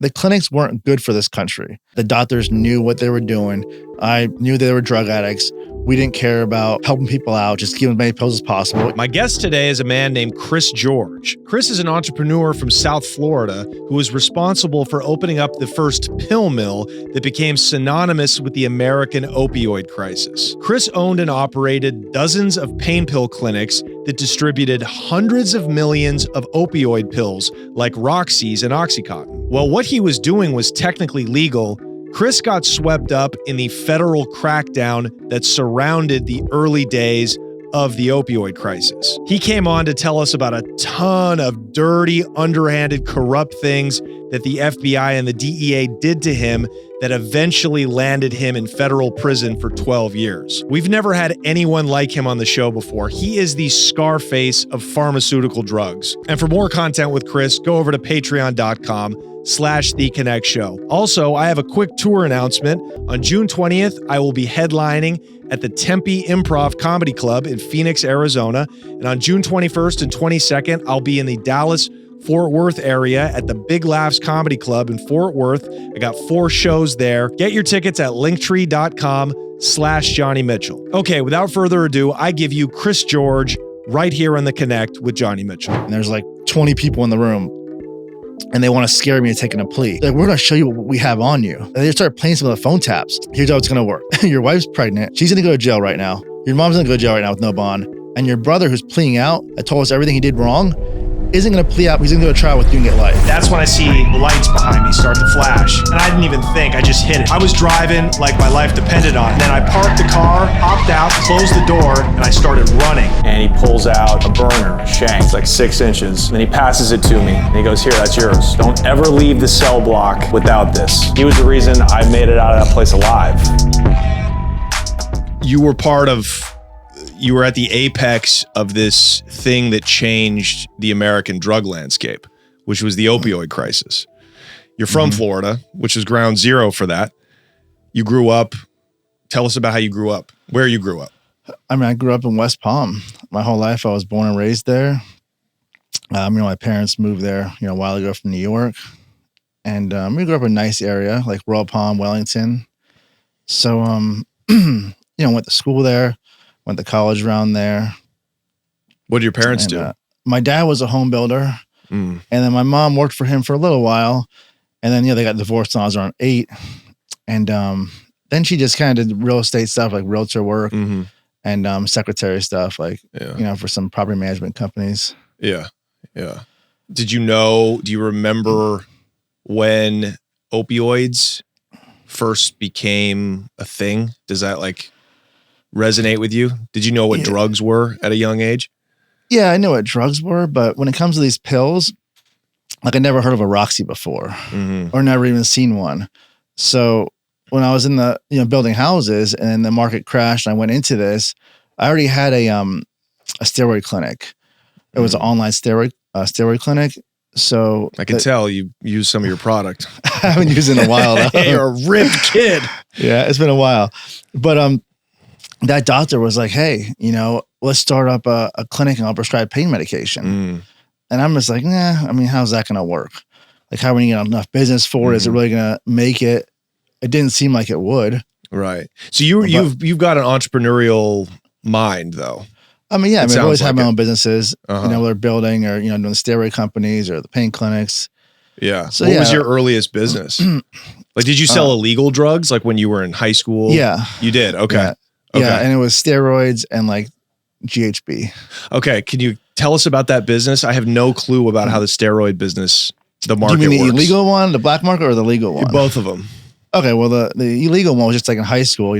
The clinics weren't good for this country. The doctors knew what they were doing. I knew they were drug addicts. We didn't care about helping people out, just give them as many pills as possible. My guest today is a man named Chris George. Chris is an entrepreneur from South Florida who was responsible for opening up the first pill mill that became synonymous with the American opioid crisis. Chris owned and operated dozens of pain pill clinics that distributed hundreds of millions of opioid pills like Roxy's and Oxycontin. While what he was doing was technically legal, Chris got swept up in the federal crackdown that surrounded the early days of the opioid crisis. He came on to tell us about a ton of dirty, underhanded, corrupt things that the FBI and the DEA did to him that eventually landed him in federal prison for 12 years. We've never had anyone like him on the show before. He is the Scarface of pharmaceutical drugs. And for more content with Chris, go over to patreon.com/The Connect Show. Also, I have a quick tour announcement. On June 20th, I will be headlining at the Tempe Improv Comedy Club in Phoenix, Arizona. And on June 21st and 22nd, I'll be in the Dallas-Fort Worth area at the Big Laughs Comedy Club in Fort Worth. I got 4 shows there. Get your tickets at linktree.com/Johnny Mitchell. Okay, without further ado, I give you Chris George right here on The Connect with Johnny Mitchell. And there's like 20 people in the room. And they want to scare me into taking a plea. Like, we're going to show you what we have on you. And they start playing some of the phone taps. Here's how it's going to work. Your wife's pregnant. She's going to go to jail right now. Your mom's going to go to jail right now with no bond. And your brother, who's pleading out, that told us everything he did wrong, isn't going to plea out. He's going to go to trial with you and get life. That's when I see the lights behind me start to flash. And I didn't even think, I just hit it. I was driving like my life depended on it. Then I parked the car, hopped out, closed the door, and I started running. And he pulls out a burner, a shank, it's like 6 inches. And then he passes it to me. And he goes, here, that's yours. Don't ever leave the cell block without this. He was the reason I made it out of that place alive. You were you were at the apex of this thing that changed the American drug landscape, which was the opioid crisis. You're from Florida, which is ground zero for that. You grew up. Tell us about how you grew up, where you grew up. I mean, I grew up in West Palm. My whole life, I was born and raised there. My parents moved there, a while ago from New York. And we grew up in a nice area, like Royal Palm, Wellington. So, went to school there. Went to college around there. What did your parents do? My dad was a home builder. And then my mom worked for him for a little while. And then, they got divorced when I was around 8. And then she just kind of did real estate stuff, like realtor work and secretary stuff, like, for some property management companies. Yeah. Yeah. Do you remember when opioids first became a thing? Does that resonate with you? Did you know what drugs were at a young age? Yeah, I know what drugs were, but when it comes to these pills, I never heard of a Roxy before or never even seen one. So when I was in the, building houses and the market crashed and I went into this, I already had a steroid clinic. It was an online steroid clinic. So I can tell you use some of your product. I haven't used it in a while. You're a ripped kid. Yeah, it's been a while. But that doctor was like, hey, let's start up a clinic and I'll prescribe pain medication. And I'm just like, how's that going to work? Like, how are we going to get enough business for it? Is it really going to make it? It didn't seem like it would. Right. So you've got an entrepreneurial mind, though. I've always had my own businesses, they're building or, doing the steroid companies or the pain clinics. Yeah. So what was your earliest business? Did you sell illegal drugs when you were in high school? Yeah. You did? Okay. Yeah. Okay. Yeah, and it was steroids and GHB. Okay, can you tell us about that business? I have no clue about how the steroid business, the market works. You mean the illegal one, the black market, or the legal one? Both of them. Okay, well, the illegal one was just in high school,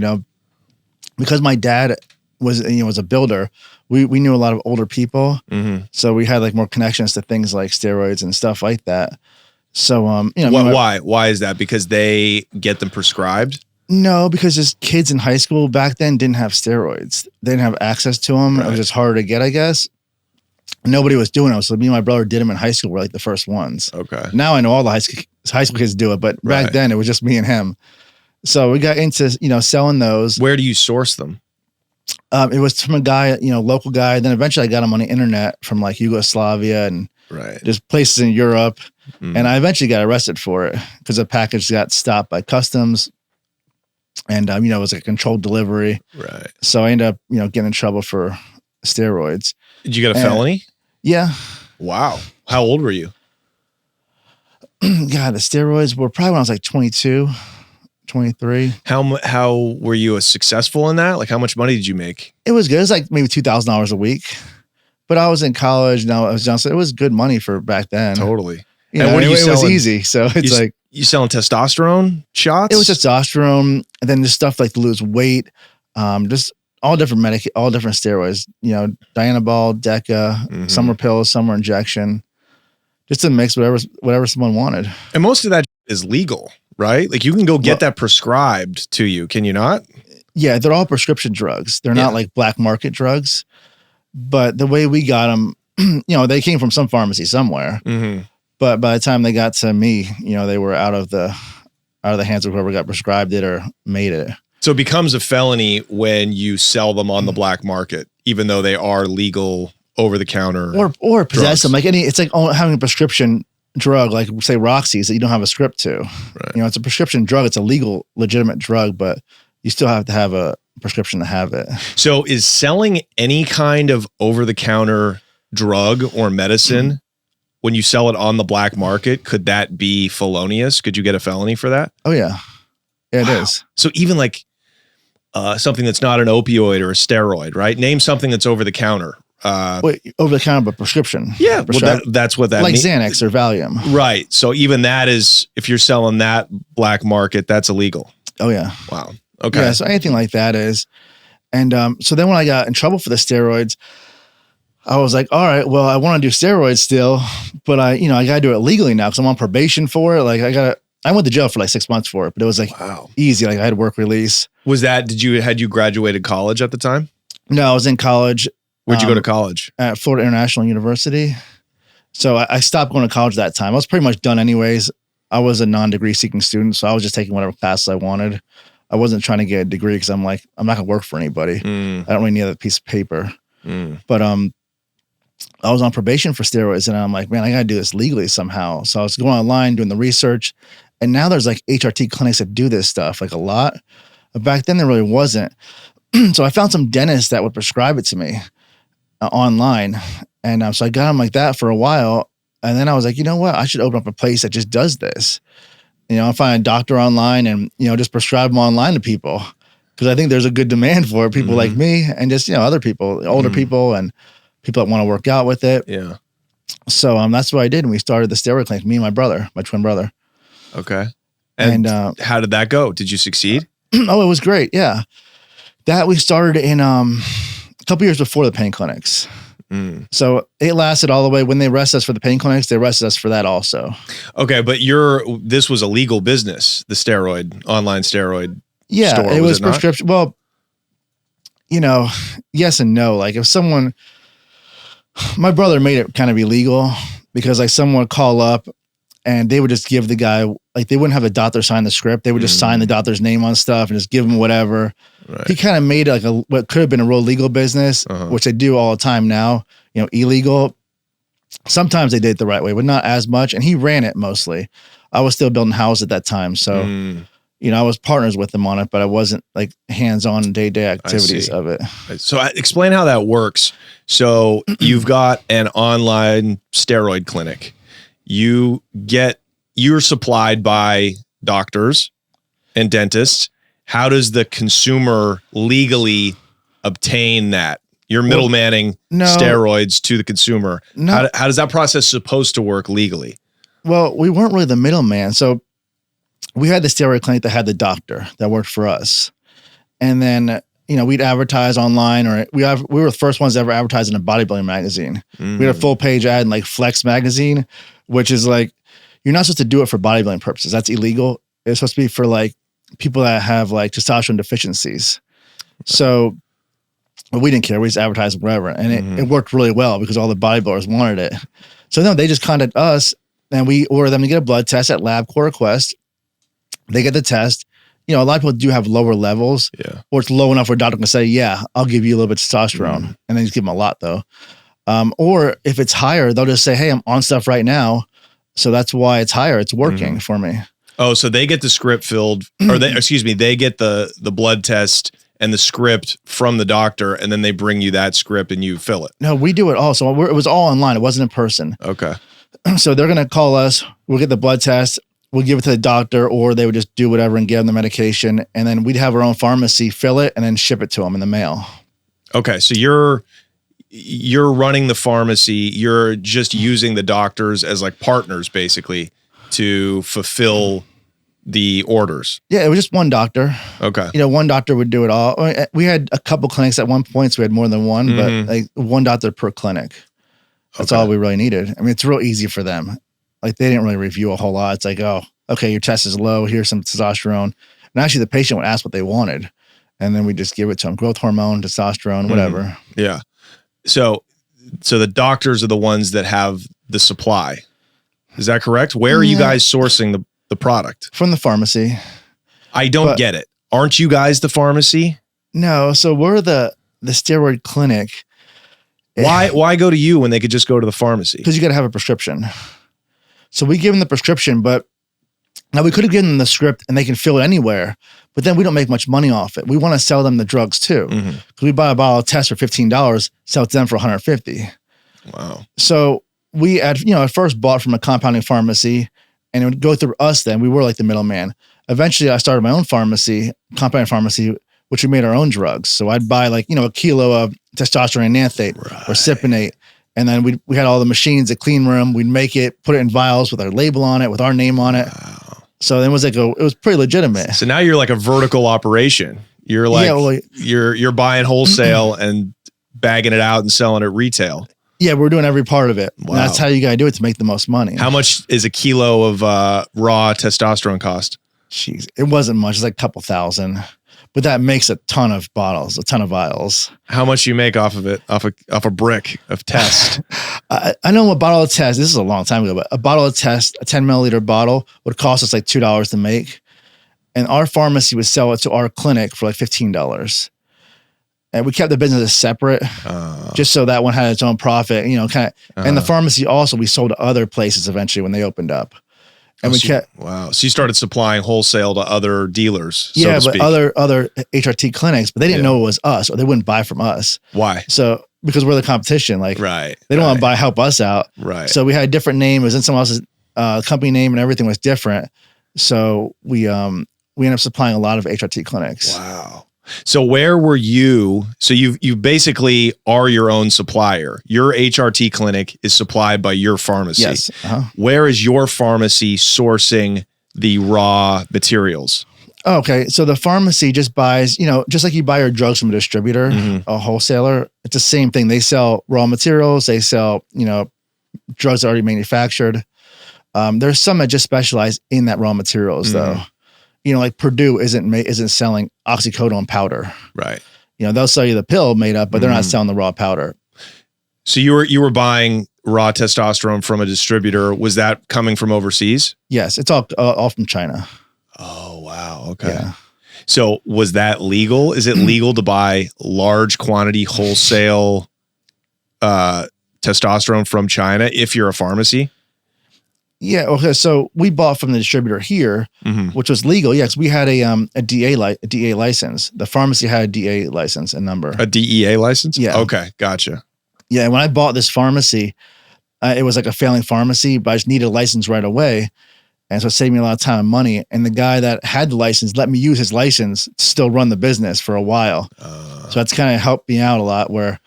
because my dad was a builder. We knew a lot of older people, so we had more connections to things like steroids and stuff like that. So, why is that? Because they get them prescribed? No, because just kids in high school back then didn't have steroids. They didn't have access to them. Right. It was just harder to get, I guess. Nobody was doing them. So me and my brother did them in high school. We're the first ones. Okay. Now I know all the high school kids do it, but back then it was just me and him. So we got into, selling those. Where do you source them? It was from a guy, local guy. Then eventually I got them on the internet from Yugoslavia and just places in Europe. And I eventually got arrested for it because the package got stopped by customs. And, it was like a controlled delivery. Right. So I ended up, getting in trouble for steroids. Did you get a felony? Yeah. Wow. How old were you? God, the steroids were probably when I was like 22, 23. How were you successful in that? Like, how much money did you make? It was good. It was like maybe $2,000 a week. But I was in college. Now I was young, so it was good money for back then. Totally. And what are you selling? It was easy. So it's like you selling testosterone shots? It was testosterone, and then just stuff like to lose weight, just all different steroids. Dianabol, Deca, some were pills, some were injection. Just to mix whatever someone wanted. And most of that is legal, right? Like you can go get that prescribed to you, can you not? Yeah, they're all prescription drugs. They're not like black market drugs. But the way we got them, they came from some pharmacy somewhere. But by the time they got to me, they were out of the hands of whoever got prescribed it or made it. So it becomes a felony when you sell them on the black market, even though they are legal over the counter or possess them. Like it's like having a prescription drug, like say Roxy's that you don't have a script to. Right. It's a prescription drug. It's a legal, legitimate drug, but you still have to have a prescription to have it. So is selling any kind of over-the-counter drug or medicine when you sell it on the black market, could that be felonious? Could you get a felony for that? Oh yeah. Yeah, it is. So even like something that's not an opioid or a steroid, right? Name something that's over the counter. Wait, over the counter, but prescription. Yeah, well, that's what that means. Like Xanax or Valium. Right. So even that is, if you're selling that black market, that's illegal. Oh yeah. Wow. Okay. Yeah, so anything like that is. And so then when I got in trouble for the steroids, I was like, all right, well, I want to do steroids still, but I got to do it legally now because I'm on probation for it. Like I went to jail for like 6 months for it, but it was like easy. Like I had work release. Was that, had you graduated college at the time? No, I was in college. Where'd you go to college? At Florida International University. So I stopped going to college that time. I was pretty much done anyways. I was a non-degree seeking student, so I was just taking whatever classes I wanted. I wasn't trying to get a degree because I'm like, I'm not gonna work for anybody. I don't really need a piece of paper. But I was on probation for steroids, and I'm like, man, I gotta do this legally somehow. So I was going online doing the research, and now there's like HRT clinics that do this stuff like a lot. But back then there really wasn't. So I found some dentists that would prescribe it to me online, and so I got them like that for a while, and then I was like, you know what, I should open up a place that just does this. I'll find a doctor online and just prescribe them online to people because I think there's a good demand for it. People like me and just other people, older people, and people that want to work out with it. Yeah. So that's what I did, and we started the steroid clinic. Me and my brother, my twin brother. Okay. And how did that go? Did you succeed? Oh, it was great. Yeah. That we started in a couple years before the pain clinics. So it lasted all the way. When they arrested us for the pain clinics, they arrested us for that also. Okay, but this was a legal business, the online steroid. Yeah, store, it was prescription. Well, yes and no. Like if someone, my brother made it kind of illegal because like someone would call up and they would just give the guy, like they wouldn't have the doctor sign the script. They would just sign the doctor's name on stuff and just give him whatever. Right. He kind of made it like what could have been a real legal business, which they do all the time now, illegal. Sometimes they did it the right way, but not as much. And he ran it mostly. I was still building houses at that time. So, I was partners with him on it, but I wasn't like hands-on day-to-day activities of it. So explain how that works. So you've got an online steroid clinic. You're supplied by doctors and dentists. How does the consumer legally obtain that? You're middlemaning steroids to the consumer. No. How does that process supposed to work legally? Well, we weren't really the middleman. So we had the steroid clinic that had the doctor that worked for us. And then, we'd advertise online, or we were the first ones to ever advertise in a bodybuilding magazine. We had a full page ad in like Flex magazine, which is like, you're not supposed to do it for bodybuilding purposes. That's illegal. It's supposed to be for like people that have like testosterone deficiencies. So we didn't care. We just advertised wherever. And it worked really well because all the bodybuilders wanted it. So no, they just contacted us and we order them to get a blood test at LabCorp request. They get the test. A lot of people do have lower levels, or it's low enough where a doctor can say, yeah, I'll give you a little bit of testosterone. And then just give them a lot though. Or if it's higher, they'll just say, hey, I'm on stuff right now. So that's why it's higher. It's working for me. Oh, so they get the script filled, or they get the blood test and the script from the doctor, and then they bring you that script and you fill it. No, we do it all. So it was all online. It wasn't in person. Okay. So they're going to call us. We'll get the blood test. We'll give it to the doctor, or they would just do whatever and give them the medication. And then we'd have our own pharmacy fill it and then ship it to them in the mail. Okay. So you're running the pharmacy. You're just using the doctors as like partners, basically, to fulfill the orders. Yeah, it was just one doctor. Okay. One doctor would do it all. We had a couple clinics at one point, so we had more than one, but like one doctor per clinic. That's all we really needed. I mean, it's real easy for them. Like they didn't really review a whole lot. It's like, oh, okay, your test is low. Here's some testosterone. And actually the patient would ask what they wanted. And then we just give it to them. Growth hormone, testosterone, whatever. Yeah. So the doctors are the ones that have the supply. Is that correct? Where are you guys sourcing the product? From the pharmacy. I don't get it. Aren't you guys the pharmacy? No. So we're the steroid clinic. Why go to you when they could just go to the pharmacy? Because you got to have a prescription. So we give them the prescription, but now we could have given them the script and they can fill it anywhere, but then we don't make much money off it. We want to sell them the drugs too. Because we buy a bottle of test for $15, sell it to them for $150. Wow. So we at first bought from a compounding pharmacy and it would go through us then. We were like the middleman. Eventually I started my own pharmacy, compounding pharmacy, which we made our own drugs. So I'd buy like, a kilo of testosterone and nanthate or cypionate. And then we had all the machines, the clean room. We'd make it, put it in vials with our label on it, with our name on it. Wow. So then it was pretty legitimate. So now you're like a vertical operation. You're like, you're buying wholesale and bagging it out and selling it retail. Yeah, we're doing every part of it. Wow. And that's how you got to do it to make the most money. How much is a kilo of raw testosterone cost? Jeez, it wasn't much. It's like a couple thousand. But that makes a ton of bottles, a ton of vials. How much you make off of it, off a brick of test? I know a bottle of test, this is a long time ago, but a bottle of test, a 10 milliliter bottle would cost us like $2 to make. And our pharmacy would sell it to our clinic for like $15. And we kept the businesses separate just so that one had its own profit, And the pharmacy also, we sold to other places eventually when they opened up. And wow. So you started supplying wholesale to other dealers. Yeah, but other HRT clinics, but they didn't know it was us or they wouldn't buy from us. Why? So because we're the competition, like they don't want to help us out. Right. So we had a different name. It was in someone else's company name and everything was different. So we ended up supplying a lot of HRT clinics. Wow. So where were you? So you basically are your own supplier. Your HRT clinic is supplied by your pharmacy. Yes. Where is your pharmacy sourcing the raw materials? Okay. So the pharmacy just buys, just like you buy your drugs from a distributor, a wholesaler, it's the same thing. They sell raw materials. They sell, drugs already manufactured. There's some that just specialize in that raw materials though. Like Purdue isn't selling oxycodone powder. Right. They'll sell you the pill made up, but they're not selling the raw powder. So you were buying raw testosterone from a distributor. Was that coming from overseas? Yes. It's all from China. Oh, wow. Okay. Yeah. So was that legal? Is it legal to buy large quantity wholesale testosterone from China if you're a pharmacy? Yeah. Okay. So we bought from the distributor here, which was legal. Yes, we had a DA license. The pharmacy had a DA license and number. A DEA license? Yeah. Okay. Gotcha. Yeah. And when I bought this pharmacy, it was like a failing pharmacy, but I just needed a license right away. And so it saved me a lot of time and money. And the guy that had the license let me use his license to still run the business for a while. So that's kind of helped me out a lot where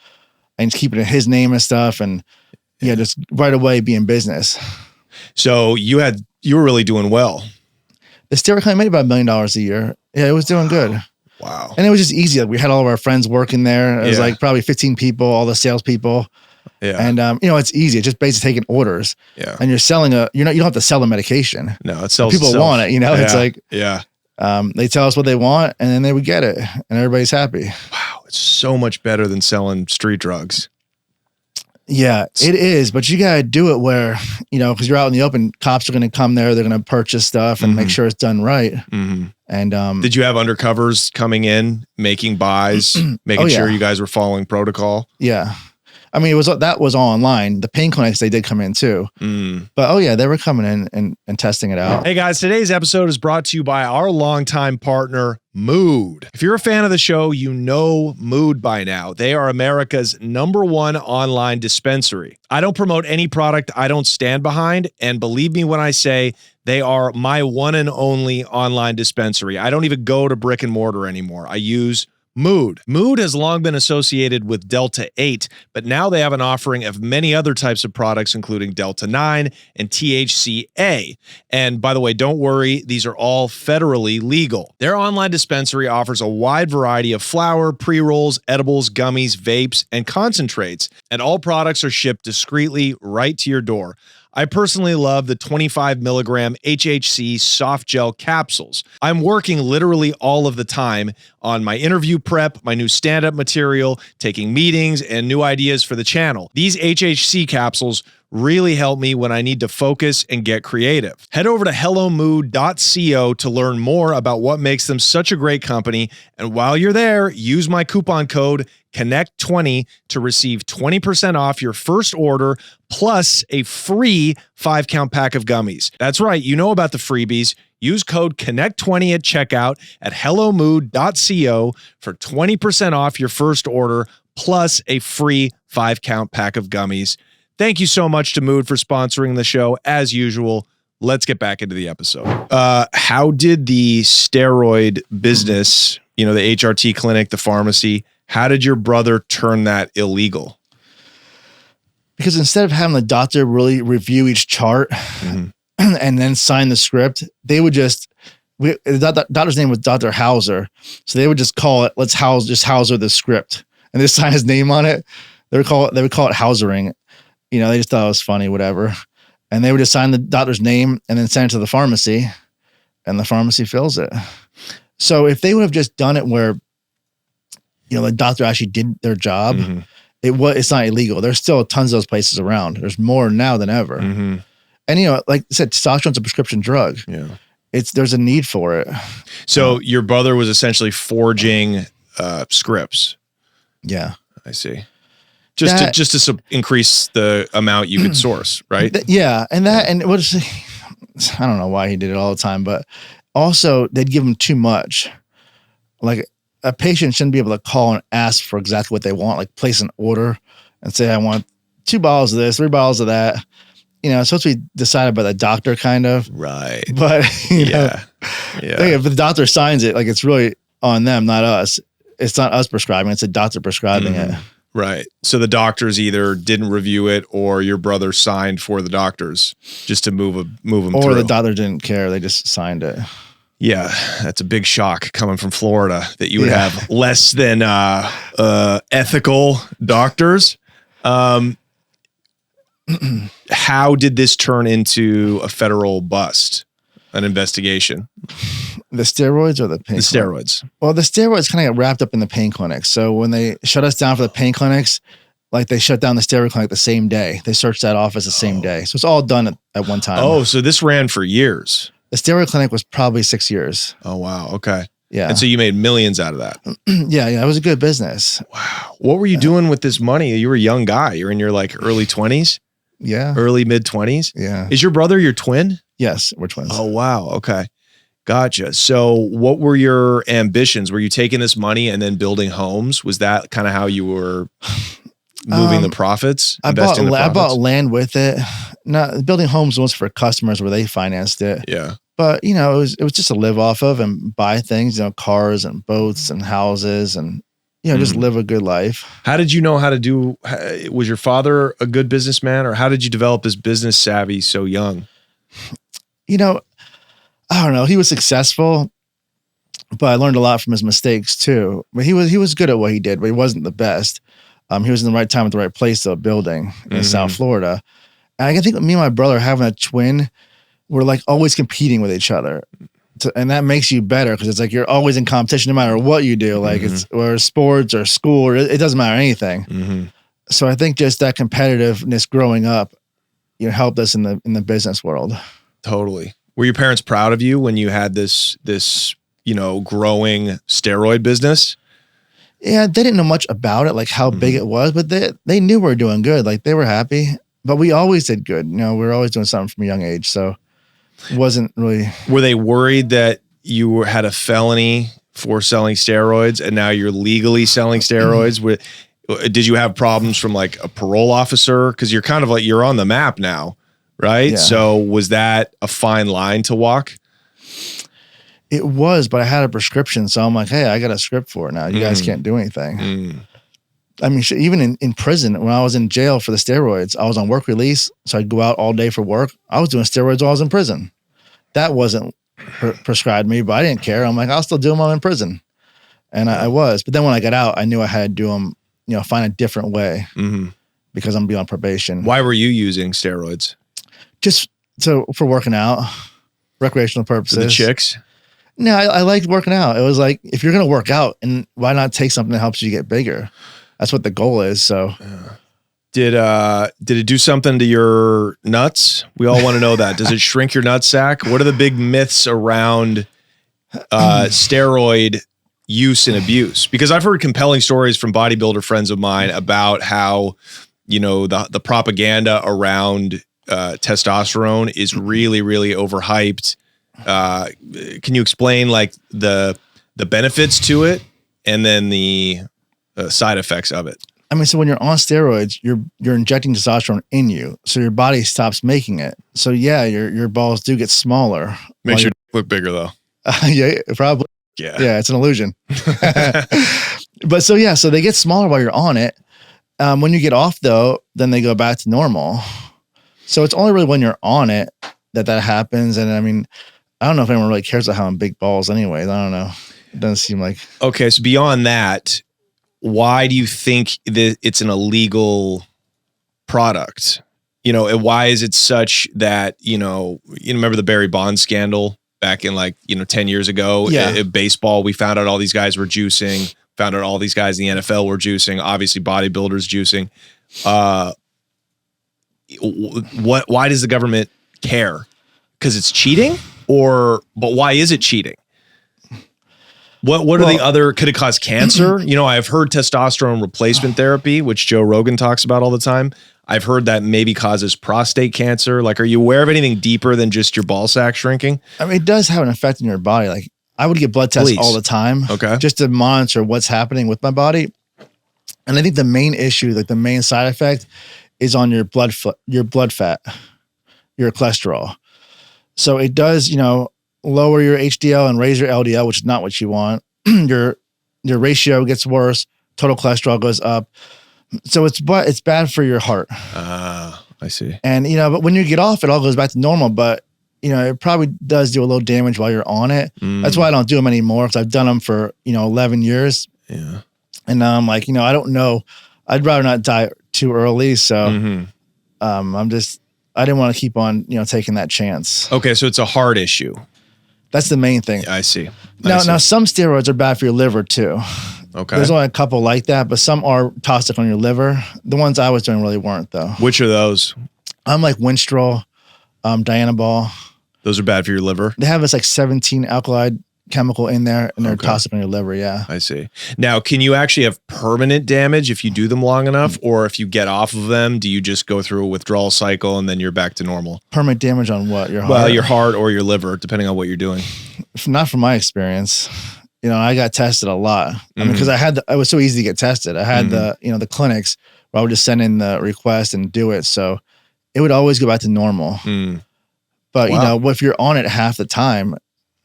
I just keep it in his name and stuff. And just right away be in business. So you were really doing well. The steroid clinic made about $1 million a year. Yeah, it was doing good. Wow. And it was just easy. We had all of our friends working there. It was like probably 15 people, all the salespeople. Yeah. And it's easy. It's just basically taking orders. Yeah. And you're selling you don't have to sell a medication. No, it sells People itself. want it, It's like they tell us what they want and then they would get it and everybody's happy. Wow. It's so much better than selling street drugs. Yeah, it is, but you got to do it where, because you're out in the open, cops are going to come there, they're going to purchase stuff and make sure it's done right. And did you have undercovers coming in, making buys, making sure you guys were following protocol? Yeah. I mean, that was all online. The pain clinics, they did come in too. But oh yeah, they were coming in and testing it out. Hey guys, today's episode is brought to you by our longtime partner, Mood. If you're a fan of the show, you know Mood by now. They are America's #1 online dispensary. I don't promote any product I don't stand behind, and believe me when I say they are my one and only online dispensary. I don't even go to brick and mortar anymore. I use Mood. Mood has long been associated with Delta 8, but now they have an offering of many other types of products, including Delta 9 and THCA. And by the way, don't worry, these are all federally legal. Their online dispensary offers a wide variety of flower, pre-rolls, edibles, gummies, vapes, and concentrates, and all products are shipped discreetly right to your door. I personally love the 25 milligram HHC soft gel capsules. I'm working literally all of the time on my interview prep, my new stand-up material, taking meetings, and new ideas for the channel. These HHC capsules really help me when I need to focus and get creative. Head over to hellomood.co to learn more about what makes them such a great company. And while you're there, use my coupon code CONNECT20 to receive 20% off your first order plus a free 5-count pack of gummies. That's right. You know about the freebies. Use code CONNECT20 at checkout at hellomood.co for 20% off your first order plus a free 5-count pack of gummies. Thank you so much to Mood for sponsoring the show. As usual, let's get back into the episode. How did the steroid business, the HRT clinic, the pharmacy, how did your brother turn that illegal? Because instead of having the doctor really review each chart and then sign the script, they would the doctor's name was Dr. Hauser. So they would just call it, just Hauser the script. And they sign his name on it. They would call it Hausering. They just thought it was funny, whatever. And they would just sign the doctor's name and then send it to the pharmacy, and the pharmacy fills it. So if they would have just done it where, the doctor actually did their job, it's not illegal. There's still tons of those places around. There's more now than ever. And, like I said, testosterone's a prescription drug. Yeah. There's a need for it. So your brother was essentially forging scripts. Yeah. I see. Just to increase the amount you could source, right? Yeah, and I don't know why he did it all the time, but also they'd give him too much. Like a patient shouldn't be able to call and ask for exactly what they want, like place an order and say, I want 2 bottles of this, 3 bottles of that. It's supposed to be decided by the doctor, kind of. Right. But if the doctor signs it, like it's really on them, not us. It's not us prescribing; it's a doctor prescribing it. Right. So the doctors either didn't review it or your brother signed for the doctors just to move them through. Or the doctor didn't care. They just signed it. Yeah. That's a big shock coming from Florida that you would have less than ethical doctors. How did this turn into a federal bust, an investigation? The steroids or the pain? The steroids. Well, the steroids kind of got wrapped up in the pain clinics. So when they shut us down for the pain clinics, like they shut down the steroid clinic the same day. They searched that office the same day. So it's all done at one time. Oh, so this ran for years. The steroid clinic was probably 6 years. Oh, wow. Okay. Yeah. And so you made millions out of that. Yeah. It was a good business. Wow. What were you doing with this money? You were a young guy. You're in your early 20s? Yeah. Early mid 20s? Yeah. Is your brother your twin? Yes, we're twins. Oh, wow. Okay. Gotcha. So what were your ambitions? Were you taking this money and then building homes? Was that kind of how you were moving the profits? I bought land with it. Not building homes was for customers where they financed it. Yeah. But it was just to live off of and buy things, cars and boats and houses and just live a good life. How did you know how to do? Was your father a good businessman, or how did you develop this business savvy so young? I don't know. He was successful, but I learned a lot from his mistakes too. But he was good at what he did, but he wasn't the best. He was in the right time at the right place, though, building in South Florida. And I think me and my brother having a twin, we're like always competing with each other. And that makes you better because it's like you're always in competition no matter what you do. Like it's or sports or school, or it doesn't matter anything. So I think just that competitiveness growing up, helped us in the business world. Totally. Were your parents proud of you when you had this growing steroid business? Yeah, they didn't know much about it, like how big it was, but they knew we were doing good. Like they were happy, but we always did good. You know, we were always doing something from a young age. So it wasn't really. Were they worried that you had a felony for selling steroids and now you're legally selling steroids? Did you have problems from like a parole officer? Because you're kind of like, you're on the map now, right? Yeah. So was that a fine line to walk? It was, but I had a prescription. So I'm like, hey, I got a script for it now. You guys can't do anything. I mean, even in prison, when I was in jail for the steroids, I was on work release. So I'd go out all day for work. I was doing steroids while I was in prison. That wasn't prescribed me, but I didn't care. I'm like, I'll still do them while I'm in prison. And I was. But then when I got out, I knew I had to do them, you know, find a different way because I'm beyond probation. Why were you using steroids? Just for working out, recreational purposes. For the chicks? No, I liked working out. It was like, if you're going to work out, and why not take something that helps you get bigger? That's what the goal is. So did it do something to your nuts? We all want to know that. Does it shrink your nutsack? What are the big myths around steroid use and abuse? Because I've heard compelling stories from bodybuilder friends of mine about how, you know, the propaganda around testosterone is really, really overhyped. Can you explain like the benefits to it and then the side effects of it? I mean, so when you're on steroids, you're injecting testosterone in you, so your body stops making it. So yeah, your balls do get smaller. Makes your look bigger though. Yeah, probably. Yeah, it's an illusion. But so yeah, so they get smaller while you're on it. When you get off though, then they go back to normal. So it's only really when you're on it that happens. And I mean, I don't know if anyone really cares about having big balls anyways. I don't know. It doesn't seem like. Okay. So beyond that, why do you think that it's an illegal product? You know, and why is it such that, you remember the Barry Bonds scandal back in 10 years ago? Yeah. In baseball, we found out all these guys were juicing, found out all these guys in the NFL were juicing, obviously bodybuilders juicing. Why does the government care? Because it's cheating? But why is it cheating? What are the other, could it cause cancer? I've heard testosterone replacement therapy, which Joe Rogan talks about all the time. I've heard that maybe causes prostate cancer. Like, are you aware of anything deeper than just your ball sack shrinking? I mean, it does have an effect on your body. Like, I would get blood tests all the time. Okay. Just to monitor what's happening with my body. And I think the main issue, like the main side effect, is on your blood fat, your cholesterol. So it does, lower your HDL and raise your LDL, which is not what you want. Your ratio gets worse. Total cholesterol goes up. So it's bad for your heart. I see. And, but when you get off, it all goes back to normal. But, it probably does do a little damage while you're on it. That's why I don't do them anymore, because I've done them for, 11 years. Yeah. And now I'm like, I don't know. I'd rather not die too early. So I didn't want to keep on, taking that chance. Okay. So it's a heart issue. That's the main thing. I see. Now some steroids are bad for your liver too. Okay. There's only a couple like that, but some are toxic on your liver. The ones I was doing really weren't though. Which are those? I'm like Winstrol, Dianabol. Those are bad for your liver? They have this 17 alkali chemical in there, and they're toxic on your liver. Yeah. I see. Now, can you actually have permanent damage if you do them long enough, or if you get off of them, do you just go through a withdrawal cycle and then you're back to normal? Permanent damage on what? Your heart? Well, your heart or your liver, depending on what you're doing. Not from my experience. I got tested a lot. I mean, because it was so easy to get tested. I had the clinics where I would just send in the request and do it. So it would always go back to normal. But if you're on it half the time,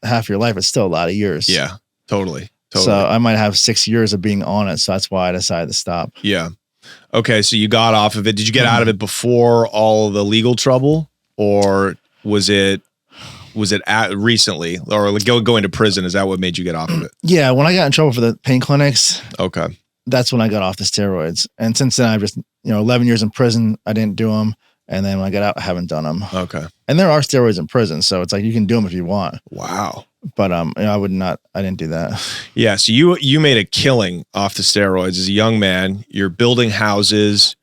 half your life, it's still a lot of years. Yeah, totally. So I might have 6 years of being on it. So that's why I decided to stop. Yeah. Okay. So you got off of it. Did you get out of it before all the legal trouble, or was it recently, or going to prison? Is that what made you get off of it? Yeah. When I got in trouble for the pain clinics. Okay. That's when I got off the steroids. And since then I've just, 11 years in prison, I didn't do them. And then when I got out, I haven't done them. Okay. And there are steroids in prison. So it's like, you can do them if you want. Wow. But I would not, I didn't do that. Yeah. So you made a killing off the steroids as a young man. You're building houses.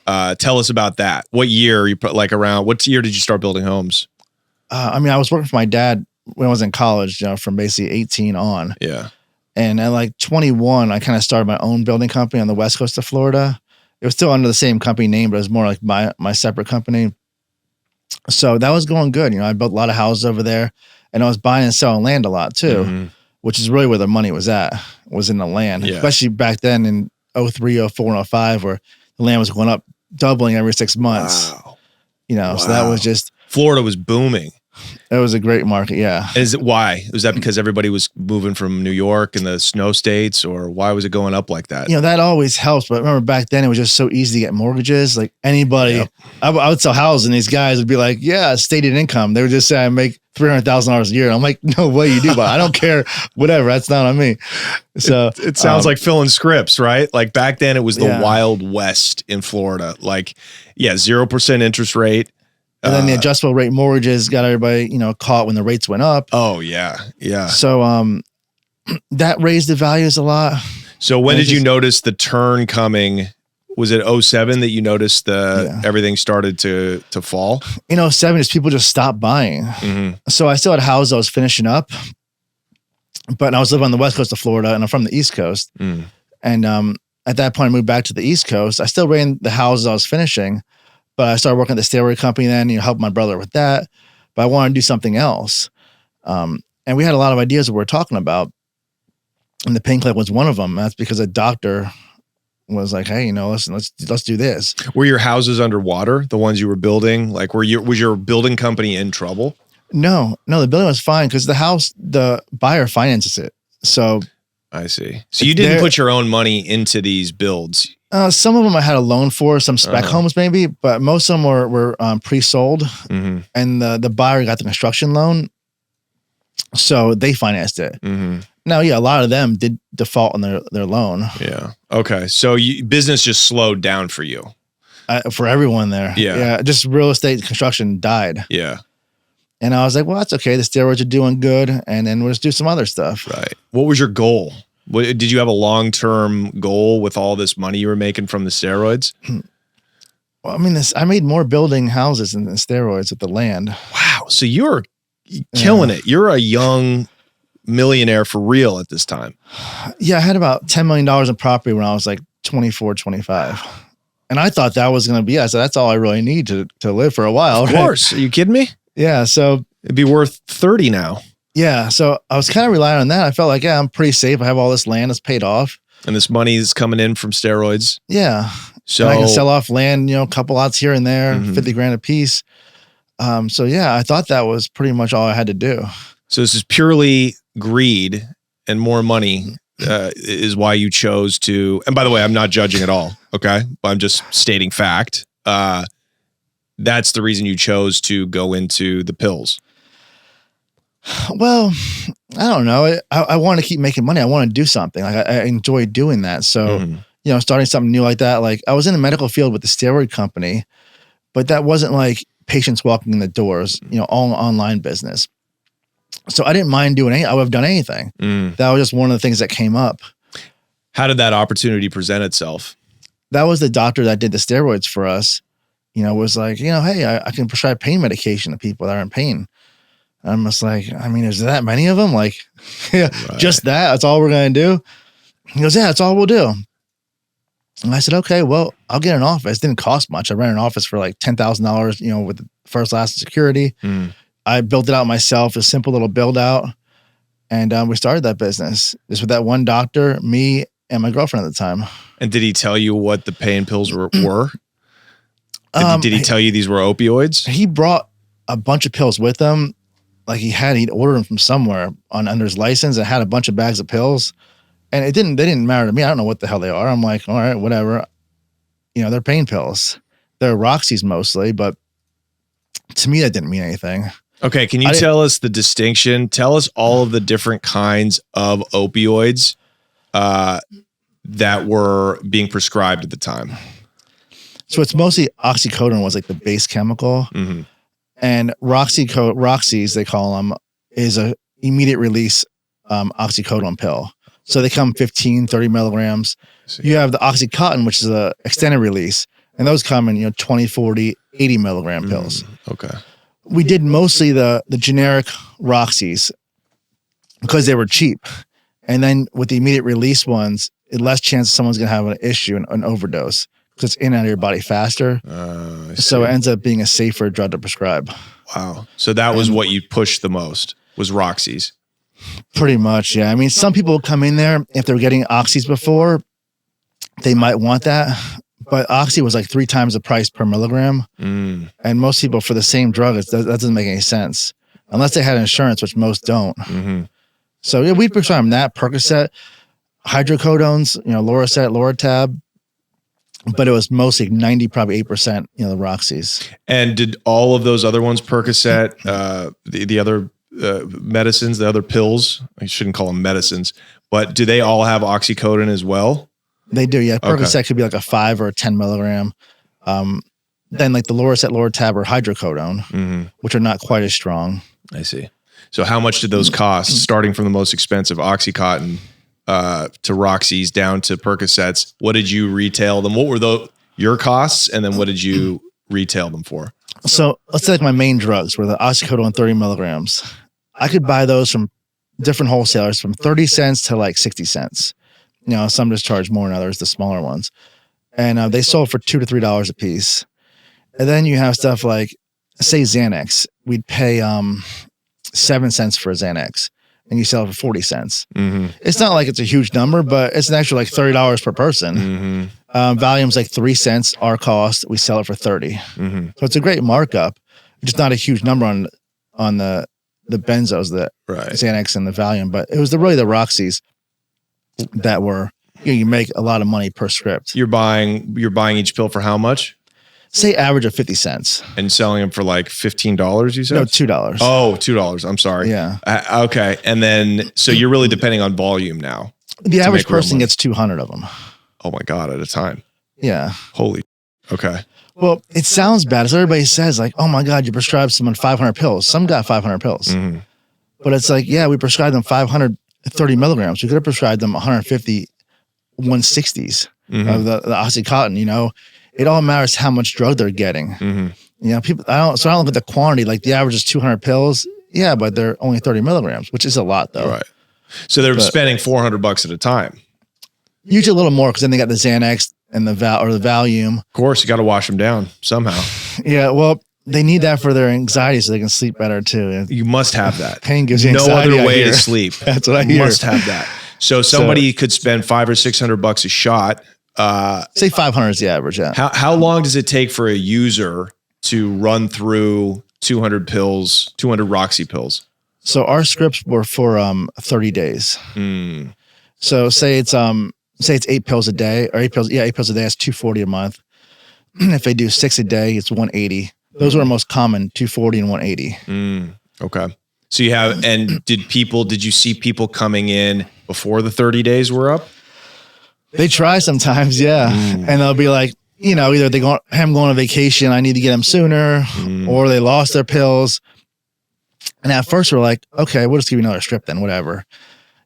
Tell us about that. What year you put what year did you start building homes? I was working for my dad when I was in college, from basically 18 on. Yeah. And at like 21, I kind of started my own building company on the west coast of Florida. It was still under the same company name, but it was more like my separate company. So that was going good. I built a lot of houses over there, and I was buying and selling land a lot too, which is really where the money was at, was in the land, especially back then in 03, 04, and 05, where the land was going up, doubling every 6 months. Wow. So that was just. Florida was booming. It was a great market, yeah. Is it why? Was that because everybody was moving from New York and the snow states, or why was it going up like that? That always helps. But remember back then, it was just so easy to get mortgages. Like anybody, I would sell houses, and these guys would be like, "Yeah, stated income." They would just say, "I make $300,000 a year." And I'm like, "No way, you do, but I don't care. Whatever, that's not on me." So it sounds like filling scripts, right? Like back then, it was the Wild West in Florida. Like, 0% interest rate. And then the adjustable rate mortgages got everybody, caught when the rates went up. Oh, yeah. Yeah. So that raised the values a lot. So when did you notice the turn coming? Was it 07 that you noticed everything started to fall? In 07, people just stopped buying. So I still had houses I was finishing up, but I was living on the west coast of Florida, and I'm from the East Coast. And at that point, I moved back to the East Coast. I still ran the houses I was finishing, but I started working at the steroid company then, helped my brother with that. But I wanted to do something else. And we had a lot of ideas that we were talking about. And the pain clinic was one of them. That's because a doctor was like, "Hey, listen, let's do this." Were your houses underwater, the ones you were building? Like, was your building company in trouble? No, the building was fine because the buyer finances it. So I see. So you didn't put your own money into these builds. Some of them I had a loan for, some spec homes maybe, but most of them were pre-sold, and the buyer got the construction loan, so they financed it. Now, a lot of them did default on their loan. Yeah. Okay. So business just slowed down for you. For everyone there. Yeah. Just real estate construction died. Yeah. And I was like, well, that's okay. The steroids are doing good, and then we'll just do some other stuff. Right. What was your goal? Did you have a long-term goal with all this money you were making from the steroids? Well, I made more building houses than the steroids with the land. Wow. So you're killing it. You're a young millionaire for real at this time. Yeah. I had about $10 million in property when I was like 24, 25. And I thought that was going to be it. So that's all I really need to live for a while. Of course. Are you kidding me? Yeah. So it'd be worth 30 now. Yeah. So I was kind of relying on that. I felt like, I'm pretty safe. I have all this land that's paid off. And this money is coming in from steroids. Yeah. So and I can sell off land, a couple lots here and there, $50,000 a piece. So yeah, I thought that was pretty much all I had to do. So this is purely greed, and more money is why you chose to, and by the way, I'm not judging at all. Okay. I'm just stating fact. That's the reason you chose to go into the pills. Well, I don't know. I want to keep making money. I want to do something. Like I enjoy doing that. So, starting something new like that. Like I was in the medical field with the steroid company, but that wasn't like patients walking in the doors, all online business. So I didn't mind doing I would have done anything. That was just one of the things that came up. How did that opportunity present itself? That was the doctor that did the steroids for us, was like, hey, I can prescribe pain medication to people that are in pain. I'm just like, is that many of them? Like, just that? That's all we're going to do? He goes, yeah, that's all we'll do. And I said, okay, well, I'll get an office. It didn't cost much. I ran an office for like $10,000, with the first, last security. I built it out myself, a simple little build out. And we started that business just with that one doctor, me, and my girlfriend at the time. And did he tell you what the pain pills were? Did he tell you these were opioids? He brought a bunch of pills with him. Like he'd ordered them from somewhere under his license and had a bunch of bags of pills. And they didn't matter to me. I don't know what the hell they are. I'm like, all right, whatever. They're pain pills. They're Roxy's mostly, but to me, that didn't mean anything. Okay. Can you tell us the distinction? Tell us all of the different kinds of opioids that were being prescribed at the time. So it's mostly Oxycodone was like the base chemical. And Roxy's, they call them, is a immediate release oxycodone pill. So they come 15, 30 milligrams. You have the Oxycontin, which is a extended release. And those come in, 20, 40, 80 milligram pills. Okay. We did mostly the generic Roxy's because they were cheap. And then with the immediate release ones, less chance someone's going to have an issue, an overdose, because it's in and out of your body faster. So it ends up being a safer drug to prescribe. Wow. So that was what you pushed the most, was Roxy's. Pretty much, yeah. I mean, some people come in there, if they're getting Oxys before, they might want that. But Oxy was like 3 times the price per milligram. And most people, for the same drug, that doesn't make any sense. Unless they had insurance, which most don't. So yeah, we'd prescribe them that, Percocet, hydrocodones, Loracet, Loratab. But it was mostly 90, probably 8%, the Roxy's. And did all of those other ones, Percocet, the other medicines, the other pills, I shouldn't call them medicines, but do they all have Oxycodone as well? They do, yeah. Percocet could be like a 5 or a 10 milligram. Then like the Loracet, Loratab, or hydrocodone, which are not quite as strong. I see. So how much did those cost, starting from the most expensive Oxycontin to Roxy's down to Percocets? What did you retail them? What were your costs? And then what did you retail them for? So let's say like my main drugs were the Oxycodone 30 milligrams. I could buy those from different wholesalers from 30 cents to like 60 cents. Some just charge more than others, the smaller ones. And they sold for $2 to $3 a piece. And then you have stuff like, say Xanax. We'd pay 7 cents for a Xanax, and you sell it for 40 cents. It's not like it's a huge number, but it's an extra like $30 per person. Valium's like 3 cents our cost. We sell it for 30. So it's a great markup. Just not a huge number on the benzos, the Xanax and the Valium, but it was really the Roxy's that were, you make a lot of money per script. You're buying each pill for how much? Say average of 50 cents. And selling them for like $15, you said? No, $2. Oh, $2. I'm sorry. Yeah. Okay. And then, so you're really depending on volume now. The average person gets 200 of them. Oh my God, at a time. Yeah. Holy. Okay. Well, it sounds bad. As everybody says, like, oh my God, you prescribed someone 500 pills. Some got 500 pills. But it's like, yeah, we prescribed them 530 milligrams. We could have prescribed them 150, 160s of the Oxycontin, It all matters how much drug they're getting. People, I don't look at the quantity, like the average is 200 pills. Yeah, but they're only 30 milligrams, which is a lot though. Right. So they're spending $400 at a time. Usually a little more, because then they got the Xanax and the Valium. Of course, you got to wash them down somehow. Yeah, well, they need that for their anxiety so they can sleep better too. You must have that. Pain gives you anxiety. No other way to sleep. That's what I hear. You must have that. So somebody could spend $500 or $600 a shot. Say 500 is the average. Yeah. How long does it take for a user to run through 200 pills, 200 Roxy pills? So our scripts were for 30 days. So say it's 8 pills a day, or 8 pills. Yeah, 8 pills a day. That's $240 a month. If they do 6 a day, it's $180. Those were most common, $240 and $180. Okay. So you have, and did you see people coming in before the 30 days were up? They try sometimes, yeah. And they'll be like, either they going on vacation, I need to get them sooner, or they lost their pills. And at first we're like, okay, we'll just give you another strip then, whatever.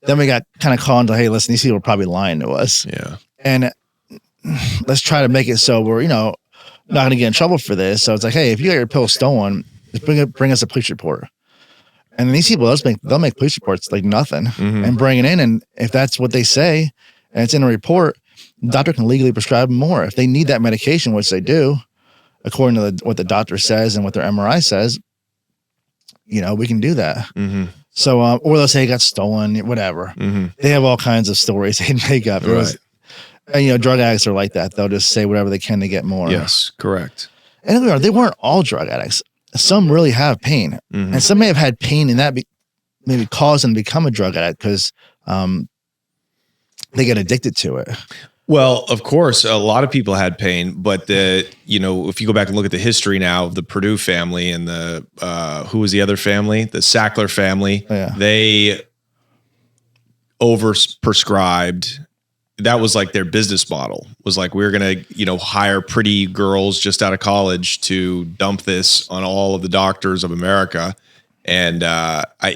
Then we got kind of called into, hey, listen, these people are probably lying to us. Yeah. And let's try to make it so we're, not going to get in trouble for this. So it's like, hey, if you got your pill stolen, just bring us a police report. And then these people, they'll make police reports like nothing and bring it in. And if that's what they say, and it's in a report, the doctor can legally prescribe them more. If they need that medication, which they do, according to what the doctor says and what their MRI says, we can do that. So, or they'll say it got stolen, whatever. They have all kinds of stories they make up. And, drug addicts are like that. They'll just say whatever they can to get more. Yes, correct. And they weren't all drug addicts. Some really have pain. And some may have had pain, and that maybe caused them to become a drug addict because they get addicted to it. Well, of course, a lot of people had pain, but if you go back and look at the history now of the Purdue family and who was the other family? The Sackler family. Yeah. They overprescribed. That was like their business model, was like, we're going to, hire pretty girls just out of college to dump this on all of the doctors of America. And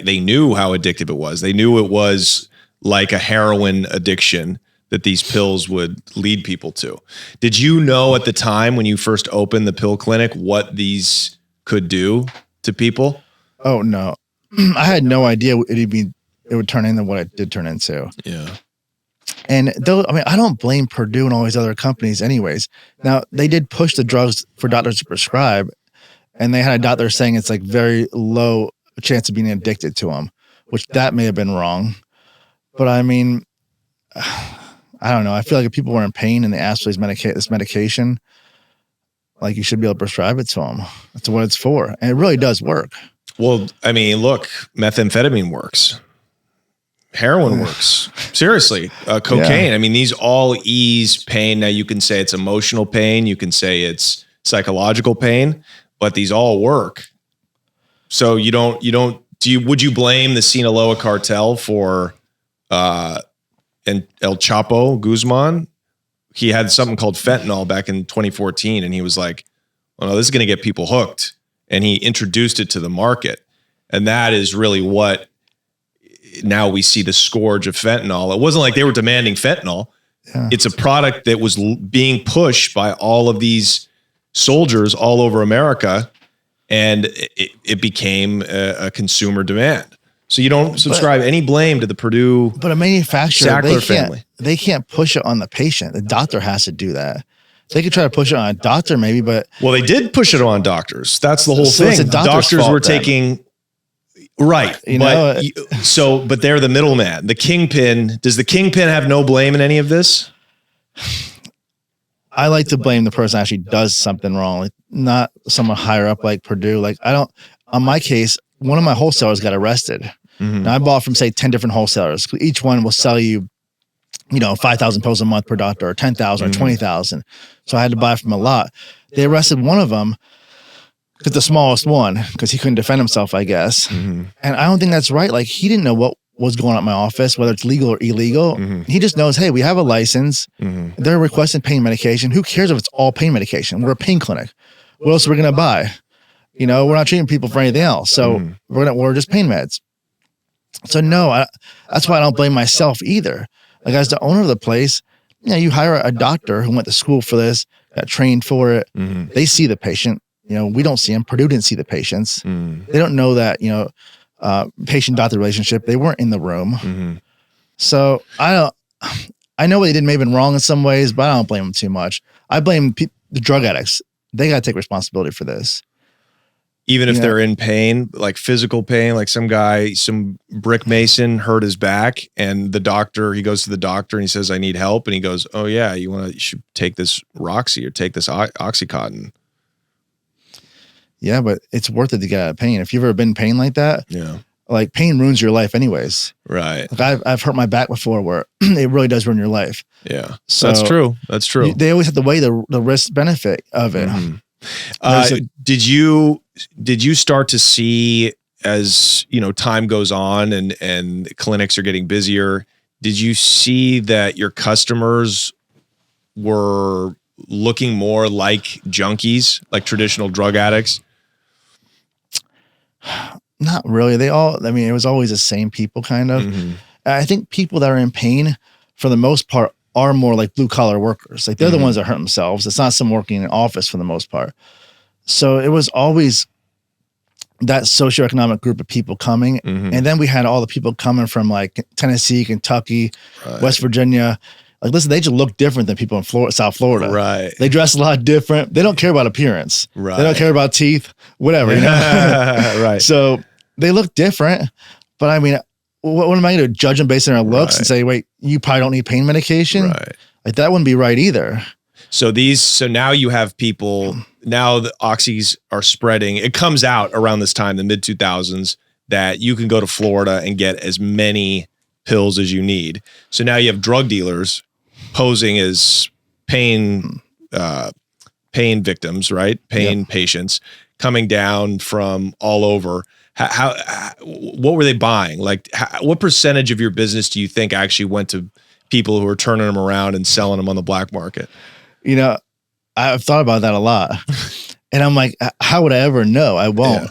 they knew how addictive it was. They knew it was like a heroin addiction that these pills would lead people to. Did you know at the time when you first opened the pill clinic what these could do to people? Oh, no. I had no idea it'd be it would turn into what it did turn into. Yeah. And though, I mean, I don't blame Purdue and all these other companies anyways. Now, they did push the drugs for doctors to prescribe, and they had a doctor saying it's like very low chance of being addicted to them, which that may have been wrong. But I mean, I don't know. I feel like if people were in pain and they asked for this medication, like you should be able to prescribe it to them. That's what it's for. And it really does work. Well, I mean, look, methamphetamine works. Heroin works. Seriously. Cocaine. Yeah. I mean, these all ease pain. Now you can say it's emotional pain. You can say it's psychological pain, but these all work. So would you blame the Sinaloa cartel for, and El Chapo Guzman? He had something called fentanyl back in 2014. And he was like, oh no, this is going to get people hooked. And he introduced it to the market. And that is really what now we see the scourge of fentanyl. It wasn't like they were demanding fentanyl. Yeah. It's a product that was being pushed by all of these soldiers all over America. And it became a consumer demand. So you don't subscribe any blame to the Purdue, but a manufacturer, Sackler family. They can't push it on the patient. The doctor has to do that. They could try to push it on a doctor maybe, but well, they did push it on doctors. That's the whole thing. Doctors were taking right, but they're the middleman. The Kingpin. Does the Kingpin have no blame in any of this? I like to blame the person who actually does something wrong, like not someone higher up like Purdue. Like on my case, one of my wholesalers got arrested. Mm-hmm. Now I bought from say 10 different wholesalers. Each one will sell you, 5,000 pills a month per doctor, or 10,000 or 20,000. So I had to buy from a lot. They arrested one of them, the smallest one, because he couldn't defend himself, I guess. Mm-hmm. And I don't think that's right. Like he didn't know what was going on at my office, whether it's legal or illegal. Mm-hmm. He just knows, hey, we have a license. Mm-hmm. They're requesting pain medication. Who cares if it's all pain medication? We're a pain clinic. What else are we going to buy? We're not treating people for anything else. So we're just pain meds. So no, that's why I don't blame myself either. Like as the owner of the place, you hire a doctor who went to school for this, got trained for it. Mm-hmm. They see the patient. We don't see them. Purdue didn't see the patients. Mm-hmm. They don't know that, patient-doctor relationship. They weren't in the room. Mm-hmm. So I know what they did may have been wrong in some ways, but I don't blame them too much. I blame the drug addicts. They got to take responsibility for this. Even if they're in pain, like physical pain, like some brick mason hurt his back and he goes to the doctor and he says, I need help. And he goes, oh yeah, you should take this Roxy or take this Oxycontin. Yeah, but it's worth it to get out of pain. If you've ever been in pain like that, like pain ruins your life anyways. Right. Like I've hurt my back before where it really does ruin your life. Yeah. So that's true. They always have to weigh the risk benefit of it. Mm-hmm. Did you start to see as time goes on and clinics are getting busier, did you see that your customers were looking more like junkies, like traditional drug addicts? Not really. It was always the same people kind of. Mm-hmm. I think people that are in pain for the most part are more like blue collar workers. Like they're the ones that hurt themselves. It's not someone working in an office for the most part. So it was always that socioeconomic group of people coming. Mm-hmm. And then we had all the people coming from like Tennessee, Kentucky, West Virginia. Like, listen, they just look different than people in South Florida. Right. They dress a lot different. They don't care about appearance. Right. They don't care about teeth, whatever. Right. So they look different. But I mean, what am I going to judge them based on their looks and say, wait, you probably don't need pain medication? Right. Like that wouldn't be right either. So now you have people, now the oxys are spreading. It comes out around this time, the mid 2000s, that you can go to Florida and get as many pills as you need. So now you have drug dealers posing as pain victims, right? Pain patients coming down from all over. What were they buying? Like, what percentage of your business do you think actually went to people who are turning them around and selling them on the black market? I've thought about that a lot. And I'm like, how would I ever know? I won't.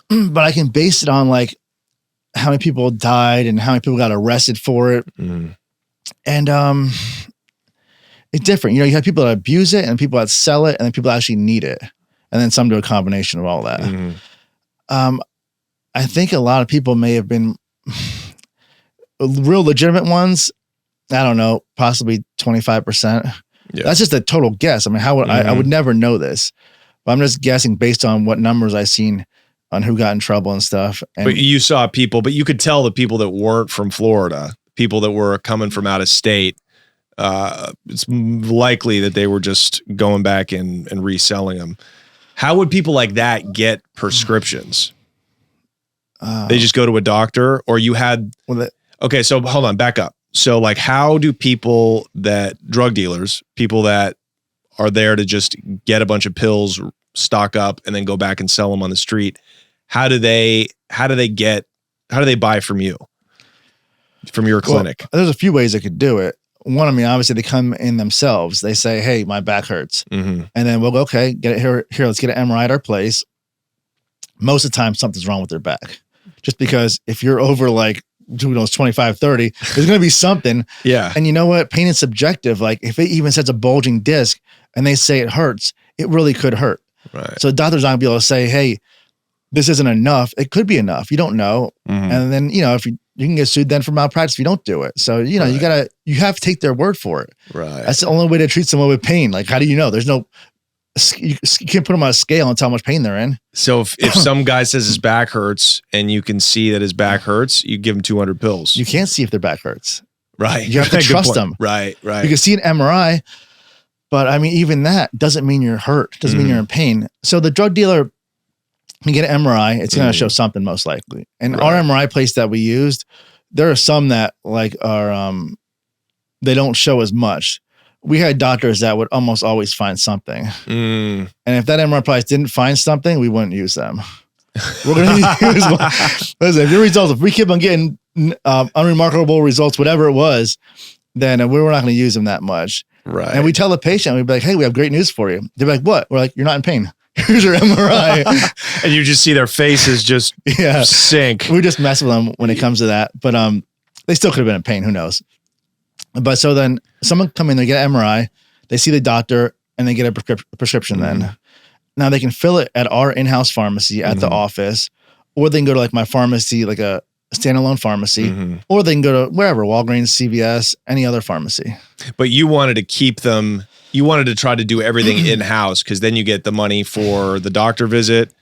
Yeah. But I can base it on like how many people died and how many people got arrested for it. Mm. And it's different. You have people that abuse it and people that sell it and then people that actually need it. And then some do a combination of all that. Mm. I think a lot of people may have been real legitimate ones, I don't know, possibly 25%. Yeah. That's just a total guess. I mean, how would I would never know this, but I'm just guessing based on what numbers I've seen on who got in trouble and stuff. And but you saw people, but you could tell the people that weren't from Florida, people that were coming from out of state, it's likely that they were just going back and reselling them. How would people like that get prescriptions? They just go to a doctor, or you had, okay, so hold on, back up. So like, how do people drug dealers, people that are there to just get a bunch of pills, stock up, and then go back and sell them on the street, how do they buy from you, from your clinic? Well, there's a few ways they could do it. One, I mean, obviously they come in themselves. They say, hey, my back hurts. And then we'll go, okay, get it here, let's get an MRI at our place. Most of the time something's wrong with their back. Just because if you're over like, who knows, 25, 30, there's going to be something. Yeah. And you know what? Pain is subjective. Like if it even says a bulging disc and they say it hurts, it really could hurt. Right. So doctors aren't going to be able to say, hey, this isn't enough. It could be enough. You don't know. And then, you know, if you can get sued then for malpractice if you don't do it. So, you know, you have to take their word for it. Right. That's the only way to treat someone with pain. Like, how do you know? There's no, you can't put them on a scale and tell how much pain they're in. So if some guy says his back hurts and you can see that his back hurts, you give him 200 pills. You can't see if their back hurts. Right. You have to trust them. Right. You can see an MRI, but I mean, even that doesn't mean you're hurt. Doesn't mean you're in pain. So the drug dealer can get an MRI. It's going to show something most likely. And our MRI place that we used, there are some that like are, they don't show as much. We had doctors that would almost always find something. And if that MRI place didn't find something, we wouldn't use them. We're going to use one. Listen, if your results, if we keep on getting unremarkable results, whatever it was, then we were not going to use them that much. Right. And we tell the patient, we'd be like, hey, we have great news for you. They're like, what? We're like, you're not in pain. Here's your MRI. And you just see their faces just sink. We just mess with them when it comes to that. But they still could have been in pain. Who knows? But so then someone come in, they get an MRI, they see the doctor, and they get a prescription then. Now they can fill it at our in-house pharmacy at the office, or they can go to like my pharmacy, like a standalone pharmacy, or they can go to wherever, Walgreens, CVS, any other pharmacy. But you wanted to keep them, you wanted to try to do everything in-house, because then you get the money for the doctor visit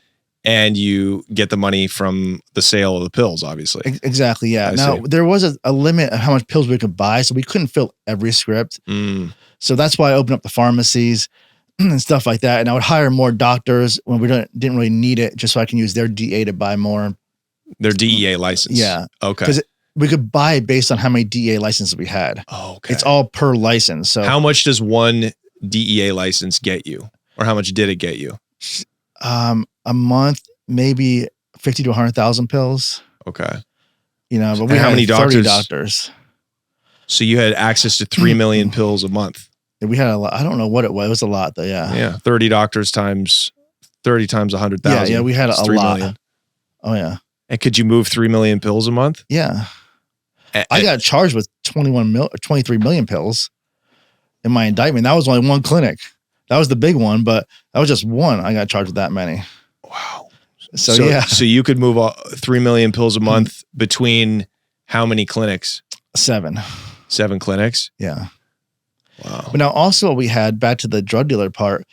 and you get the money from the sale of the pills, obviously. Exactly, yeah. Now, there was a limit of how much pills we could buy, so we couldn't fill every script. So that's why I opened up the pharmacies and stuff like that. And I would hire more doctors when we didn't really need it, just so I can use their DA to buy more. Their DEA license? Yeah. Okay. Because we could buy based on how many DEA licenses we had. Oh, okay. It's all per license. So how much does one DEA license get you? Or how much did it get you? A month, maybe 50 to 100,000 pills. Okay. You know, but and we had how many 30 doctors. So you had access to 3 million pills a month. We had a lot. I don't know what it was. It was a lot though. Yeah. Yeah. 30 doctors times 30 times 100,000. Yeah. We had a lot. Million. Oh yeah. And could you move 3 million pills a month? Yeah. I got charged with 23 million pills in my indictment. That was only one clinic. That was the big one, but that was just one. I got charged with that many. Wow. So yeah. So you could move 3 million pills a month between how many clinics? 7. 7 clinics? Yeah. Wow. But now also we had, back to the drug dealer part,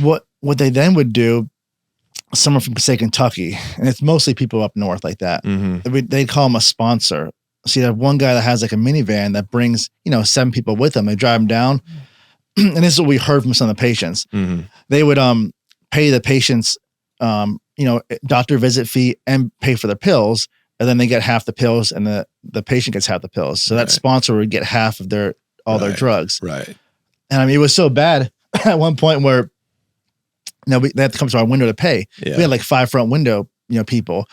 what they then would do, someone from, say, Kentucky, and it's mostly people up north like that. They'd call them a sponsor. So you have one guy that has like a minivan that brings, 7 people with him. They drive them down. And this is what we heard from some of the patients. They would pay the patients, doctor visit fee and pay for the pills. And then they get half the pills and the patient gets half the pills. So that sponsor would get half of their drugs. Right. And I mean, it was so bad at one point where they had to come to our window to pay. Yeah. We had like 5 front window, people.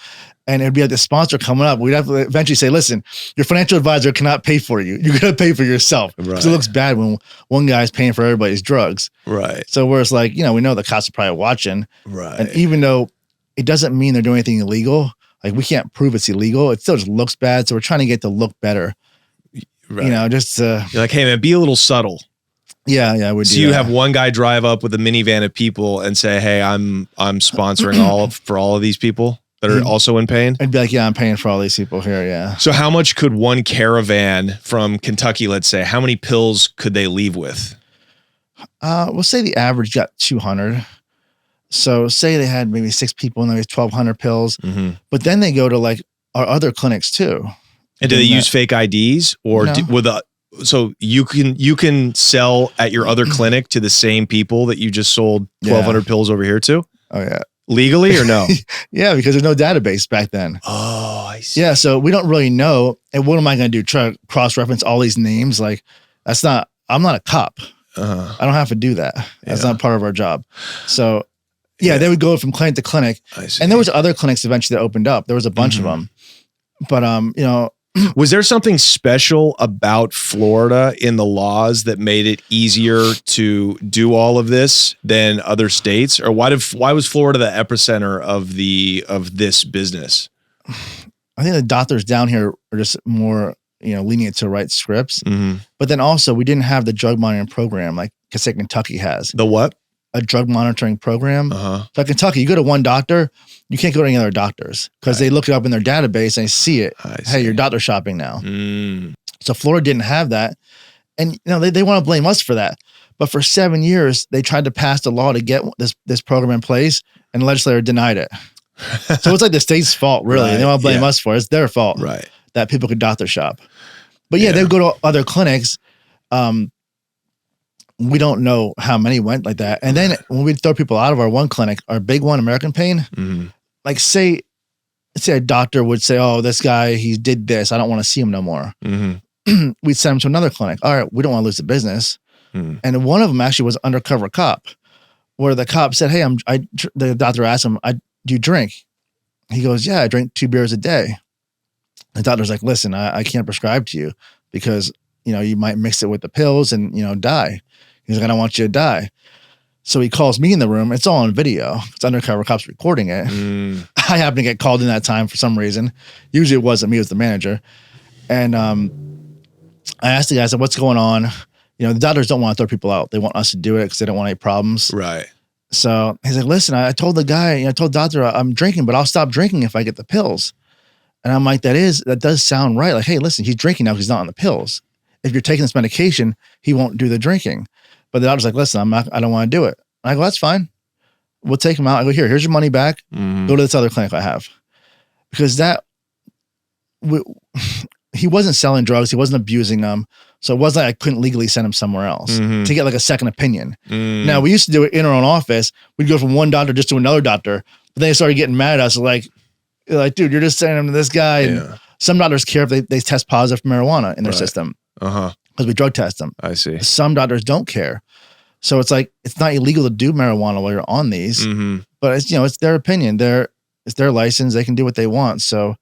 And it'd be like the sponsor coming up. We'd have to eventually say, listen, your financial advisor cannot pay for you. You're going to pay for yourself. Because it looks bad when one guy's paying for everybody's drugs. Right. So where it's like, we know the cops are probably watching. Right. And even though it doesn't mean they're doing anything illegal, like we can't prove it's illegal, it still just looks bad. So we're trying to get it to look better. Right. Just you're like, hey man, be a little subtle. Yeah, we do. So you have one guy drive up with a minivan of people and say, hey, I'm sponsoring for all of these people. that are also in pain? I'd be like, yeah, I'm paying for all these people here. Yeah. So how much could one caravan from Kentucky, let's say, how many pills could they leave with? We'll say the average got 200. So say they had maybe 6 people and there was 1,200 pills, but then they go to like our other clinics too. And do they use fake IDs or so you can sell at your other clinic to the same people that you just sold 1,200 pills over here to? Oh yeah. Legally or no? Yeah, because there's no database back then. Oh, I see. Yeah, so we don't really know. And what am I going to do? Try to cross-reference all these names? Like, I'm not a cop. I don't have to do that. That's not part of our job. So, they would go from clinic to clinic. And there was other clinics eventually that opened up. There was a bunch of them. But, was there something special about Florida in the laws that made it easier to do all of this than other states? Or why was Florida the epicenter of this business? I think the doctors down here are just more, lenient to write scripts. But then also we didn't have the drug monitoring program like Kentucky has. The what? A drug monitoring program. So Kentucky, you go to one doctor, you can't go to any other doctors because they look it up in their database and they see it. Hey, you're doctor shopping now. So Florida didn't have that. And they want to blame us for that. But for 7 years, they tried to pass the law to get this program in place and the legislature denied it. So it's like the state's fault, really. They want to blame us for it. It's their fault that people could doctor shop. But they would go to other clinics. We don't know how many went like that. And then when we throw people out of our one clinic, our big one, American Pain, like say a doctor would say, oh, this guy, he did this. I don't want to see him no more. We'd send him to another clinic. All right, we don't want to lose the business. And one of them actually was an undercover cop where the cop said, hey, the doctor asked him, do you drink? He goes, yeah, I drink 2 beers a day. The doctor's like, listen, I can't prescribe to you because, you might mix it with the pills and, die. He's like, I don't want you to die. So he calls me in the room. It's all on video. It's undercover cops recording it. I happen to get called in that time for some reason. Usually it wasn't me, it was the manager. And I asked the guy, I said, what's going on? The doctors don't want to throw people out. They want us to do it because they don't want any problems. Right. So he's like, listen, I told the guy, I told the doctor I'm drinking, but I'll stop drinking if I get the pills. And I'm like, that does sound right. Like, hey, listen, he's drinking now because he's not on the pills. If you're taking this medication, he won't do the drinking. But the doctor's like, listen, I don't want to do it. I go, that's fine. We'll take him out. I go, here's your money back. Go to this other clinic I have. Because he wasn't selling drugs. He wasn't abusing them. So it wasn't like I couldn't legally send him somewhere else to get like a second opinion. Now, we used to do it in our own office. We'd go from one doctor just to another doctor. But then they started getting mad at us. Like, dude, you're just sending him to this guy. And some doctors care if they test positive for marijuana in their system. Because we drug test them. I see. Some doctors don't care. So it's like, it's not illegal to do marijuana while you're on these, but it's, it's their opinion. It's their license. They can do what they want. So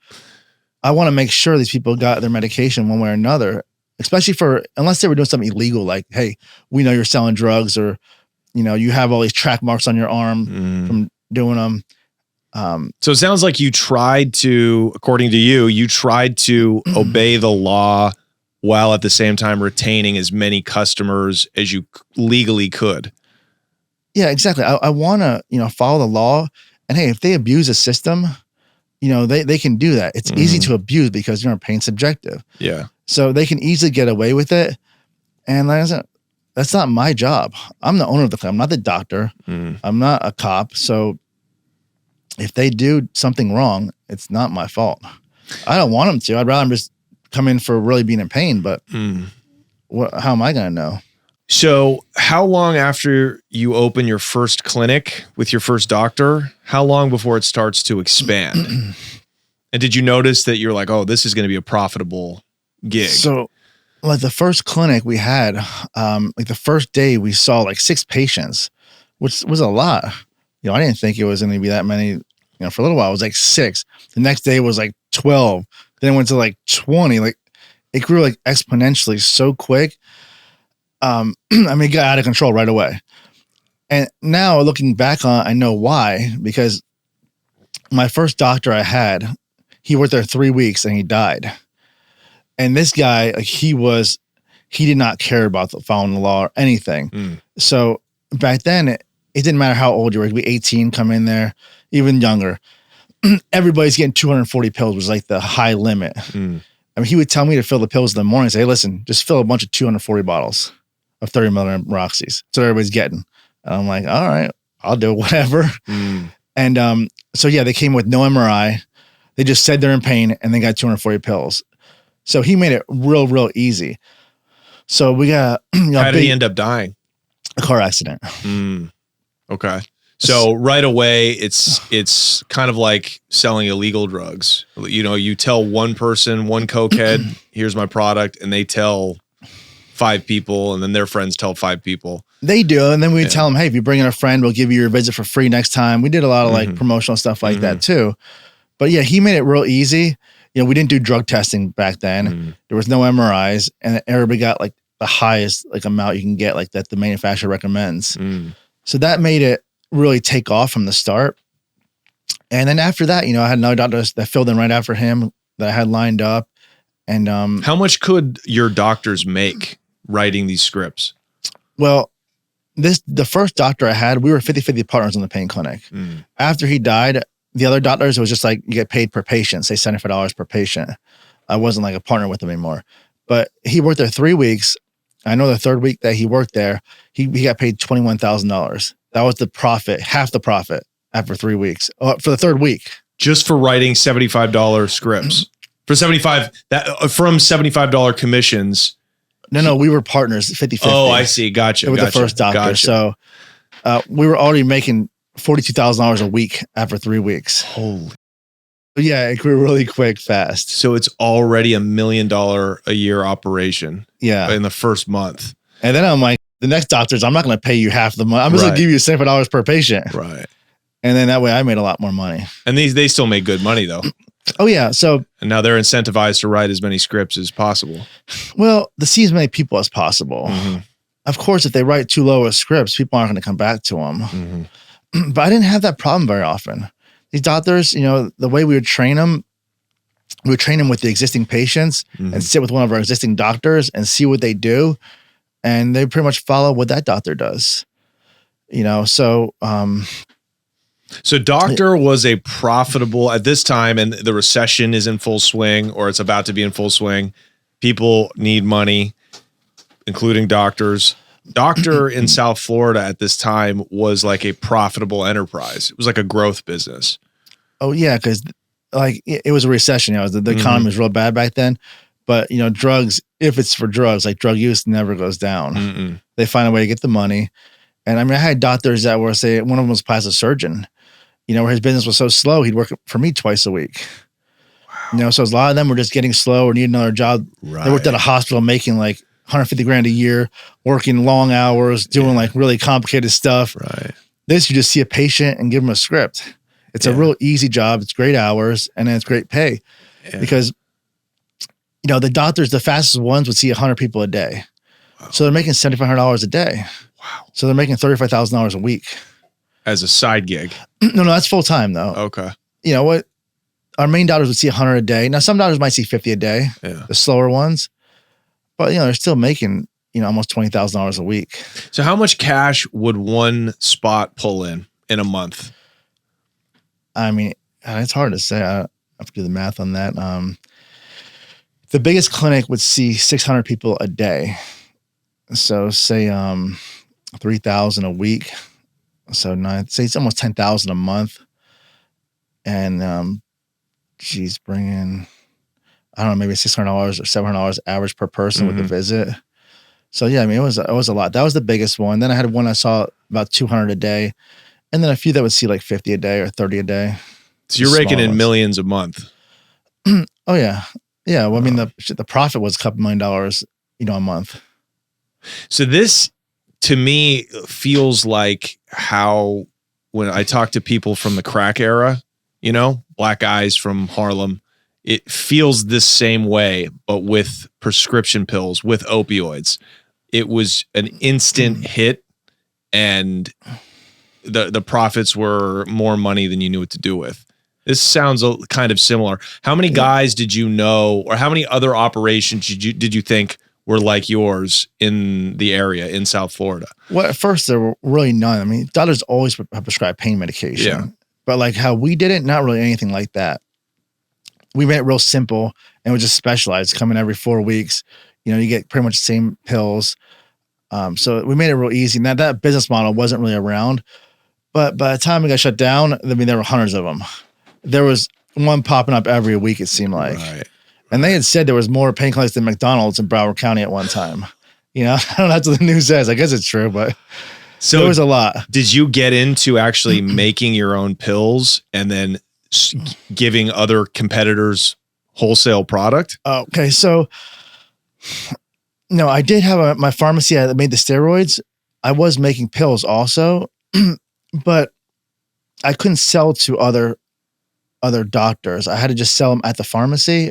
I want to make sure these people got their medication one way or another, especially unless they were doing something illegal, like, hey, we know you're selling drugs or, you have all these track marks on your arm from doing them. So it sounds like you tried to, according to you tried to obey the law while at the same time retaining as many customers as you legally could. Yeah, exactly. I want to, follow the law. And hey, if they abuse a system, they can do that. It's easy to abuse because pain's subjective. Yeah. So they can easily get away with it. And like I said, that's not my job. I'm the owner of the clinic. I'm not the doctor. I'm not a cop. So if they do something wrong, it's not my fault. I don't want them to. I'd rather them just come in for really being in pain, but how am I going to know? So how long after you open your first clinic with your first doctor, how long before it starts to expand? And did you notice that you're like, oh, this is going to be a profitable gig? So like the first clinic we had, like the first day we saw like 6 patients, which was a lot. I didn't think it was going to be that many, for a little while it was like 6. The next day was like 12. Then it went to like 20. Like it grew like exponentially so quick. It got out of control right away. And now looking back on, I know why, because my first doctor I had, he worked there 3 weeks and he died. And this guy, like he did not care about following the law or anything. So back then it didn't matter how old you were. You could be 18, come in there, even younger. everybody's getting 240 pills was like the high limit. I mean, he would tell me to fill the pills in the morning and say, hey, listen, just fill a bunch of 240 bottles of 30 milligram Roxys. So everybody's getting. And I'm like, all right, I'll do whatever. And so, yeah, they came with no MRI. They just said they're in pain and they got 240 pills. So he made it real easy. So we got, how did he end up dying? A car accident. Okay. So right away, it's kind of like selling illegal drugs. You know, you tell one person, one cokehead, here's my product, and they tell 5 people, and then their friends tell 5 people. They do. And then we tell them, hey, if you bring in a friend, we'll give you your visit for free next time. We did a lot of like promotional stuff like that too. But yeah, he made it real easy. You know, we didn't do drug testing back then. There was no MRIs, and everybody got like the highest like amount you can get, like that the manufacturer recommends. So that made it really take off from the start. And then after that, you know, I had another doctor that filled in right after him that I had lined up. And how much could your doctors make writing these scripts? Well, the first doctor I had, we were 50-50 partners in the pain clinic. After he died, the other doctors, it was just like you get paid per patient, say $75 per patient. I wasn't like a partner with him anymore. But he worked there 3 weeks. I know the third week that he worked there, he got paid $21,000. That was the profit, half the profit after 3 weeks for the third week. Just for writing $75 scripts for from $75 commissions. No, we were partners 50-50. Oh, I see. Gotcha. With the first doctor. So we were already making $42,000 a week after 3 weeks. Holy. Yeah, it grew really quick, fast. So it's already $1 million a year operation. Yeah. In the first month. And then I'm like, the next doctors, I'm not going to pay you half the money. I'm just going to give you $75 per patient. Right. And then that way I made a lot more money. And they still make good money though. Oh yeah. So, and now they're incentivized to write as many scripts as possible. Well, to see as many people as possible. Of course, if they write too low of scripts, people aren't going to come back to them. But I didn't have that problem very often. These doctors, you know, the way we would train them with the existing patients and sit with one of our existing doctors and see what they do. And they pretty much follow what that doctor does, you know? So, so doctor was a profitable at this time, and the recession is in full swing, or it's about to be in full swing. People need money, including doctors. Doctor in South Florida at this time was like a profitable enterprise. It was like a growth business. Oh yeah. Cause like it was a recession. You know, the economy was real bad back then, but you know, drugs, if it's for drugs, like drug use never goes down. They find a way to get the money. And I mean, I had doctors that were, say, one of them was a plastic surgeon, you know, where his business was so slow, he'd work for me twice a week. Wow. You know, so a lot of them were just getting slow or need another job. Right. They worked at a hospital making like $150,000 a year, working long hours, doing like really complicated stuff. Right. This, you just see a patient and give them a script. It's a real easy job. It's great hours and then it's great pay because, you know, the doctors, the fastest ones would see 100 people a day. Wow. So they're making $7,500 a day. Wow. So they're making $35,000 a week. As a side gig. No, that's full time though. Okay. You know what? Our main doctors would see 100 a day. Now some doctors might see 50 a day, the slower ones, but you know, they're still making, you know, almost $20,000 a week. So how much cash would one spot pull in a month? I mean, it's hard to say. I have to do the math on that. The biggest clinic would see 600 people a day. So say 3,000 a week. So say it's almost 10,000 a month. And she's bringing, I don't know, maybe $600 or $700 average per person with the visit. So yeah, I mean, it was a lot. That was the biggest one. Then I had one I saw about 200 a day. And then a few that would see like 50 a day or 30 a day. So you're raking in millions a month. Oh yeah. Yeah. Well, I mean, the profit was a couple $1 million, you know, a month. So this to me feels like how, when I talk to people from the crack era, you know, black guys from Harlem, it feels this same way, but with prescription pills, with opioids. It was an instant hit and the profits were more money than you knew what to do with. This sounds kind of similar. How many guys did you know, or how many other operations did you think were like yours in the area in South Florida? Well, at first there were really none. I mean, doctors always prescribe pain medication. Yeah. But like how we did it, not really anything like that. We made it real simple and we just specialized, coming every 4 weeks. You know, you get pretty much the same pills. So we made it real easy. Now that business model wasn't really around, but by the time it got shut down, I mean, there were hundreds of them. There was one popping up every week, it seemed like. Right. And they had said there was more pain clinics than McDonald's in Broward County at one time. You know, I don't know, that's what the news says. I guess it's true, but so there was a lot. Did you get into actually making your own pills and then giving other competitors wholesale product? Okay, so no, I did have my pharmacy that made the steroids. I was making pills also, but I couldn't sell to other doctors. I had to just sell them at the pharmacy.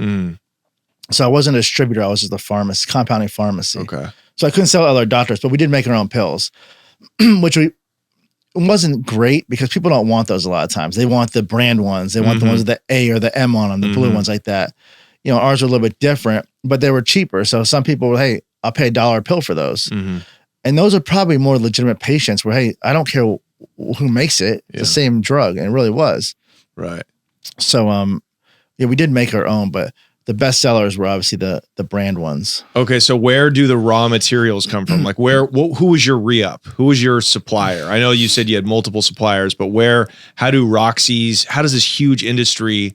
So I wasn't a distributor. I was just a pharmacist, compounding pharmacy. Okay. So I couldn't sell to other doctors, but we did make our own pills, which wasn't great because people don't want those a lot of times. They want the brand ones. They want the ones with the A or the M on them, the blue ones like that. You know, ours are a little bit different, but they were cheaper. So some people were, hey, I'll pay $1 a pill for those. And those are probably more legitimate patients where, hey, I don't care who makes it. It's the same drug. And it really was. Right. So, yeah, we did make our own, but the best sellers were obviously the brand ones. Okay, so where do the raw materials come from? Like who was your re-up? Who was your supplier? I know you said you had multiple suppliers, but how does this huge industry,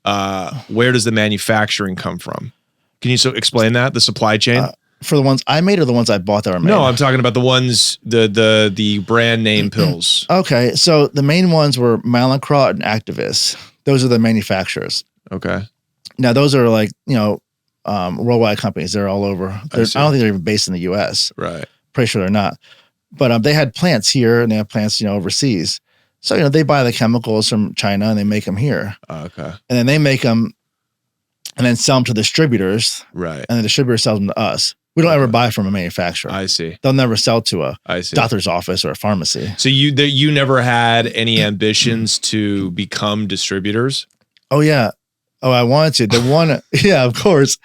where does the manufacturing come from? Can you explain that, the supply chain? For the ones I made or the ones I bought that were made? No, I'm talking about the ones, the brand name pills. Okay, so the main ones were Mallinckrodt and Actavis. Those are the manufacturers. Okay. Now, those are like, you know, worldwide companies. They're all over. I don't think they're even based in the U.S. Right. Pretty sure they're not. But they had plants here and they have plants, you know, overseas. So, you know, they buy the chemicals from China and they make them here. Okay. And then they make them and then sell them to distributors. Right. And the distributor sells them to us. We don't ever buy from a manufacturer. I see. They'll never sell to a I see. doctor's office or a pharmacy. So you never had any ambitions to become distributors? Oh, yeah. Oh, I wanted to. The one, yeah, of course.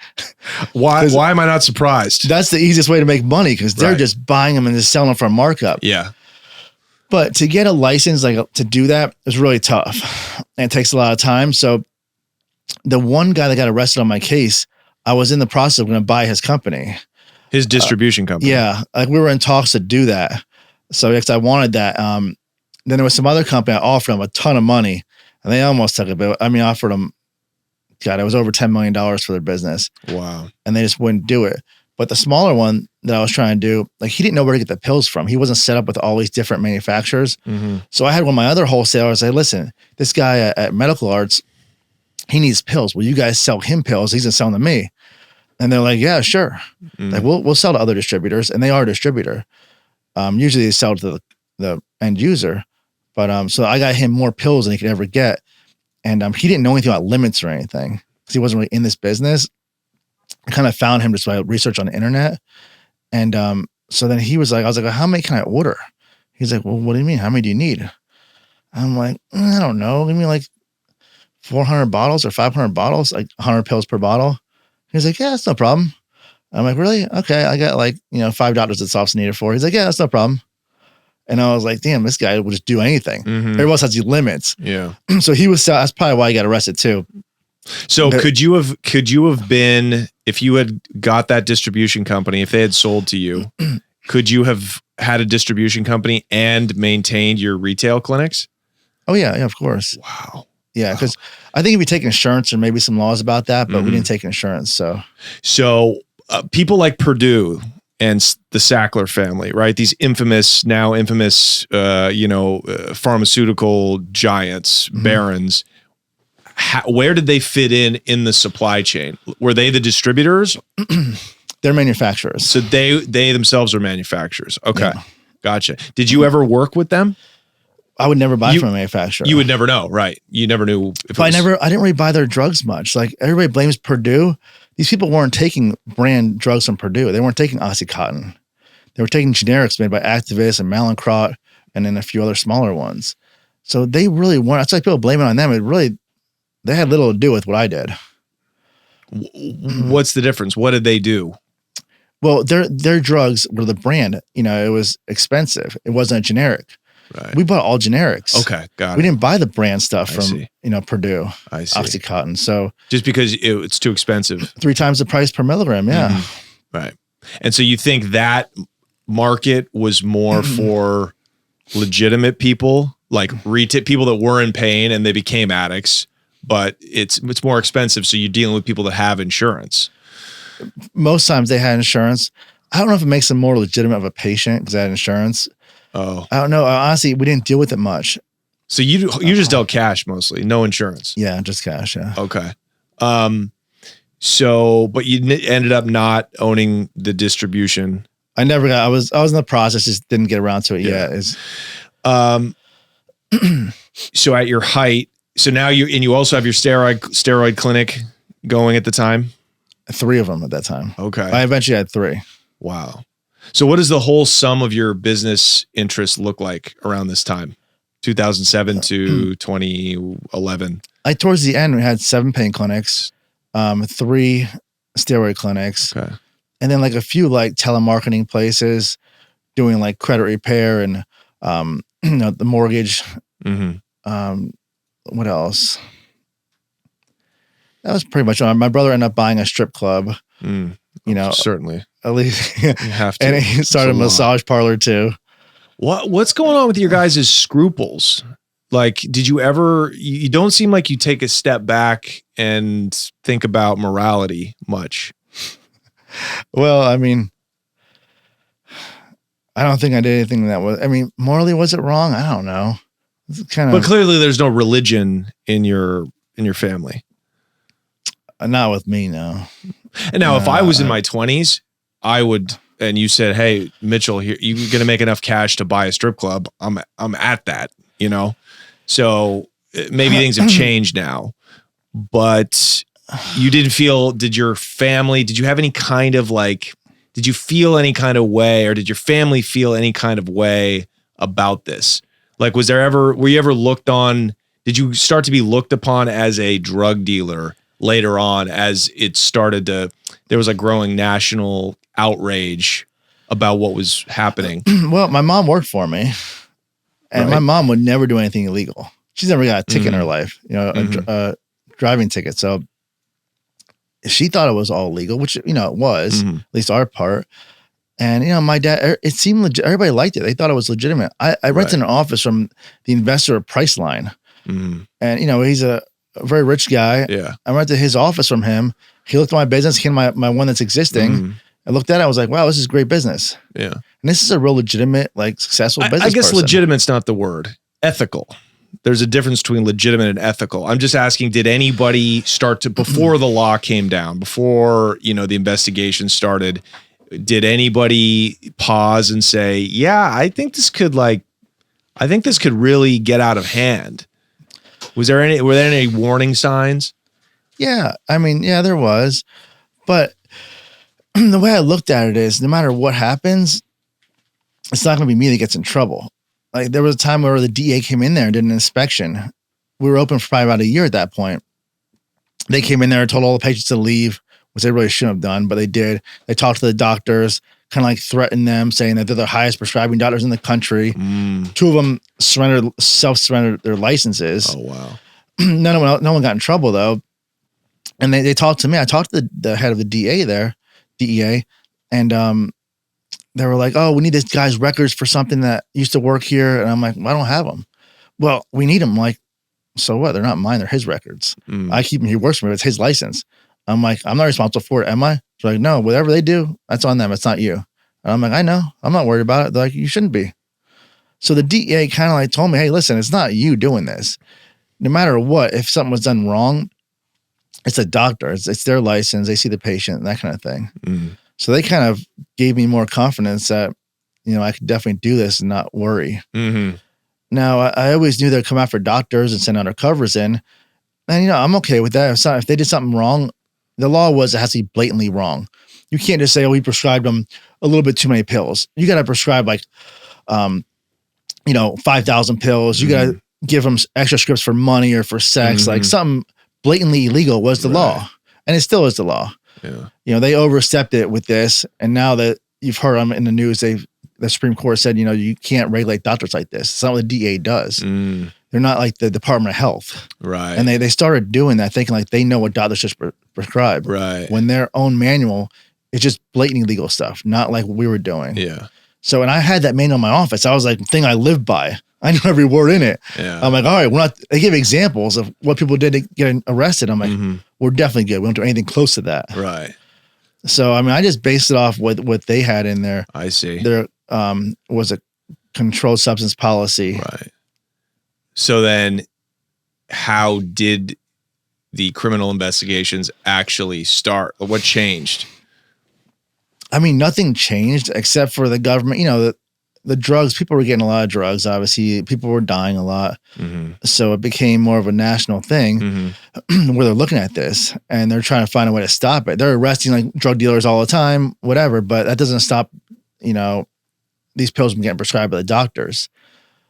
Why am I not surprised? That's the easiest way to make money because they're just buying them and just selling them for a markup. Yeah. But to get a license, like to do that, is really tough. And it takes a lot of time. So the one guy that got arrested on my case, I was in the process of going to buy his company. His distribution company. Yeah. Like we were in talks to do that. So because I wanted that. Then there was some other company I offered them a ton of money and they almost took it. But I mean, I offered them, God, it was over $10 million for their business. Wow. And they just wouldn't do it. But the smaller one that I was trying to do, like he didn't know where to get the pills from. He wasn't set up with all these different manufacturers. So I had one of my other wholesalers say, listen, this guy at Medical Arts, he needs pills. Will you guys sell him pills? He's going to sell them to me. And they're like, yeah, sure. Like we'll sell to other distributors. And they are a distributor. Usually they sell to the end user. But so I got him more pills than he could ever get. And he didn't know anything about limits or anything because he wasn't really in this business. I kind of found him just by research on the internet. And so then he was like, I was like, how many can I order? He's like, well, what do you mean? How many do you need? I'm like, I don't know. Give me like 400 bottles or 500 bottles, like 100 pills per bottle. He's like, yeah, that's no problem. I'm like, really? Okay. I got like, 5 doctors that's often needed for. He's like, yeah, that's no problem. And I was like, damn, this guy will just do anything. Everyone else has these limits. Yeah. So he was, that's probably why he got arrested too. So could you have been, if you had got that distribution company, if they had sold to you, could you have had a distribution company and maintained your retail clinics? Oh yeah, of course. Wow. Yeah, because I think if we take insurance, there may be some laws about that, but we didn't take insurance. So people like Purdue and the Sackler family, right? These now infamous, pharmaceutical giants, barons. Where did they fit in the supply chain? Were they the distributors? They're manufacturers. So they themselves are manufacturers. Okay. Yeah. Gotcha. Did you ever work with them? I would never buy from a manufacturer. You would never know, right? You never knew. I didn't really buy their drugs much. Like everybody blames Purdue. These people weren't taking brand drugs from Purdue. They weren't taking Oxycontin. They were taking generics made by Actavis and Mallinckrodt and then a few other smaller ones. So they really weren't. That's why people blame it on them. They had little to do with what I did. What's the difference? What did they do? Well, their drugs were the brand. It was expensive. It wasn't a generic. Right. We bought all generics. Okay, got it. We didn't buy the brand stuff I from, see. Purdue, I see. Oxycontin. So Just because it's too expensive. 3 times the price per milligram. Yeah. Right. And so you think that market was more for legitimate people, like people that were in pain and they became addicts, but it's more expensive. So you're dealing with people that have insurance. Most times they had insurance. I don't know if it makes them more legitimate of a patient because they had insurance. Oh, I don't know. Honestly, we didn't deal with it much. so you just dealt cash mostly, no insurance. Yeah, just cash. Yeah. Okay. So, but you ended up not owning the distribution. I never got. I was in the process, just didn't get around to it yet. So at your height, so now you also have your steroid clinic going at the time. 3 of them at that time. Okay. I eventually had 3. Wow. So what does the whole sum of your business interests look like around this time? 2007 to 2011. Towards the end, we had 7 pain clinics, 3 steroid clinics, Okay. and then like a few like telemarketing places doing like credit repair and the mortgage. What else? That was pretty much on. My brother ended up buying a strip club. Certainly. At least You have to. and he started a massage parlor too. What's going on with your guys' scruples? Like, did you ever, you don't seem like you take a step back and think about morality much. Well, I mean, I don't think I did anything that was, morally, was it wrong? I don't know. It's kind of, But clearly there's no religion in your family. not with me, no. And now if I was in my 20s, I would, and you said, "Hey, Mitchell, here, you're going to make enough cash to buy a strip club." I'm at that, So maybe things have changed now, but you didn't feel, did you have any kind of did you feel any kind of way, or did your family feel any kind of way about this? Like, were you ever looked on, did you start to be looked upon as a drug dealer later on as it started to, there was a growing national outrage about what was happening? Well, my mom worked for me, and my mom would never do anything illegal. She's never got a ticket in her life, a driving ticket. So she thought it was all legal, which, it was, at least our part. And, my dad, it seemed legit. Everybody liked it. They thought it was legitimate. I rented an office from the investor of Priceline. And, he's a very rich guy. Yeah. I rented his office from him. He looked at my business, came to my one that's existing. I looked at it. I was like, wow, this is great business. Yeah. And this is a real legitimate, successful business. I guess person. legitimate's not the word. Ethical. There's a difference between legitimate and ethical. I'm just asking, did anybody start to, before the law came down, before, the investigation started, did anybody pause and say, yeah, I think this could really get out of hand? Were there any warning signs? Yeah. There was, but the way I looked at it is, no matter what happens, it's not going to be me that gets in trouble. Like, there was a time where the DA came in there and did an inspection. We were open for probably about a year at that point. They came in there and told all the patients to leave, which they really shouldn't have done, but they did. They talked to the doctors, kind of threatened them, saying that they're the highest prescribing doctors in the country. 2 of them self-surrendered their licenses. Oh, wow. No one got in trouble, though. And they talked to me. I talked to the head of the DEA, and they were like, "Oh, we need this guy's records for something that used to work here." And I'm like, well, "I don't have them." "Well, we need them." I'm like, "So what? They're not mine. They're his records. I keep them. He works for me. It's his license." I'm like, "I'm not responsible for it, am I?" They're like, "No, whatever they do, that's on them. It's not you." And I'm like, "I know. I'm not worried about it." They're like, "You shouldn't be." So the DEA kind of told me, "Hey, listen, it's not you doing this. No matter what, if something was done wrong, it's a doctor. It's their license. They see the patient and that kind of thing." So they kind of gave me more confidence that, I could definitely do this and not worry. Now, I always knew they'd come after doctors and send undercovers in. And, I'm okay with that. If they did something wrong, the law was it has to be blatantly wrong. You can't just say, "Oh, we prescribed them a little bit too many pills." You got to prescribe 5,000 pills. You got to give them extra scripts for money or for sex. Something blatantly illegal was the law. And it still is the law. Yeah. They overstepped it with this. And now that, you've heard in the news, the Supreme Court said, you can't regulate doctors like this. It's not what the DA does. They're not like the Department of Health. Right. And they started doing that, thinking like they know what doctors should prescribe. Right. When their own manual is just blatant illegal stuff, not like what we were doing. Yeah. So, and I had that manual in my office. I was like, the thing I live by. I know every word in it. Yeah. I'm like, all right, they give examples of what people did to get arrested. I'm like, we're definitely good. We don't do anything close to that. Right. So, I mean, I just based it off what they had in there. I see. There was a controlled substance policy. Right. So then how did the criminal investigations actually start? What changed? I mean, nothing changed except for the government, the drugs, people were getting a lot of drugs, obviously. People were dying a lot. So it became more of a national thing where they're looking at this and they're trying to find a way to stop it. They're arresting like drug dealers all the time, whatever, but that doesn't stop, these pills from getting prescribed by the doctors.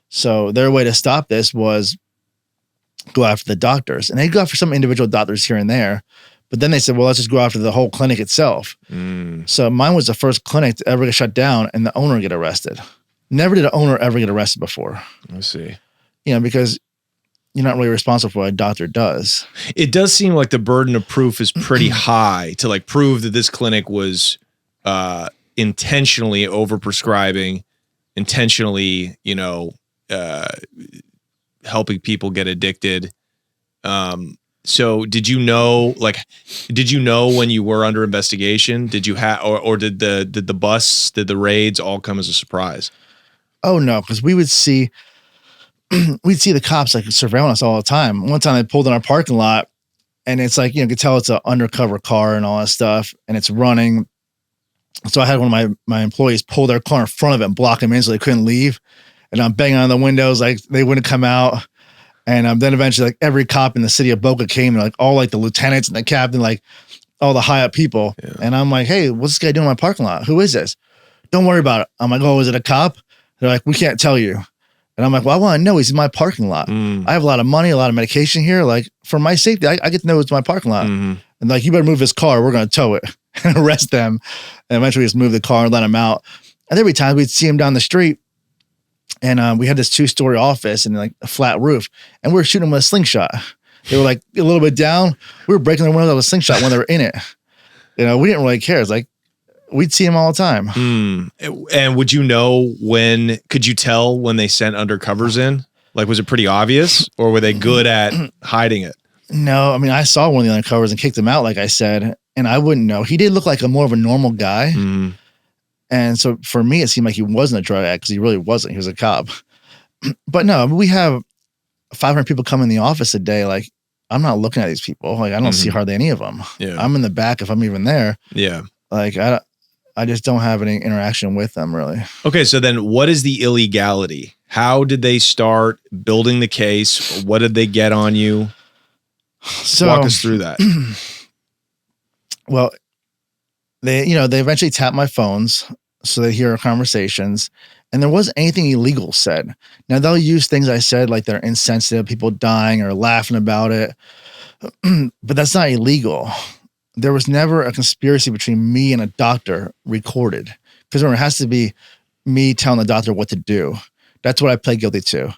So their way to stop this was go after the doctors. And they go after some individual doctors here and there. But then they said, well, let's just go after the whole clinic itself. So mine was the first clinic to ever get shut down and the owner get arrested. Never did an owner ever get arrested before. I see. Because you're not really responsible for what a doctor does. It does seem like the burden of proof is pretty high to like prove that this clinic was intentionally overprescribing, intentionally, helping people get addicted. So did you know when you were under investigation? Did you have, or did the raids all come as a surprise? Oh no, because we'd see the cops like surveilling us all the time. One time they pulled in our parking lot and it's like, you could tell it's an undercover car and all that stuff and it's running. So I had one of my employees pull their car in front of it and block them in so they couldn't leave. And I'm banging on the windows like they wouldn't come out. And then eventually like every cop in the city of Boca came and like all like the lieutenants and the captain, like all the high up people. Yeah. And I'm like, hey, what's this guy doing in my parking lot? Who is this? Don't worry about it. I'm like, oh, is it a cop? They're like, we can't tell you. And I'm like, well, I want to know. He's in my parking lot. I have a lot of money, a lot of medication here. Like for my safety, I get to know it's my parking lot. And like, you better move this car. We're going to tow it and arrest them. And eventually we just move the car and let them out. And every time we'd see him down the street and we had this 2-story office and like a flat roof and we were shooting them with a slingshot. They were like a little bit down. We were breaking their windows with a slingshot when they were in it. We didn't really care. It's like, we'd see him all the time. And could you tell when they sent undercovers in? Like, was it pretty obvious or were they good at hiding it? No, I mean, I saw one of the undercovers and kicked him out, like I said, and I wouldn't know. He did look like more of a normal guy. And so for me, it seemed like he wasn't a drug addict because he really wasn't. He was a cop. But no, we have 500 people come in the office a day. Like, I'm not looking at these people. Like, I don't see hardly any of them. Yeah. I'm in the back if I'm even there. Yeah. Like, I just don't have any interaction with them, really. Okay, so then what is the illegality? How did they start building the case? What did they get on you? So, walk us through that. Well, they eventually tapped my phones so they hear our conversations, and there wasn't anything illegal said. Now, they'll use things I said like they're insensitive, people dying or laughing about it, but that's not illegal. There was never a conspiracy between me and a doctor recorded. Because remember, it has to be me telling the doctor what to do. That's what I pled guilty to,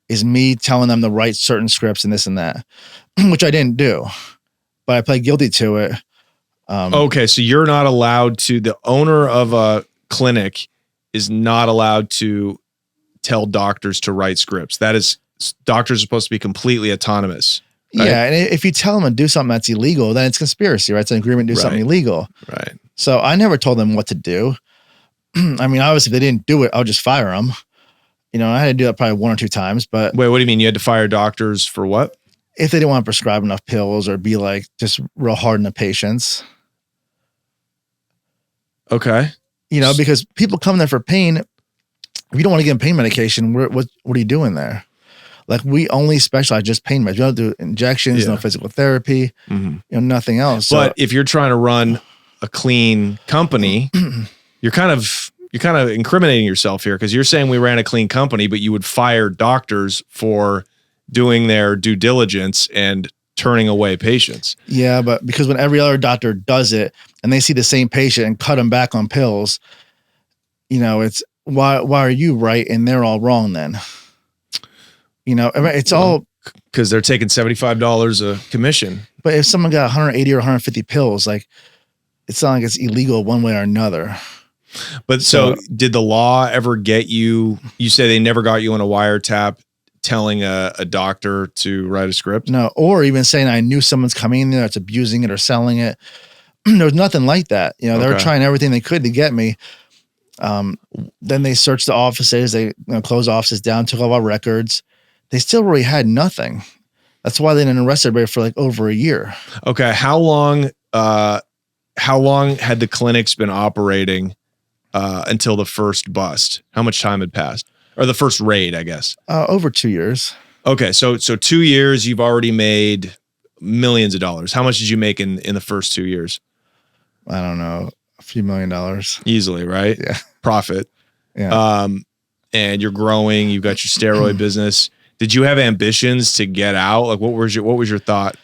is me telling them to write certain scripts and this and that, which I didn't do. But I pled guilty to it. Okay, so you're not allowed to, the owner of a clinic is not allowed to tell doctors to write scripts. That is, doctors are supposed to be completely autonomous. Right? Yeah, and if you tell them to do something that's illegal, then it's conspiracy, right? It's an agreement to do something illegal. Right. So I never told them what to do. I mean, obviously, if they didn't do it, I'll just fire them. I had to do that probably 1 or 2 times. But wait, what do you mean? You had to fire doctors for what? If they didn't want to prescribe enough pills or be like just real hard on the patients. Okay. Because people come there for pain. If you don't want to give them pain medication, what are you doing there? Like, we only specialize just pain meds. We don't do injections, no physical therapy, nothing else. But if you're trying to run a clean company, you're kind of incriminating yourself here, because you're saying we ran a clean company, but you would fire doctors for doing their due diligence and turning away patients. Yeah, but because when every other doctor does it and they see the same patient and cut them back on pills, it's why are you right and they're all wrong then? It's all because they're taking $75 a commission. But if someone got 180 or 150 pills, like it's not like it's illegal one way or another. But so did the law ever get you? You say they never got you on a wiretap telling a doctor to write a script? No, or even saying I knew someone's coming in there that's abusing it or selling it. There was nothing like that. They were trying everything they could to get me. Then they searched the offices. They closed offices down, took all our records. They still really had nothing. That's why they didn't arrest everybody for like over a year. Okay. How long had the clinics been operating until the first bust? How much time had passed? Or the first raid, I guess? Over 2 years. Okay. So 2 years, you've already made millions of dollars. How much did you make in the first 2 years? I don't know. A few $1 million. Easily, right? Yeah. Profit. Yeah. And you're growing. You've got your steroid business. Did you have ambitions to get out? Like, what was your thought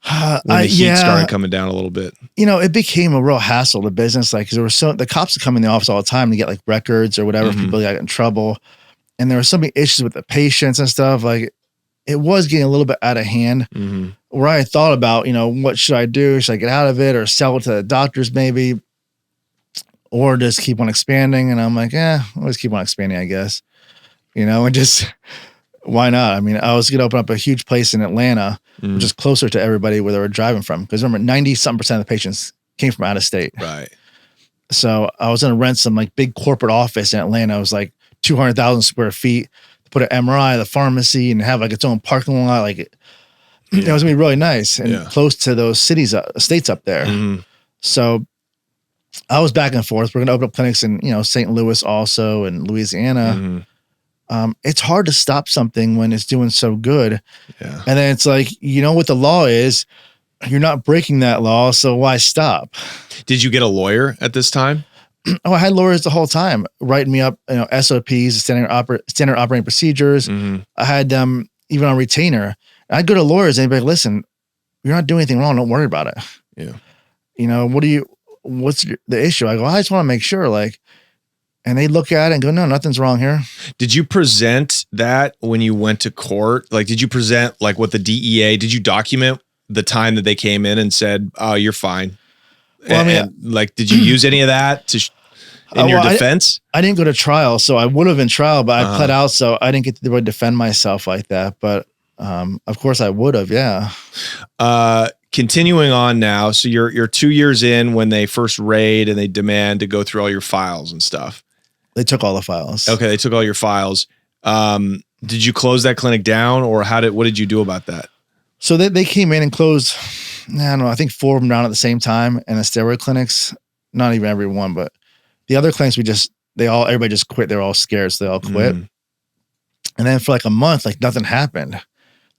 when the heat started coming down a little bit? It became a real hassle, the business. Like, 'cause the cops would come in the office all the time to get like records or whatever. If people got in trouble. And there were so many issues with the patients and stuff. Like, it was getting a little bit out of hand where I thought about, what should I do? Should I get out of it or sell it to the doctors maybe? Or just keep on expanding? And I'm like, I'll just keep on expanding, I guess. And just... Why not? I mean, I was going to open up a huge place in Atlanta, which is closer to everybody where they were driving from. Because remember, 90-something% of the patients came from out of state. Right. So I was going to rent some like big corporate office in Atlanta. It was like 200,000 square feet to put an MRI, the pharmacy, and have like its own parking lot. Like it was going to be really nice and close to those states up there. So I was back and forth. We're going to open up clinics in, St. Louis also and Louisiana. It's hard to stop something when it's doing so good. Yeah. And then it's like, what the law is, you're not breaking that law. So why stop? Did you get a lawyer at this time? I had lawyers the whole time writing me up, SOPs, standard operating procedures. I had them even on retainer. I'd go to lawyers and they'd be like, listen, you're not doing anything wrong. Don't worry about it. Yeah. What's the issue? I go, I just want to make sure and they look at it and go, no, nothing's wrong here. Did you present that when you went to court? Like, did you present like what the DEA, did you document the time that they came in and said, oh, you're fine? Well, did you use any of that in your defense? I didn't go to trial, so I would have in trial, but I pled out, so I didn't get to really defend myself like that. But of course I would have, yeah. Continuing on now, so you're 2 years in when they first raid and they demand to go through all your files and stuff. They took all the files. Okay, they took all your files. Did you close that clinic down, or what did you do about that? So they came in and closed, I don't know, I think 4 of them down at the same time. And the steroid clinics, not even every one, but the other clinics, everybody just quit. They're all scared, so they all quit. And then for like a month, like nothing happened.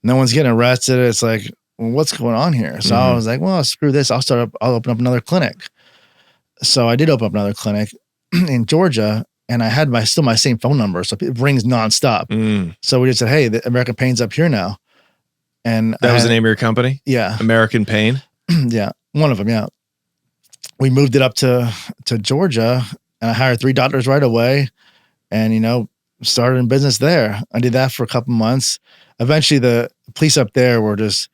No one's getting arrested. It's like, well, what's going on here? So I was like, well, screw this. I'll open up another clinic. So I did open up another clinic in Georgia. And I had my same phone number, so it rings nonstop. So we just said, "Hey, the American Pain's up here now," and that was the name of your company. Yeah, American Pain. Yeah, one of them. Yeah, we moved it up to Georgia, and I hired 3 doctors right away, and started in business there. I did that for a couple months. Eventually, the police up there were just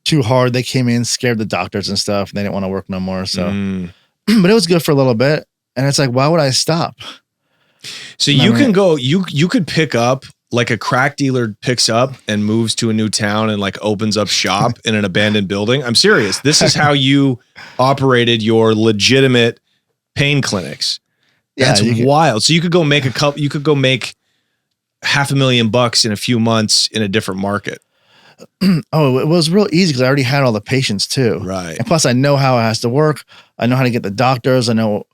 too hard. They came in, scared the doctors and stuff, and they didn't want to work no more. So, but it was good for a little bit, and it's like, why would I stop? So you can go, you could pick up like a crack dealer picks up and moves to a new town and like opens up shop in an abandoned building. I'm serious. This is how you operated your legitimate pain clinics. That's wild. So you could go make make $500,000 in a few months in a different market. Oh, it was real easy because I already had all the patients too. Right. And plus I know how it has to work. I know how to get the doctors. I know,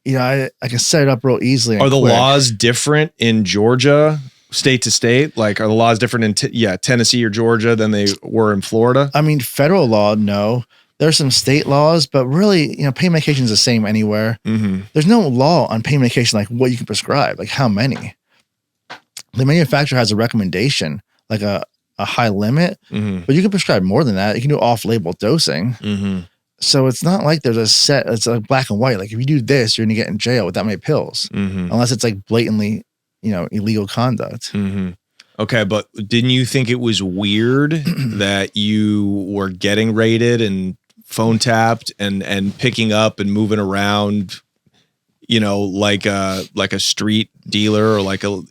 I can set it up real easily. Are the laws different in Georgia, state to state? Like, are the laws different in Tennessee or Georgia than they were in Florida? I mean, federal law, no. There's some state laws, but really, pain medication is the same anywhere. There's no law on pain medication, like what you can prescribe, like how many. The manufacturer has a recommendation, like a high limit, but you can prescribe more than that. You can do off-label dosing. So it's not like there's it's like black and white. Like if you do this, you're gonna get in jail with that many pills, unless it's like blatantly, illegal conduct. Okay, but didn't you think it was weird that you were getting raided and phone tapped and picking up and moving around, like a street dealer or like a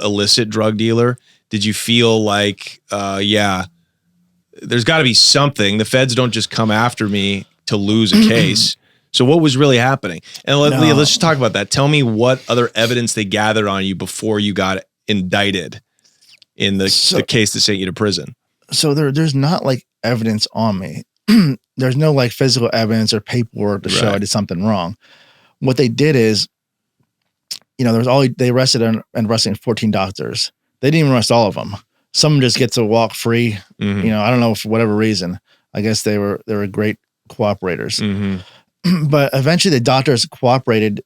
illicit drug dealer? Did you feel like, there's got to be something? The feds don't just come after me to lose a case. So what was really happening? And let's just talk about that. Tell me what other evidence they gathered on you before you got indicted in the case that sent you to prison. So there's not like evidence on me. There's no like physical evidence or paperwork to show I did something wrong. What they did is, they arrested and arrested 14 doctors. They didn't even arrest all of them. Some just get to walk free. I don't know, for whatever reason. I guess they were great cooperators. But eventually the doctors cooperated,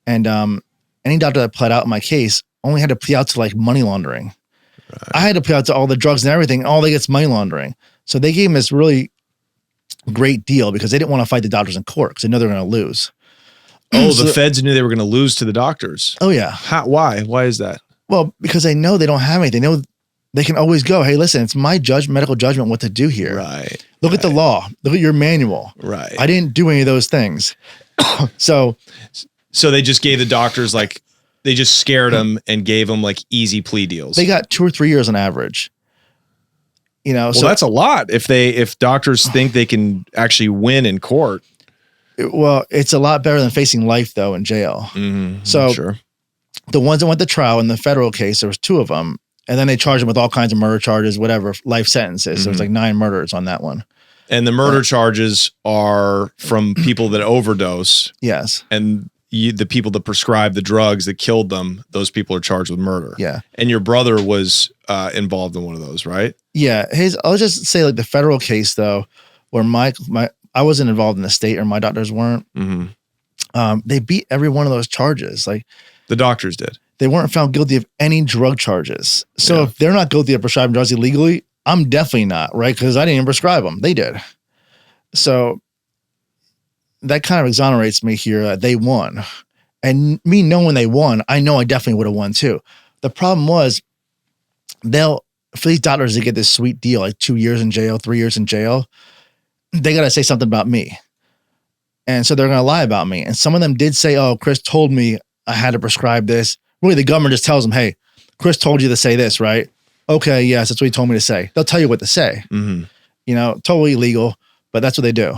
and any doctor that pled out in my case only had to plea out to like money laundering. Right. I had to plea out to all the drugs and everything. All they get's money laundering. So they gave him this really great deal because they didn't want to fight the doctors in court because they know they're going to lose. Oh, the feds knew they were going to lose to the doctors. Oh yeah. Why? Why is that? Well, because they know they don't have anything. They know they can always go, hey, listen, it's my medical judgment what to do here. Right. Look at the law. Look at your manual. Right. I didn't do any of those things. So they just gave the doctors they just scared them and gave them like easy plea deals. They got 2 or 3 years on average. So that's a lot if doctors think they can actually win in court. Well, it's a lot better than facing life though in jail. So sure. The ones that went to trial in the federal case, there was 2 of them. And then they charged them with all kinds of murder charges, whatever, life sentences. So it's like 9 murders on that one. And the murder charges are from people that overdose. Yes. And the people that prescribed the drugs that killed them, those people are charged with murder. Yeah. And your brother was involved in one of those, right? Yeah. I'll just say like the federal case though, where I wasn't involved in the state or my doctors weren't. They beat every one of those charges. Like the doctors did. They weren't found guilty of any drug charges. So if they're not guilty of prescribing drugs illegally, I'm definitely not, right? Because I didn't even prescribe them. They did. So that kind of exonerates me here that they won. And me knowing they won, I know I definitely would have won too. The problem was for these doctors to get this sweet deal, like 2 years in jail, 3 years in jail, they got to say something about me. And so they're going to lie about me. And some of them did say, oh, Chris told me I had to prescribe this. Really, the government just tells them, hey, Chris told you to say this, right? Okay, yes, that's what he told me to say. They'll tell you what to say. Totally illegal, but that's what they do.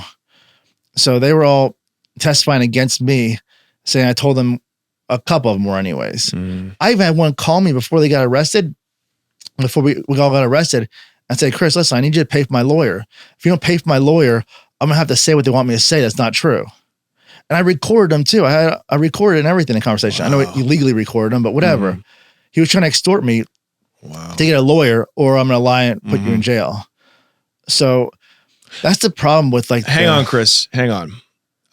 So they were all testifying against me, saying I told them, a couple of them were anyways. I even had one call me before they got arrested, before we all got arrested, and say, Chris, listen, I need you to pay for my lawyer. If you don't pay for my lawyer, I'm going to have to say what they want me to say. That's not true. And I recorded them too. I recorded and everything in conversation. Wow. I know I illegally recorded them, but whatever. He was trying to extort me to get a lawyer, or I'm going to lie and put you in jail. So that's the problem with like. Hang on, Chris. Hang on.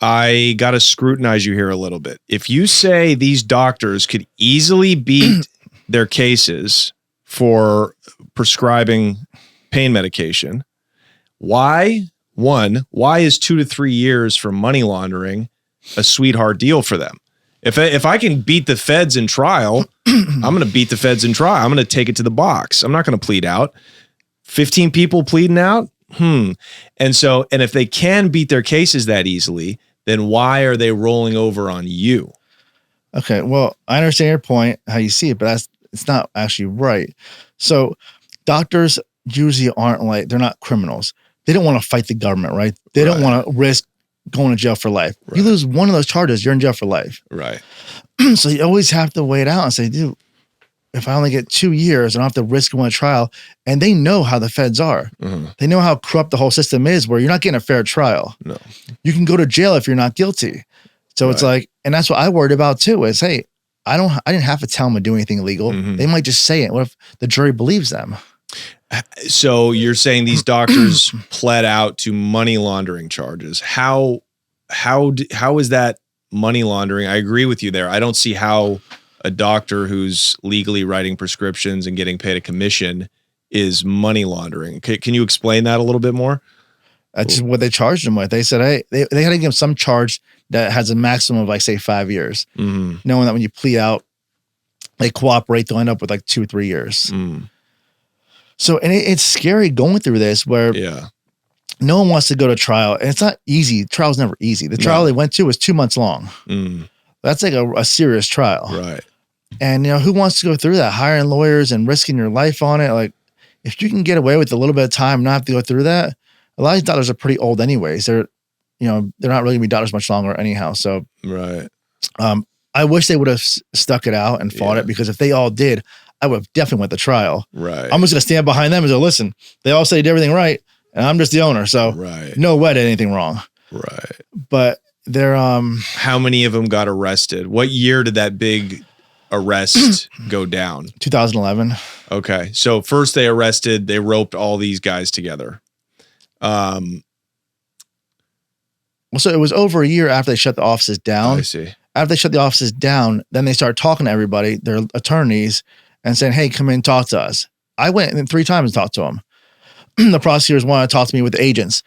I got to scrutinize you here a little bit. If you say these doctors could easily beat their cases for prescribing pain medication, why is 2 to 3 years for money laundering a sweetheart deal for them? If I can beat the feds in trial, I'm going to beat the feds in trial. I'm going to take it to the box. I'm not going to plead out. 15 people pleading out? And if they can beat their cases that easily, then why are they rolling over on you? Okay, well, I understand your point, how you see it, but it's not actually right. So doctors usually they're not criminals. They don't want to fight the government, right? They don't want to risk going to jail for life. Right. You lose one of those charges, you're in jail for life. Right. So you always have to weigh it out and say, dude, if I only get 2 years, I don't have to risk going to trial. And they know how the feds are. They know how corrupt the whole system is, where you're not getting a fair trial. No. You can go to jail if you're not guilty. So it's like, and that's what I worried about too, is, hey, I didn't have to tell them to do anything illegal. They might just say it. What if the jury believes them? So you're saying these doctors pled out to money laundering charges. How is that money laundering? I agree with you there. I don't see how a doctor who's legally writing prescriptions and getting paid a commission is money laundering. Can you explain that a little bit more? That's just what they charged him with. They said, hey, they had to give him some charge that has a maximum of like, say, 5 years. Knowing that when you plea out, they cooperate, they'll end up with like 2 or 3 years. So, and it's scary going through this where no one wants to go to trial. And it's not easy. Trial's never easy. The trial they went to was 2 months long. That's like a serious trial. Right. And, you know, who wants to go through that? Hiring lawyers and risking your life on it. Like, if you can get away with a little bit of time, not have to go through that. A lot of these doctors are pretty old anyways. They're not really gonna be doctors much longer anyhow. So, right. I wish they would have stuck it out and fought it, because if they all did, I would have definitely went to trial. Right. I'm just gonna stand behind them and go, listen, they all say they did everything right, and I'm just the owner. So no way did anything wrong. Right. But they're how many of them got arrested? What year did that big arrest go down? 2011. Okay. So first they roped all these guys together. Well, so it was over a year after they shut the offices down. I see. After they shut the offices down, then they started talking to everybody, their attorneys, and saying, hey, come in and talk to us. I went in 3 times and talked to them. The prosecutors wanted to talk to me with the agents.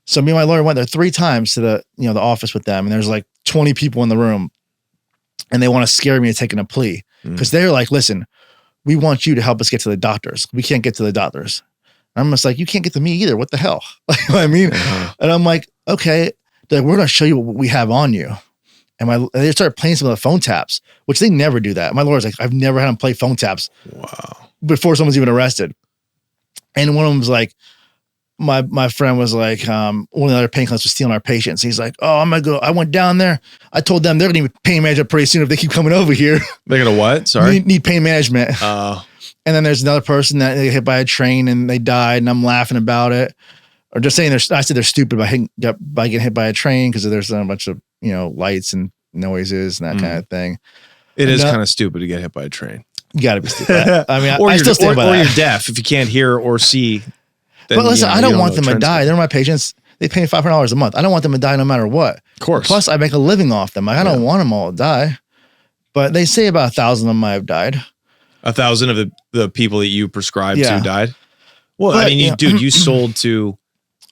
So me and my lawyer went there 3 times to the office with them, and there's like 20 people in the room, and they want to scare me into taking a plea, because they're like, listen, we want you to help us get to the doctors. We can't get to the doctors. And I'm just like, you can't get to me either. What the hell? You know what I mean? And I'm like, okay, they're like, we're going to show you what we have on you. And they started playing some of the phone taps, which they never do that. My lawyer's like, I've never had them play phone taps before someone's even arrested. And one of them was like, my friend was like, one of the other pain clinics was stealing our patients. He's like, oh, I'm going to go. I went down there. I told them they're going to need pain management pretty soon if they keep coming over here. They're going to what? Sorry? Need pain management. And then there's another person that they hit by a train and they died, and I'm laughing about it. Or just saying I said they're stupid by getting hit by a train because there's a bunch of, lights and noises and that kind of thing. It is kind of stupid to get hit by a train. You got to be stupid. I mean, or I still stand by that. Or you're deaf if you can't hear or see. Then, but listen, I don't want them to die. They're my patients. They pay me $500 a month. I don't want them to die no matter what. Of course. Plus, I make a living off them. Like, I don't want them all to die. But they say about 1,000 of them might have died. 1,000 of the people that you prescribed to died? Well, but, I mean, you sold to...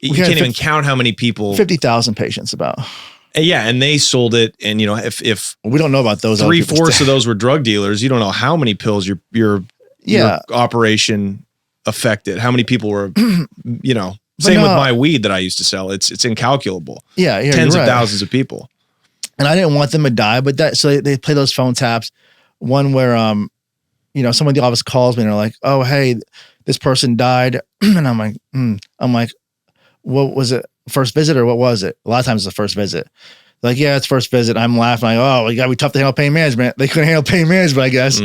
You can't even count how many people... 50,000 patients about. Yeah, and they sold it, and if we don't know about those, 3/4 of those were drug dealers, you don't know how many pills your operation affected. How many people were, same with my weed that I used to sell. It's incalculable. Yeah, tens of thousands of people. And I didn't want them to die, but so they play those phone taps. One where someone in the office calls me and they're like, "Oh, hey, this person died," and I'm like, what was it? First visit or what was it? A lot of times it's the first visit. Like, yeah, it's first visit. I'm laughing like, oh, you gotta be tough to handle pain management. They couldn't handle pain management, I guess.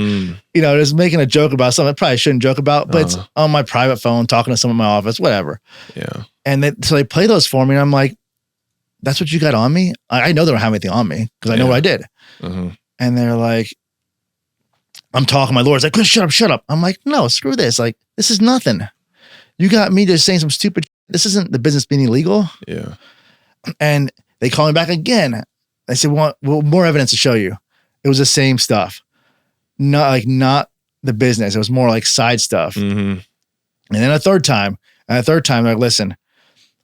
Just making a joke about something I probably shouldn't joke about, but it's on my private phone, talking to someone in my office, whatever. Yeah. And so they play those for me, and I'm like, that's what you got on me? I know they don't have anything on me because I know what I did. And they're like, I'm talking, my lawyer's like, Chris, shut up. I'm like, no, screw this. Like, this is nothing. You got me just saying some stupid shit. This isn't the business being illegal. Yeah. And they call me back again. I said, well, more evidence to show you. It was the same stuff. Not the business. It was more like side stuff. And then a third time, they're like, listen,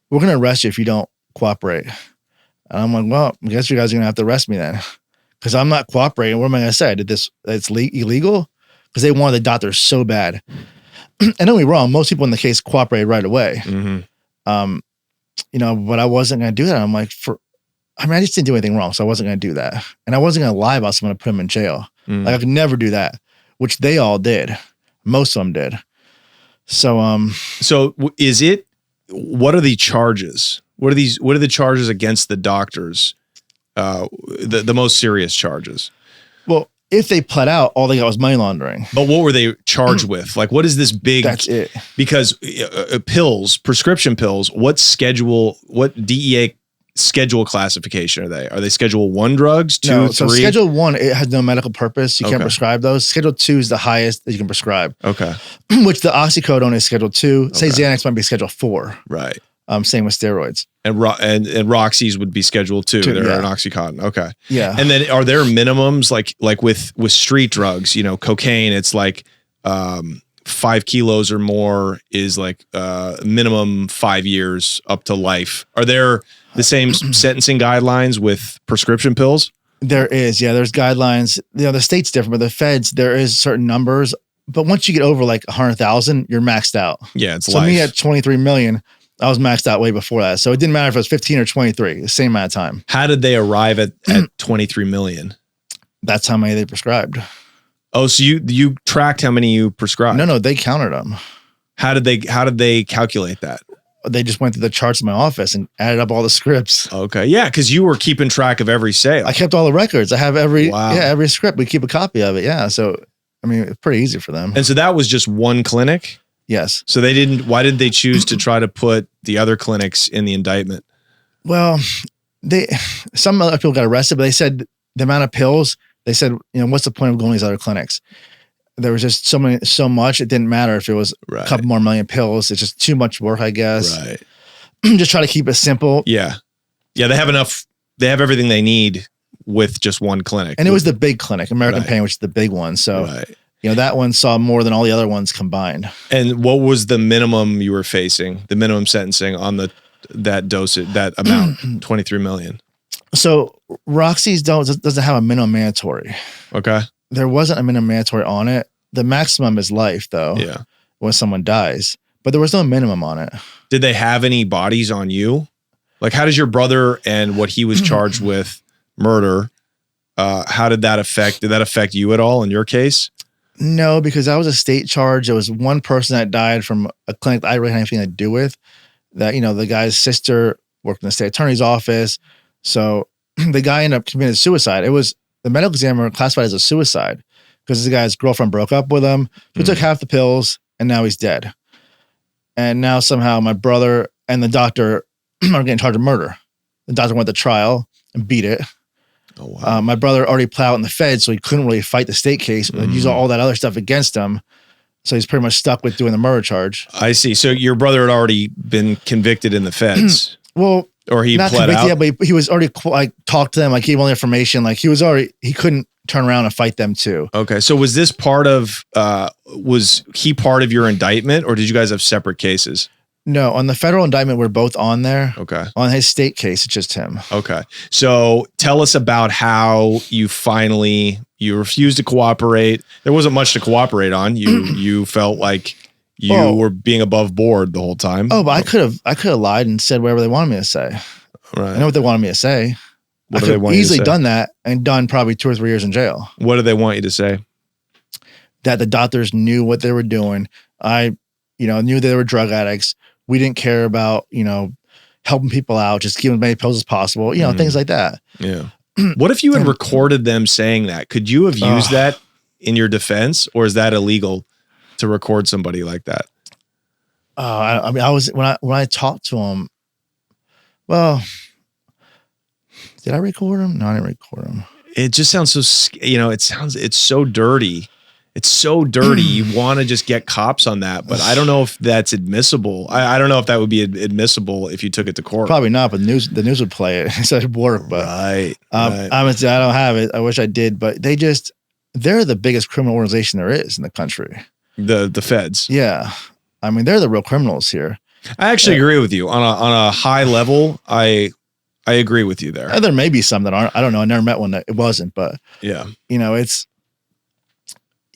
we're going to arrest you if you don't cooperate. And I'm like, well, I guess you guys are going to have to arrest me then. Because I'm not cooperating. What am I going to say? I did this, it's illegal? Because they wanted the doctors so bad. And don't get me wrong, most people in the case cooperated right away. But I wasn't going to do that. I'm like, I just didn't do anything wrong, so I wasn't going to do that. And I wasn't going to lie about someone to put them in jail. Like, I could never do that, which they all did. Most of them did. So what are the charges? What are the charges against the doctors? The most serious charges? Well, if they pled out, all they got was money laundering. But what were they charged with? Like, what is this big? That's it. Because prescription pills, what DEA schedule classification are they? Are they Schedule 1 drugs, 2, 3? So Schedule 1, it has no medical purpose. You can't prescribe those. Schedule 2 is the highest that you can prescribe. Okay. Which the Oxycodone is Schedule 2. Say Xanax might be Schedule 4. Right. Same with steroids. And Roxy's would be Schedule 2. They're an Oxycontin. Okay. Yeah. And then are there minimums like with street drugs, cocaine, it's like 5 kilos or more is like minimum 5 years up to life. Are there the same sentencing guidelines with prescription pills? There is, yeah. There's guidelines. The state's different, but the feds, there is certain numbers. But once you get over like 100,000, you're maxed out. Yeah, it's so life. Me at 23 million, I was maxed out way before that. So it didn't matter if it was 15 or 23, the same amount of time. How did they arrive at 23 million? That's how many they prescribed. Oh, so you tracked how many you prescribed? No, they counted them. How did they calculate that? They just went through the charts in my office and added up all the scripts. Okay. Yeah, because you were keeping track of every sale. I kept all the records. I have every script. We keep a copy of it. Yeah. So, I mean, it's pretty easy for them. And so that was just one clinic? Yes. So why did they choose to try to put the other clinics in the indictment? Well, some other people got arrested, but they said the amount of pills, they said, what's the point of going to these other clinics? There was just so much. It didn't matter if it was a couple more million pills. It's just too much work, I guess. Right. Just try to keep it simple. Yeah. Yeah. They have enough. They have everything they need with just one clinic. And it was the big clinic, American Pain, which is the big one. So, that one saw more than all the other ones combined. And what was the minimum you were facing, the minimum sentencing on that dosage, that amount, 23 million? So Roxy's doesn't have a minimum mandatory. Okay. There wasn't a minimum mandatory on it. The maximum is life, though. Yeah. When someone dies, but there was no minimum on it. Did they have any bodies on you? Like, how does your brother and what he was charged with, murder? How did that affect you at all in your case? No, because that was a state charge. There was one person that died from a clinic that I really had anything to do with. That the guy's sister worked in the state attorney's office, so the guy ended up committing suicide. It was the medical examiner classified as a suicide because the guy's girlfriend broke up with him. He took half the pills, and now he's dead. And now somehow my brother and the doctor are getting charged with murder. The doctor went to trial and beat it. Oh, wow. My brother already plowed out in the Fed, so he couldn't really fight the state case. But use all that other stuff against him. So he's pretty much stuck with doing the murder charge. I see. So your brother had already been convicted in the feds. Well, or he not pled out? Yeah, but he was already talked to them, gave all the information. He couldn't turn around and fight them too. Okay. So was this was he part of your indictment, or did you guys have separate cases? No, on the federal indictment, we're both on there. Okay. On his state case, it's just him. Okay. So tell us about how you refused to cooperate. There wasn't much to cooperate on. You felt like you were being above board the whole time. Oh, but I could have lied and said whatever they wanted me to say. Right. I know what they wanted me to say. What I do they could want have you to easily say? done that and done probably 2 or 3 years in jail. What do they want you to say? That the doctors knew what they were doing. I, knew they were drug addicts. We didn't care about, helping people out, just giving as many pills as possible, things like that. Yeah. What if you had recorded them saying that? Could you have used that in your defense, or is that illegal to record somebody like that? I was, when I talked to him, well, did I record him? No, I didn't record him. It just sounds so, it's so dirty. It's so dirty. You want to just get cops on that, but I don't know if that's admissible. I don't know if that would be admissible if you took it to court. Probably not, but the news would play it. So it'd work, but right. I don't have it. I wish I did, but they're the biggest criminal organization there is in the country. The feds. Yeah. I mean, they're the real criminals here. I actually agree with you on a high level. I agree with you there. There may be some that aren't. I don't know. I never met one that it wasn't, but yeah, it's.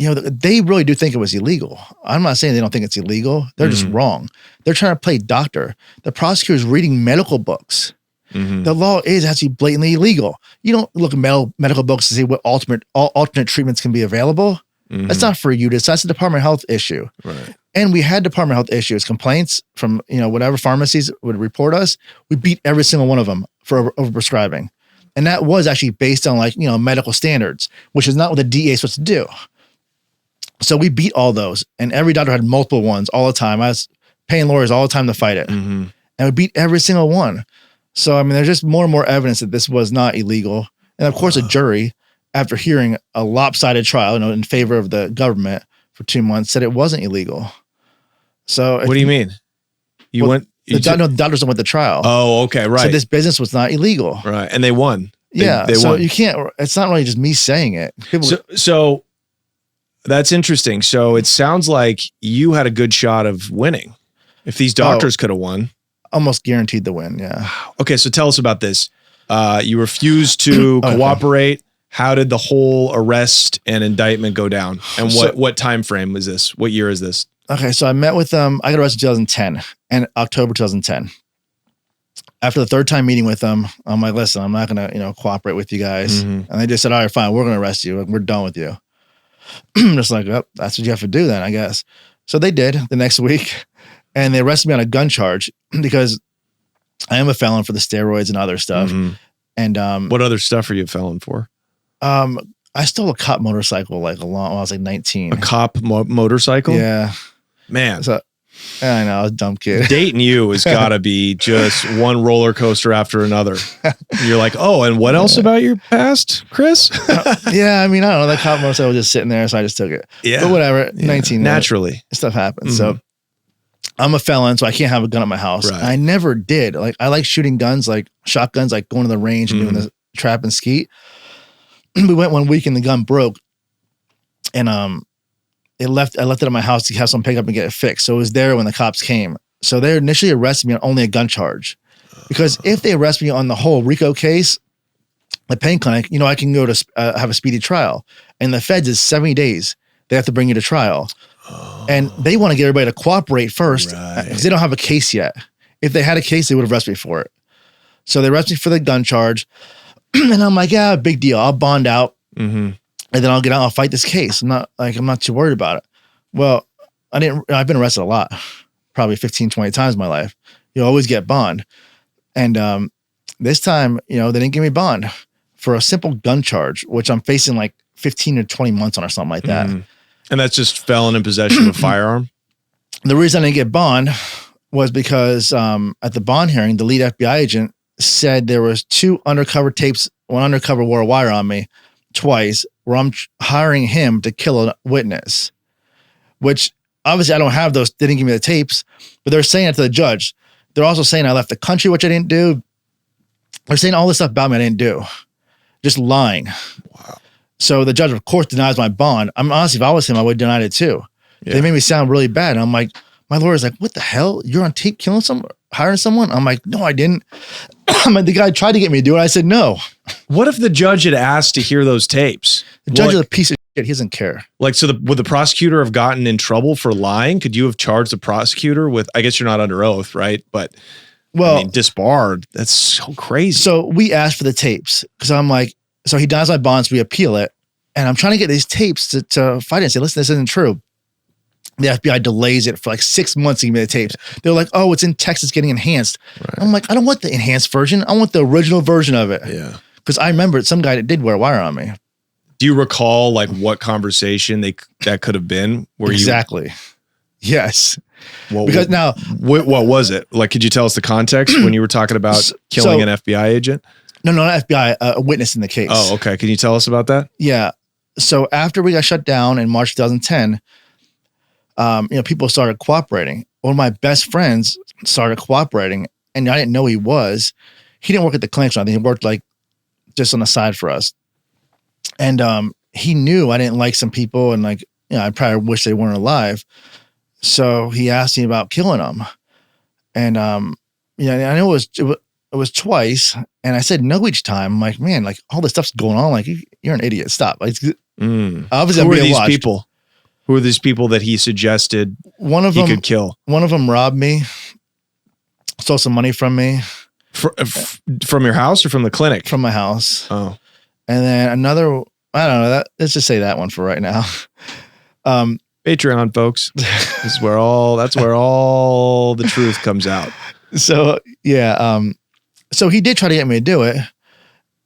They really do think it was illegal. I'm not saying they don't think it's illegal. They're just wrong. They're trying to play doctor. The prosecutor's reading medical books. The law is actually blatantly illegal. You don't look at medical books to see what alternate treatments can be available. That's not for you. That's a Department of Health issue. Right. And we had Department of Health issues, complaints from whatever pharmacies would report us. We beat every single one of them for overprescribing. And that was actually based on medical standards, which is not what the DEA is supposed to do. So we beat all those, and every doctor had multiple ones all the time. I was paying lawyers all the time to fight it, and we beat every single one. So, I mean, there's just more and more evidence that this was not illegal. And of course, a jury, after hearing a lopsided trial, in favor of the government for 2 months, said it wasn't illegal. So, what do you mean? The doctors went to trial. Oh, okay, right. So this business was not illegal, right? And they won. They won. You can't. It's not really just me saying it. That's interesting. So it sounds like you had a good shot of winning. If these doctors could have won. Almost guaranteed to win, yeah. Okay, so tell us about this. You refused to cooperate. How did the whole arrest and indictment go down? And what time frame was this? What year is this? Okay, so I met with them. I got arrested in 2010 and October 2010. After the third time meeting with them, I'm like, listen, I'm not gonna, cooperate with you guys. And they just said, all right, fine, we're gonna arrest you. We're done with you. I'm just like, oh, that's what you have to do then, I guess. So they did the next week, and they arrested me on a gun charge because I am a felon for the steroids and other stuff. And what other stuff are you a felon for? I stole a cop motorcycle when I was like 19. A cop motorcycle? Yeah. Man. So, I know, I was a dumb kid. Dating you has got to be just one roller coaster after another. You're like, oh, and what else about your past, Chris? Yeah, I mean, I don't know. That cop motorcycle was just sitting there, so I just took it. Yeah. But whatever, 19. Naturally. Stuff happens. So I'm a felon, so I can't have a gun at my house. Right. I never did. Like, I like shooting guns, like shotguns, like going to the range and doing the trap and skeet. We went one week and the gun broke. And I left it at my house to have someone pick up and get it fixed. So it was there when the cops came. So they initially arrested me on only a gun charge. Because if they arrest me on the whole RICO case, the pain clinic, I can go to have a speedy trial. And the feds is 70 days. They have to bring you to trial. And they want to get everybody to cooperate first because they don't have a case yet. If they had a case, they would have arrested me for it. So they arrested me for the gun charge. And I'm like, yeah, big deal. I'll bond out. And then I'll get out and I'll fight this case. I'm not too worried about it. Well, I've been arrested a lot, probably 15, 20 times in my life. You always get bond. And this time, they didn't give me bond for a simple gun charge, which I'm facing like 15 or 20 months on or something like that. And that's just felon in possession of a firearm? The reason I didn't get bond was because at the bond hearing, the lead FBI agent said there was 2 undercover tapes. One undercover wore a wire on me twice, where I'm hiring him to kill a witness, which obviously I don't have those. They didn't give me the tapes, but they're saying it to the judge. They're also saying I left the country, which I didn't do. They're saying all this stuff about me I didn't do. Just lying. Wow. So the judge, of course, denies my bond. I'm honestly, if I was him, I would have denied it too. Yeah. They made me sound really bad. And I'm like, my lawyer's like, what the hell? You're on tape killing someone, hiring someone? I'm like, no, I didn't. The guy tried to get me to do it. I said, no. What if the judge had asked to hear those tapes? The judge is a piece of shit. He doesn't care. Like, so would the prosecutor have gotten in trouble for lying? Could you have charged the prosecutor with, I guess you're not under oath, right? But disbarred. That's so crazy. So we asked for the tapes because I'm like, so he denies my bonds. We appeal it. And I'm trying to get these tapes to fight it and say, listen, this isn't true. The FBI delays it for like 6 months to give me the tapes. They're like, oh, it's in Texas getting enhanced. Right. I'm like, I don't want the enhanced version. I want the original version of it. Yeah. Because I remember some guy that did wear a wire on me. Do you recall like what conversation that could have been? Exactly. Yes. What was it? Like, could you tell us the context when you were talking about killing an FBI agent? No, not FBI, a witness in the case. Oh, okay. Can you tell us about that? Yeah. So after we got shut down in March 2010, people started cooperating. One of my best friends started cooperating, and I didn't know he was. He didn't work at the clinic, so I think he worked like just on the side for us. And he knew I didn't like some people, and I probably wish they weren't alive. So he asked me about killing them, and I know it was twice, and I said no each time. I'm like, man, like all this stuff's going on. Like you're an idiot. Stop. Like, obviously, who are these people? Who are these people that he suggested he could kill? One of them robbed me, stole some money from me. From your house or from the clinic? From my house. Oh. And then another, I don't know, let's just say that one for right now. Patreon, folks. That's where all the truth comes out. So, yeah. So he did try to get me to do it.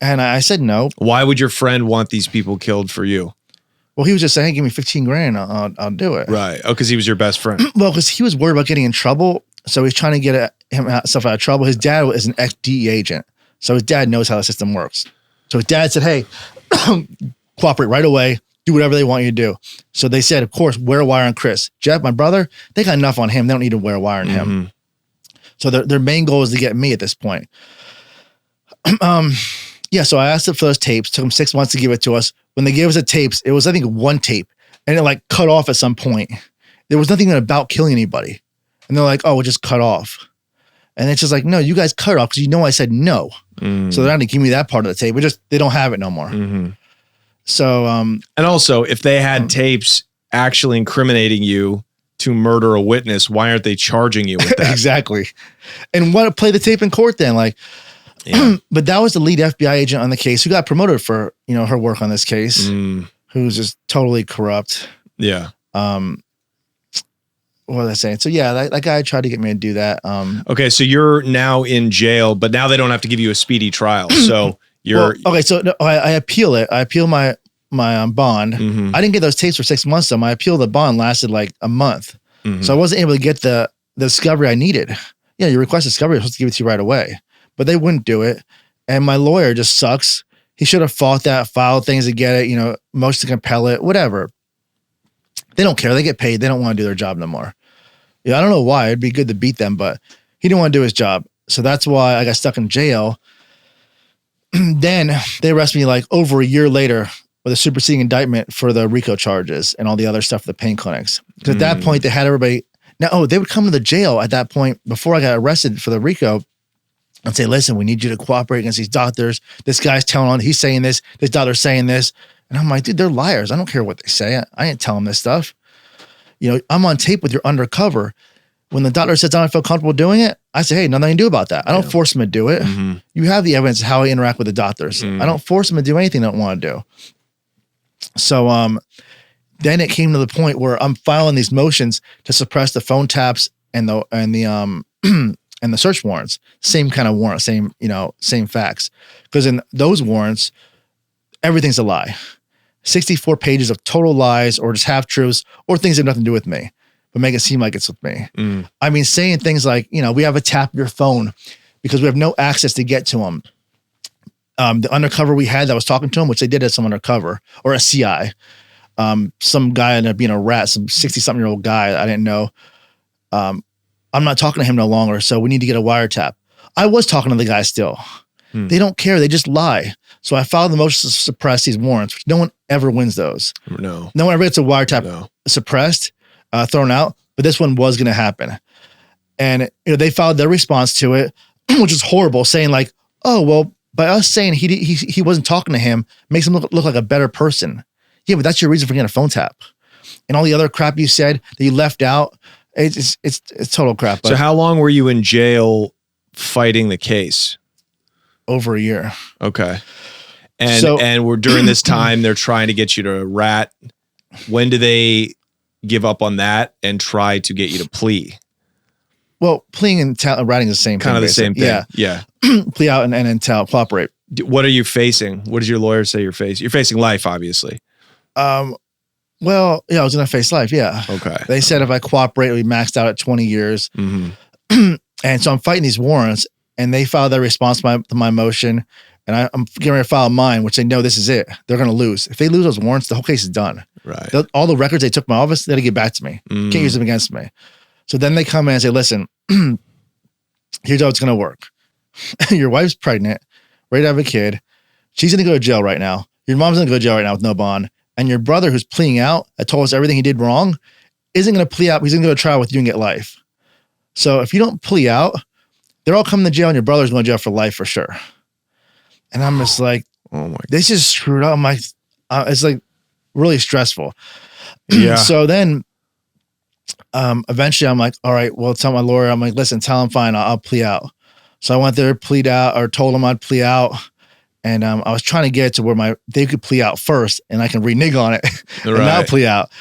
And I said no. Why would your friend want these people killed for you? Well, he was just saying, hey, give me $15,000. I'll do it. Right. Oh, because he was your best friend. Well, because he was worried about getting in trouble. So he's trying to get himself out of trouble. His dad is an ex-DEA agent. So his dad knows how the system works. So his dad said, hey, cooperate right away. Do whatever they want you to do. So they said, of course, wear a wire on Chris. Jeff, my brother, they got enough on him. They don't need to wear a wire on him. So their main goal is to get me at this point. Yeah, so I asked them for those tapes. Took them 6 months to give it to us. When they gave us the tapes, it was, I think, one tape. and it like cut off at some point. There was nothing about killing anybody. And they're like, oh, we'll just cut off. And it's just like, no, you guys cut it off because you know I said no. So they're not going to give me that part of the tape. They don't have it no more. So, and also, if they had tapes actually incriminating you to murder a witness, why aren't they charging you with that? Exactly. And what play the tape in court then? Like, but that was the lead FBI agent on the case who got promoted for, her work on this case, who's just totally corrupt. Yeah. What was I saying? So yeah, that guy tried to get me to do that. Okay. So you're now in jail, but now they don't have to give you a speedy trial. So okay. So no, I appeal it. I appeal my bond. I didn't get those tapes for 6 months. So my appeal of the bond lasted like a month. So I wasn't able to get the discovery I needed. You request discovery, I'm supposed to give it to you right away, but they wouldn't do it. And my lawyer just sucks. He should have fought that, filed things to get it, motion to compel it, whatever. They don't care. They get paid. They don't want to do their job no more. I don't know why. It'd be good to beat them, but he didn't want to do his job. So that's why I got stuck in jail. Then they arrested me like over a year later with a superseding indictment for the RICO charges and all the other stuff for the pain clinics. Because at that point, they had everybody. Now, they would come to the jail at that point before I got arrested for the RICO and say, listen, we need you to cooperate against these doctors. This guy's telling on, he's saying this doctor's saying this. And I'm like, dude, they're liars. I don't care what they say. I didn't tell them this stuff. I'm on tape with your undercover. When the doctor says I don't feel comfortable doing it, I say, hey, nothing to do about that. I don't force them to do it. You have the evidence of how I interact with the doctors. I don't force them to do anything they don't want to do. So then it came to the point where I'm filing these motions to suppress the phone taps and the search warrants. Same kind of warrant, same facts. Because in those warrants, everything's a lie. 64 pages of total lies or just half truths or things that have nothing to do with me, but make it seem like it's with me. I mean, saying things like, we have a tap your phone because we have no access to get to them. The undercover we had that was talking to him, which they did as some undercover or a CI, some guy ended up being a rat, some 60-something-year-old guy I didn't know. I'm not talking to him no longer, so we need to get a wiretap. I was talking to the guy still. They don't care. They just lie. So I filed the motion to suppress these warrants, which no one ever wins those. No one ever gets a wiretap suppressed, thrown out, but this one was going to happen. And they filed their response to it, which is horrible, saying like, oh, well, by us saying he wasn't talking to him makes him look like a better person. Yeah, but that's your reason for getting a phone tap. And all the other crap you said that you left out, it's total crap. So how long were you in jail fighting the case? Over a year. Okay. And we're during this time, they're trying to get you to rat. When do they give up on that and try to get you to plea? Well, pleading and ratting is the same thing. Kind of the same thing. Yeah. Plea out and then cooperate. What are you facing? What does your lawyer say you're facing? You're facing life, obviously. Well, yeah, I was going to face life. Yeah. Okay. They said if I cooperate, we maxed out at 20 years. And so I'm fighting these warrants. And they filed their response to my motion, and I'm getting ready to file mine, which they know this is it. They're going to lose. If they lose those warrants, the whole case is done. Right. All the records they took from my office, they got to get back to me. Can't use them against me. So then they come in and say, listen, here's how it's going to work. Your wife's pregnant, ready to have a kid. She's going to go to jail right now. Your mom's going to go to jail right now with no bond. And your brother who's pleading out, that told us everything he did wrong, isn't going to plea out. He's going to go to trial with you and get life. So if you don't plea out, they're all coming to jail and your brother's going to jail for life for sure. And I'm just like, oh my, this is screwed up. I'm like, it's like really stressful. Yeah. So then eventually I'm like, all right, well, tell my lawyer, I'm like, listen, tell him fine, I'll plea out. So I went there, plead out, or told him I'd plea out. And I was trying to get it to where they could plea out first and I can renege on it and now plea out.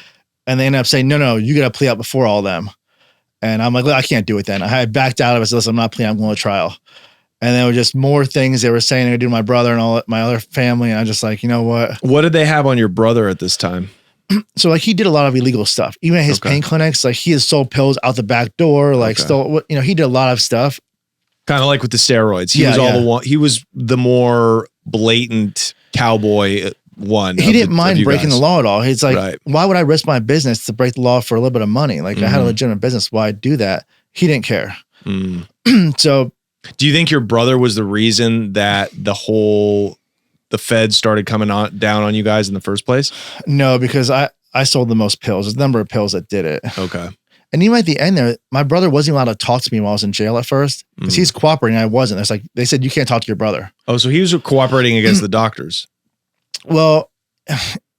And they ended up saying, no, you got to plea out before all them. And I'm like, well, I can't do it then. I had backed out of it. I said, listen, I'm not pleading, I'm going to trial. And there were just more things they were saying they would do to my brother and all my other family. And I'm just like, you know what? What did they have on your brother at this time? So like he did a lot of illegal stuff. Even at his pain clinics, like he has sold pills out the back door, like stole, he did a lot of stuff. Kind of like with the steroids. He was the more blatant cowboy one. He didn't mind breaking the law at all. He's like, why would I risk my business to break the law for a little bit of money? Like I had a legitimate business. Why I'd do that? He didn't care. So do you think your brother was the reason that the feds started coming down on you guys in the first place? No, because I I sold the most pills. There's a number of pills that did it. Okay. And even at the end there, my brother wasn't allowed to talk to me while I was in jail at first because he's cooperating. I wasn't. It's like they said you can't talk to your brother. Oh, so he was cooperating against the doctors. Well,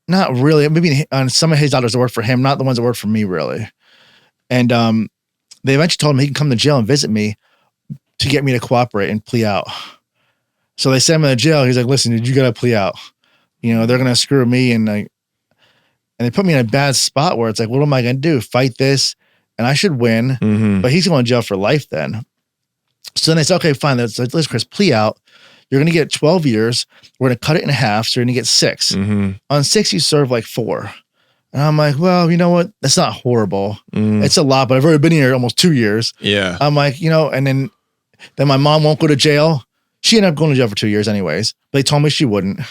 not really. Maybe on some of his doctors that worked for him, not the ones that worked for me, really. And they eventually told him he can come to jail and visit me to get me to cooperate and plea out. So they sent him to jail. He's like, "Listen, dude, you got to plea out. You know, they're gonna screw me and they put me in a bad spot where it's like, what am I gonna do? Fight this?" And I should win, but he's going to jail for life then. So then they said, okay, fine. Let's Chris, plea out. You're going to get 12 years. We're going to cut it in half. So you're going to get 6. On 6, you serve like 4. And I'm like, well, you know what? That's not horrible. It's a lot, but I've already been here almost 2 years. Yeah. I'm like, you know, and then my mom won't go to jail. She ended up going to jail for 2 years anyways. But they told me she wouldn't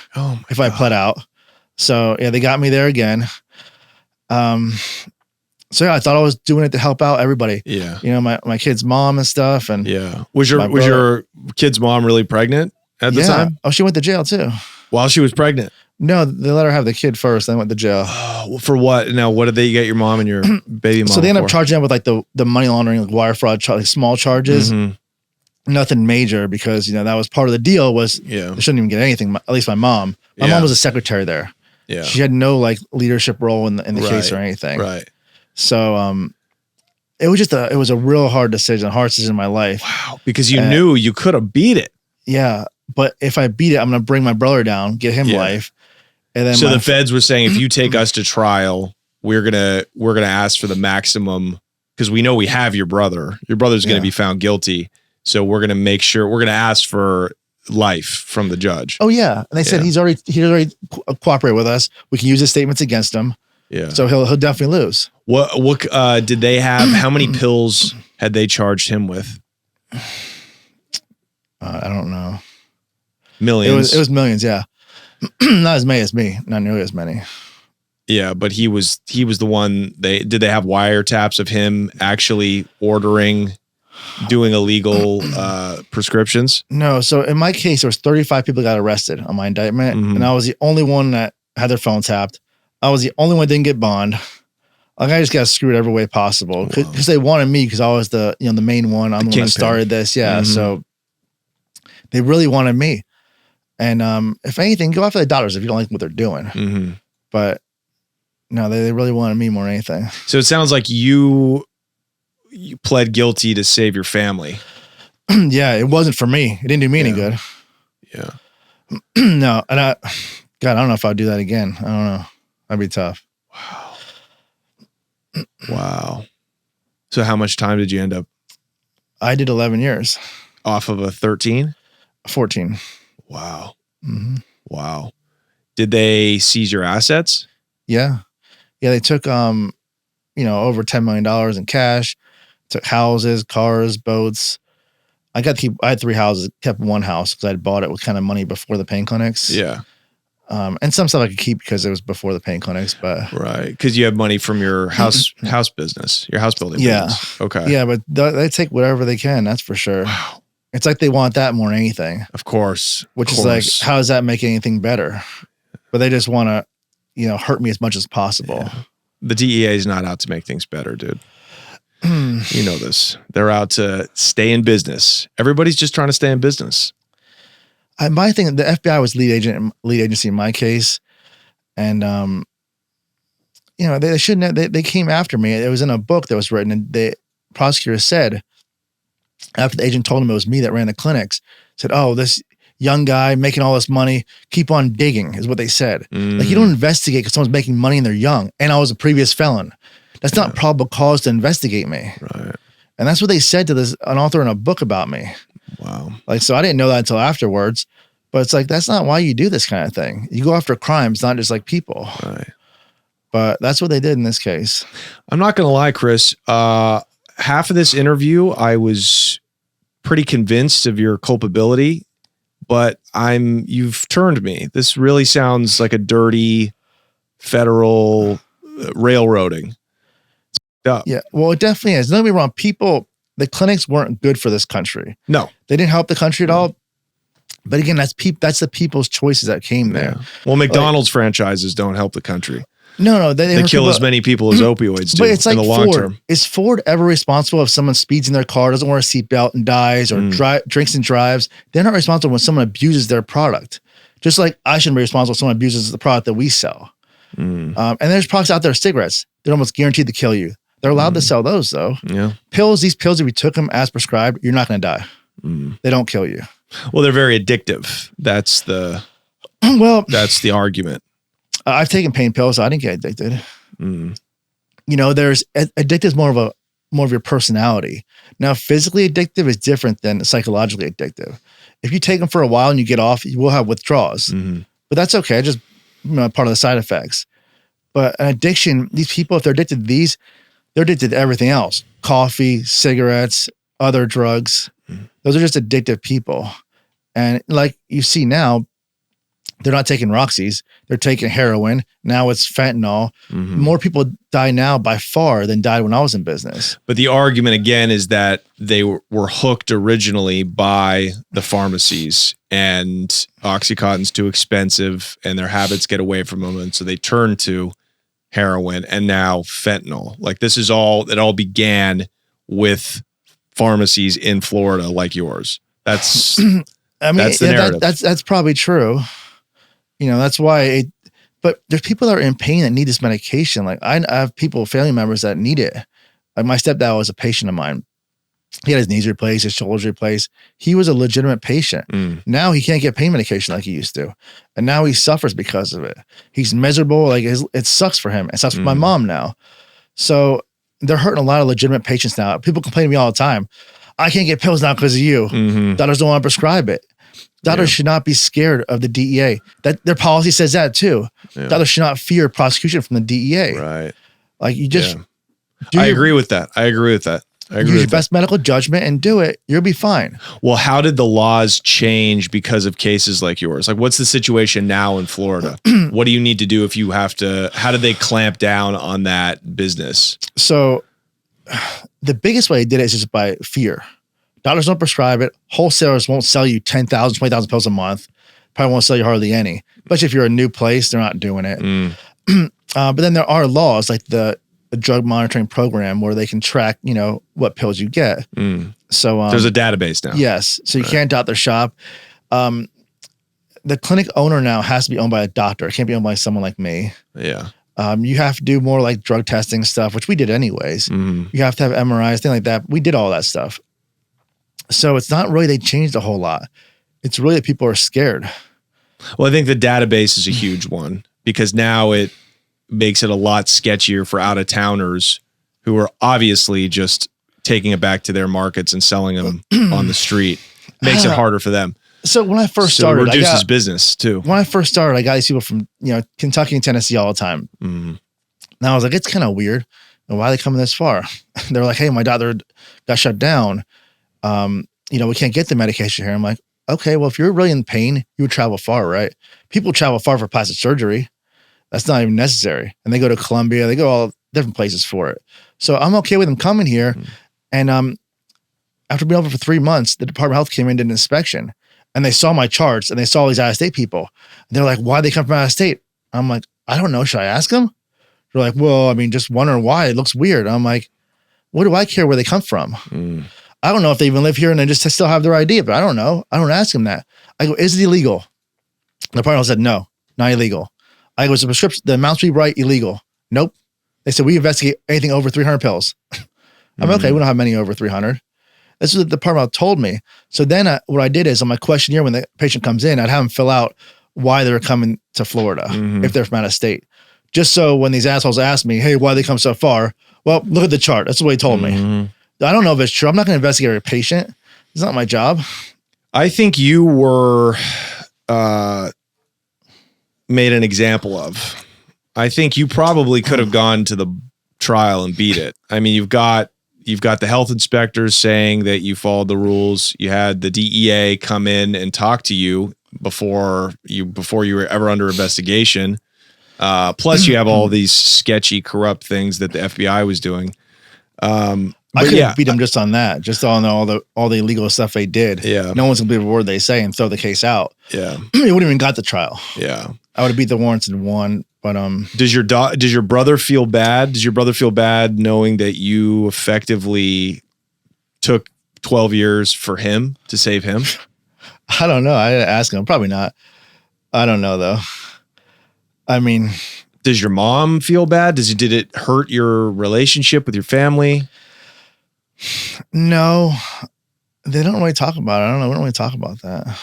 if I pled out. So yeah, they got me there again. So yeah, I thought I was doing it to help out everybody. Yeah. You know, my kid's mom and stuff. And yeah. Was your kid's mom really pregnant at the time? Oh, she went to jail too. While she was pregnant? No, they let her have the kid first, then went to jail. Oh, for what? Now, what did they get your mom and your baby mom So they ended up for? charging them with like the money laundering, like wire fraud, like small charges. Nothing major because, you know, that was part of the deal was they shouldn't even get anything. At least my mom. My mom was a secretary there. Yeah. She had no like leadership role in the case or anything. Right. So it was just a real hard decision in my life. Wow. Because you knew you could have beat it. Yeah. But if I beat it, I'm gonna bring my brother down, get him life. And then so the feds were saying if you take us to trial, we're gonna ask for the maximum because we know we have your brother. Your brother's gonna be found guilty. So we're gonna make sure we're gonna ask for life from the judge. Oh yeah. And they said he's already cooperated with us. We can use his statements against him. Yeah. So he'll definitely lose. What did they have? How many pills had they charged him with? I don't know. Millions. It was millions, yeah. Not as many as me, not nearly as many. Yeah, but he was the one did they have wiretaps of him actually doing illegal prescriptions? No. So in my case, there was 35 people got arrested on my indictment, and I was the only one that had their phone tapped. I was the only one that didn't get bond. Like I just got screwed every way possible because they wanted me because I was the main one. I'm the one that started this. Yeah. So they really wanted me. And if anything, go after the doctors if you don't like what they're doing. But no, they really wanted me more than anything. So it sounds like you pled guilty to save your family. Yeah, it wasn't for me. It didn't do me any good. Yeah. No, and I don't know if I'd do that again. I don't know. That'd be tough. Wow. So how much time did you end up? I did 11 years. Off of a 13? 14. Wow. Wow. Did they seize your assets? Yeah. Yeah, they took over $10 million in cash, took houses, cars, boats. I had 3 houses, kept one house because I had bought it with kind of money before the pain clinics. Yeah. And some stuff I could keep because it was before the pain clinics, but right. Because you have money from your house business, your house building business. Okay. Yeah, but they take whatever they can, that's for sure. Wow. It's like they want that more than anything. Of course. Which is like, how does that make anything better? But they just want to, hurt me as much as possible. Yeah. The DEA is not out to make things better, dude. You know this. They're out to stay in business. Everybody's just trying to stay in business. My thing, the FBI was lead agency in my case. And, they shouldn't have, they came after me. It was in a book that was written and the prosecutor said, after the agent told him it was me that ran the clinics, said, "Oh, this young guy making all this money, keep on digging," is what they said. Like, you don't investigate because someone's making money and they're young. And I was a previous felon. That's not probable cause to investigate me. Right. And that's what they said to an author in a book about me. Wow. Like, so I didn't know that until afterwards. But it's like, that's not why you do this kind of thing. You go after crimes, not just like people. Right. But that's what they did in this case. I'm not going to lie, Chris. Half of this interview, I was pretty convinced of your culpability, but you've turned me. This really sounds like a dirty federal railroading. Yeah, well, it definitely is. Don't get me wrong. The clinics weren't good for this country. No. They didn't help the country at all. But again, that's the people's choices that came there. Yeah. Well, McDonald's franchises don't help the country. No, they hurt kill people, as many people as opioids do. But it's like in the long Ford. term. Is Ford ever responsible if someone speeds in their car, doesn't wear a seatbelt, and dies, or drinks and drives? They're not responsible when someone abuses their product. Just like I shouldn't be responsible if someone abuses the product that we sell. And there's products out there, cigarettes. They're almost guaranteed to kill you. They're allowed to sell those though. Yeah. These pills, if you took them as prescribed, you're not going to die. They don't kill you. Well, they're very addictive. That's the argument. I've taken pain pills. So I didn't get addicted. There's addictive is more of your personality. Now, physically addictive is different than psychologically addictive. If you take them for a while and you get off, you will have withdrawals, but that's okay. Just part of the side effects. But an addiction, these people, if they're addicted to these, they're addicted to everything else: coffee, cigarettes, other drugs. Those are just addictive people. And like you see now, they're not taking Roxy's, they're taking heroin. Now it's fentanyl. More people die now by far than died when I was in business. But the argument again is that they were hooked originally by the pharmacies, and Oxycontin's too expensive and their habits get away from them. And so they turn to heroin and now fentanyl. Like it all began with pharmacies in Florida like yours. That's that's the narrative. That's probably true. That's why but there's people that are in pain that need this medication. Like I have family members that need it. Like my stepdad was a patient of mine. He had his knees replaced, his shoulders replaced. He was a legitimate patient. Now he can't get pain medication like he used to. And now he suffers because of it. He's miserable. Like it sucks for him. It sucks for my mom now. So they're hurting a lot of legitimate patients now. People complain to me all the time. I can't get pills now because of you. Doctors don't want to prescribe it. Doctors should not be scared of the DEA. That their policy says that too. Doctors should not fear prosecution from the DEA. Right. Like you just. I agree with that. Use your best medical judgment and do it. You'll be fine. Well, how did the laws change because of cases like yours? Like, what's the situation now in Florida? What do you need to do if you have to? How did they clamp down on that business? So, the biggest way they did it is just by fear. Doctors don't prescribe it. Wholesalers won't sell you 10,000, 20,000 pills a month. Probably won't sell you hardly any. Especially if you're a new place, they're not doing it. But then there are laws like the drug monitoring program where they can track, what pills you get. So there's a database now. Yes. So you can't dot their shop. The clinic owner now has to be owned by a doctor. It can't be owned by someone like me. Yeah. You have to do more like drug testing stuff, which we did anyways. You have to have MRIs, things like that. We did all that stuff. So it's not really they changed a whole lot. It's really that people are scared. Well, I think the database is a huge one because now it makes it a lot sketchier for out-of-towners who are obviously just taking it back to their markets and selling them on the street. Makes it harder for them. So when I first started, it reduces business too. When I first started, I got these people from Kentucky and Tennessee all the time. Now I was like, it's kind of weird. And why are they coming this far? They're like, hey, my doctor got shut down. We can't get the medication here. I'm like, okay, well, if you're really in pain, you would travel far, right? People travel far for plastic surgery. That's not even necessary. And they go to Columbia, they go all different places for it. So I'm okay with them coming here. And after being over for 3 months, the Department of Health came in and did an inspection. And they saw my charts and they saw all these out-of-state people. And they're like, why'd they come from out of state? I'm like, I don't know. Should I ask them? They're like, well, I mean, just wondering why. It looks weird. I'm like, what do I care where they come from? I don't know if they even live here and they just still have their ID, but I don't know. I don't ask them that. I go, is it illegal? The Department of Health said, no, not illegal. I go, is the prescription, the amounts we write illegal? Nope. They said, we investigate anything over 300 pills. I'm okay. We don't have many over 300. This is what the Department of Health told me. So then what I did is on my questionnaire, when the patient comes in, I'd have them fill out why they're coming to Florida if they're from out of state. Just so when these assholes ask me, hey, why they come so far? Well, look at the chart. That's what he told me. I don't know if it's true. I'm not going to investigate a patient. It's not my job. I think you were made an example of. I think you probably could have gone to the trial and beat it. I mean, you've got the health inspectors saying that you followed the rules. You had the DEA come in and talk to you before you were ever under investigation. Plus, you have all these sketchy, corrupt things that the FBI was doing. I could beat them just on that, just on all the illegal stuff they did. Yeah, no one's gonna believe a word they say and throw the case out. Yeah, it wouldn't even got the trial. Yeah, I would have beat the warrants in one. But does your brother feel bad? Does your brother feel bad knowing that you effectively took 12 years for him to save him? I don't know. I ask him. Probably not. I don't know though. I mean, does your mom feel bad? Did it hurt your relationship with your family? No, they don't really talk about it. I don't know. We don't really talk about that.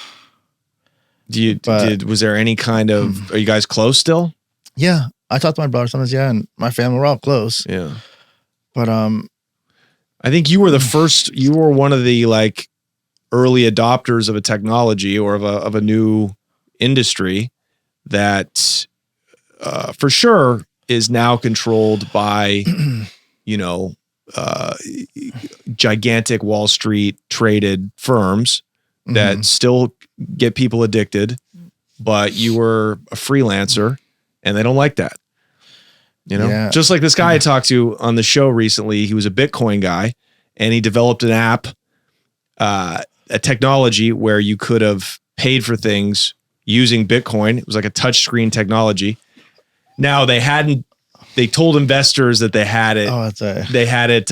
Was there any kind of, are you guys close still? Yeah. I talked to my brother sometimes. Yeah. And my family, we're all close. Yeah. But, I think you were you were one of the like early adopters of a technology or of a new industry that, for sure is now controlled by, gigantic Wall Street traded firms that still get people addicted, but you were a freelancer and they don't like that. Just like this guy I talked to on the show recently, he was a Bitcoin guy and he developed an app, a technology where you could have paid for things using Bitcoin. It was like a touchscreen technology. Now they told investors that they had it. Oh, that's right. They had it.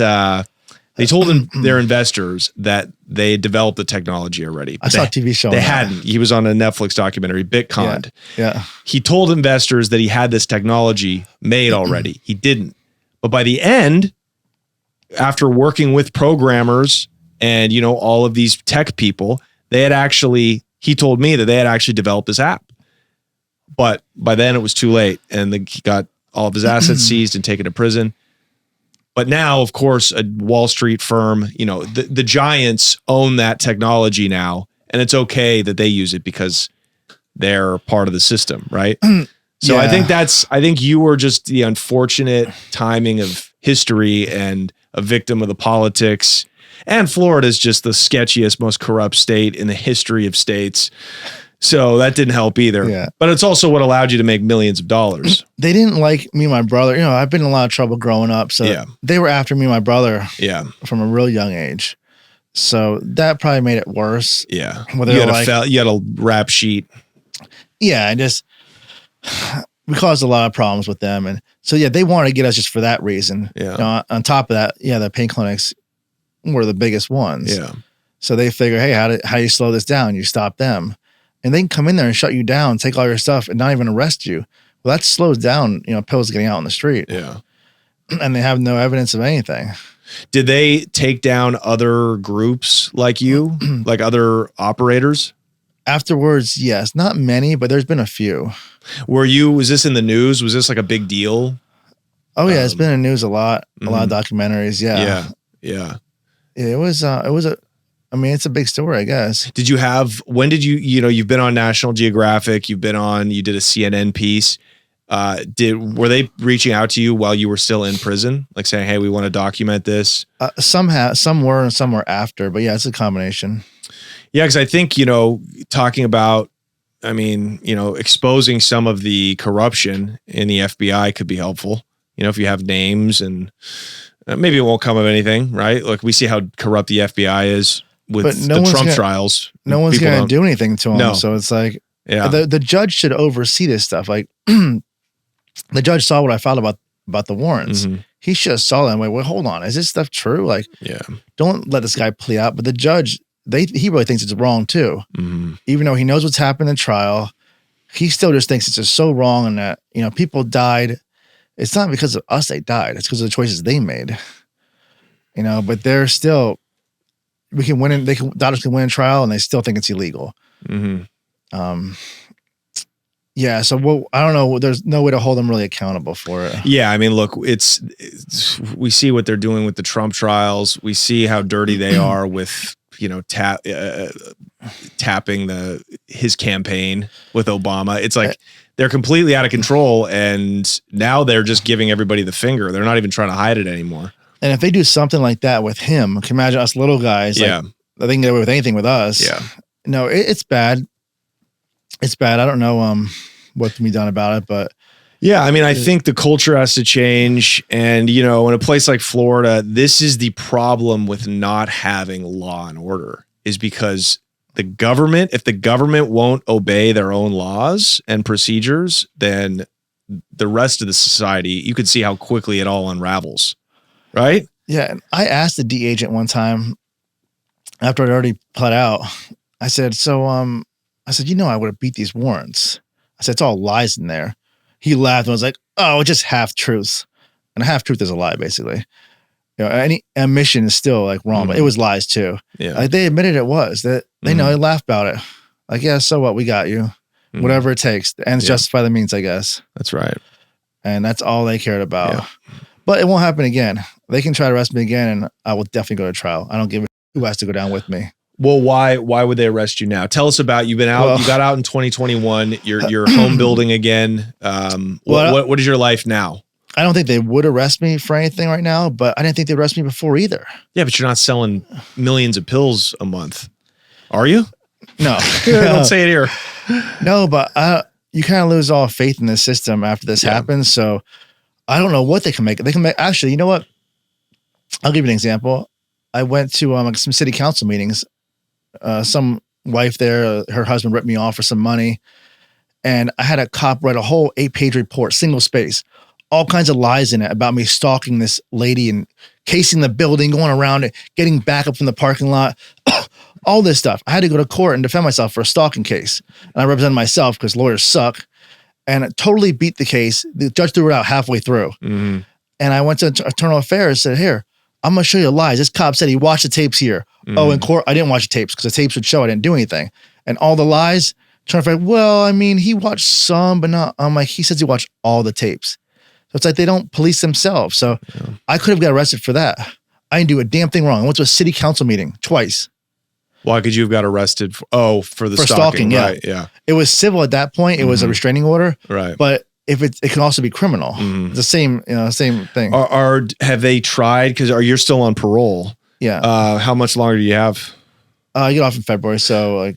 They told their investors that they had developed the technology already. I saw a TV show. They hadn't. He was on a Netflix documentary, Bitcoin. Yeah. He told investors that he had this technology made already. He didn't. But by the end, after working with programmers and, all of these tech people, he told me that they had actually developed this app. But by then it was too late and he got all of his assets seized and taken to prison. But now, of course, a Wall Street firm, the giants own that technology now, and it's okay that they use it because they're part of the system, right? So Yeah. I think you were just the unfortunate timing of history and a victim of the politics. And Florida is just the sketchiest, most corrupt state in the history of states. So that didn't help either. Yeah. But it's also what allowed you to make millions of dollars. They didn't like me and my brother. I've been in a lot of trouble growing up. So they were after me and my brother from a real young age. So that probably made it worse. Yeah. You had a rap sheet. Yeah. We caused a lot of problems with them. And so, they wanted to get us just for that reason. Yeah. On top of that, the pain clinics were the biggest ones. Yeah. So they figure, hey, how do you slow this down? You stop them. And they can come in there and shut you down, take all your stuff, and not even arrest you. Well, that slows down, pills getting out on the street. Yeah. And they have no evidence of anything. Did they take down other groups like you, like other operators? Afterwards, yes. Not many, but there's been a few. Was this in the news? Was this like a big deal? Oh, yeah. It's been in the news a lot. A lot of documentaries. Yeah. Yeah. It's a big story, I guess. You've been on National Geographic, you did a CNN piece. Were they reaching out to you while you were still in prison? Like saying, hey, we want to document this? Some were and some were after, but it's a combination. Yeah. Cause I think, talking about, exposing some of the corruption in the FBI could be helpful. If you have names and maybe it won't come of anything, right? Like we see how corrupt the FBI is. With the Trump trials. No one's going to do anything to him. No. So it's like, the judge should oversee this stuff. Like the judge saw what I filed about the warrants. He should have saw that and went, well, hold on. Is this stuff true? Like, don't let this guy plea out. But the judge, he really thinks it's wrong too. Even though he knows what's happened in trial, he still just thinks it's just so wrong. And that, people died. It's not because of us they died. It's because of the choices they made. But they're still... doctors can win in trial and they still think it's illegal. So I don't know. There's no way to hold them really accountable for it. Yeah. Look, we see what they're doing with the Trump trials. We see how dirty they are with, tapping his campaign with Obama. It's like they're completely out of control. And now they're just giving everybody the finger. They're not even trying to hide it anymore. And if they do something like that with him, can you imagine us little guys? Like, they can get away with anything with us. Yeah. No, it's bad. It's bad. I don't know what can be done about it, but yeah, I think the culture has to change. And, in a place like Florida, this is the problem with not having law and order, is because the government, if the government won't obey their own laws and procedures, then the rest of the society, you could see how quickly it all unravels, right? Yeah. And I asked the D agent one time after I'd already pled out, I said, I said, I would have beat these warrants. I said, it's all lies in there. He laughed and was like, oh, just half truths. And a half truth is a lie, basically. Any admission is still like wrong, but it was lies too. Yeah. Like they admitted it was that they know, they laughed about it. Like, yeah, so what? We got you. Whatever it takes. The ends justify the means, I guess. That's right. And that's all they cared about. Yeah. But it won't happen again. They can try to arrest me again and I will definitely go to trial. I don't give a who has to go down with me. Well, why would they arrest you now? Tell us about, you've been out, you got out in 2021, you're home building again. What is your life now? I don't think they would arrest me for anything right now, but I didn't think they'd arrest me before either. Yeah, but you're not selling millions of pills a month. Are you? No. Don't say it here. No, but you kind of lose all faith in the system after this happens. So I don't know what they can make. They can make, actually, you know what? I'll give you an example. I went to some city council meetings. Some wife there, her husband ripped me off for some money. And I had a cop write a whole 8-page report, single space, all kinds of lies in it about me stalking this lady and casing the building, going around it, getting back up from the parking lot, all this stuff. I had to go to court and defend myself for a stalking case. And I represented myself because lawyers suck. And it totally beat the case. The judge threw it out halfway through. And I went to Internal Affairs and said, here, I'm going to show you lies. This cop said he watched the tapes here. Oh, in court, I didn't watch the tapes because the tapes would show I didn't do anything. And all the lies, trying to find, well, I mean, he watched some, but not. I'm like, he says he watched all the tapes. So it's like they don't police themselves. So I could have got arrested for that. I didn't do a damn thing wrong. I went to a city council meeting twice. Why could you have got arrested? For stalking, yeah. Right, yeah. It was civil at that point. It was a restraining order. Right. But if it can also be criminal. It's the same, same thing. Have they tried? Because you're still on parole. Yeah. How much longer do you have? I get off in February, so I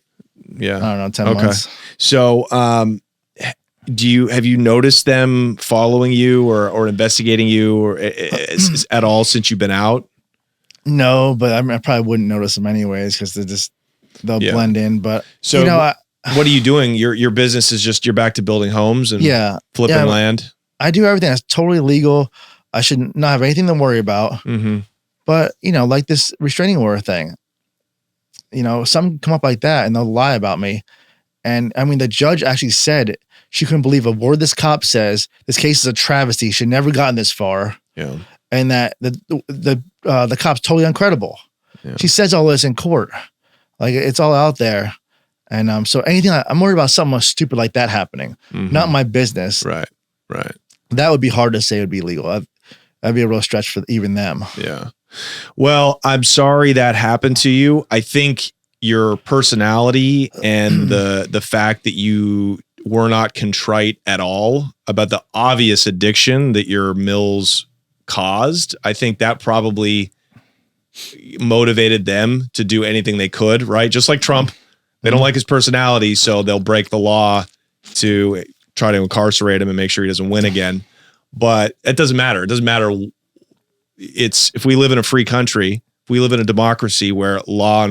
don't know, 10 months. So, have you noticed them following you or investigating you or at all since you've been out? No, but I probably wouldn't notice them anyways because they'll blend in. But so, what are you doing? Your business is just you're back to building homes and flipping land. I do everything that's totally legal. I should not have anything to worry about. But like this restraining order thing, some come up like that and they'll lie about me. And I mean, the judge actually said she couldn't believe a word this cop says. This case is a travesty. She'd never gotten this far. Yeah. And that the cop's totally uncredible. Yeah. She says all this in court. Like it's all out there. And so anything, I'm worried about something stupid like that happening. Not my business. Right. That would be hard to say would be legal. That'd be a real stretch for even them. Yeah. Well, I'm sorry that happened to you. I think your personality and the fact that you were not contrite at all about the obvious addiction that your mills caused, I think that probably motivated them to do anything they could, right? Just like Trump, they don't like his personality, so they'll break the law to try to incarcerate him and make sure he doesn't win again. But it doesn't matter. It doesn't matter. If we live in a free country, if we live in a democracy where law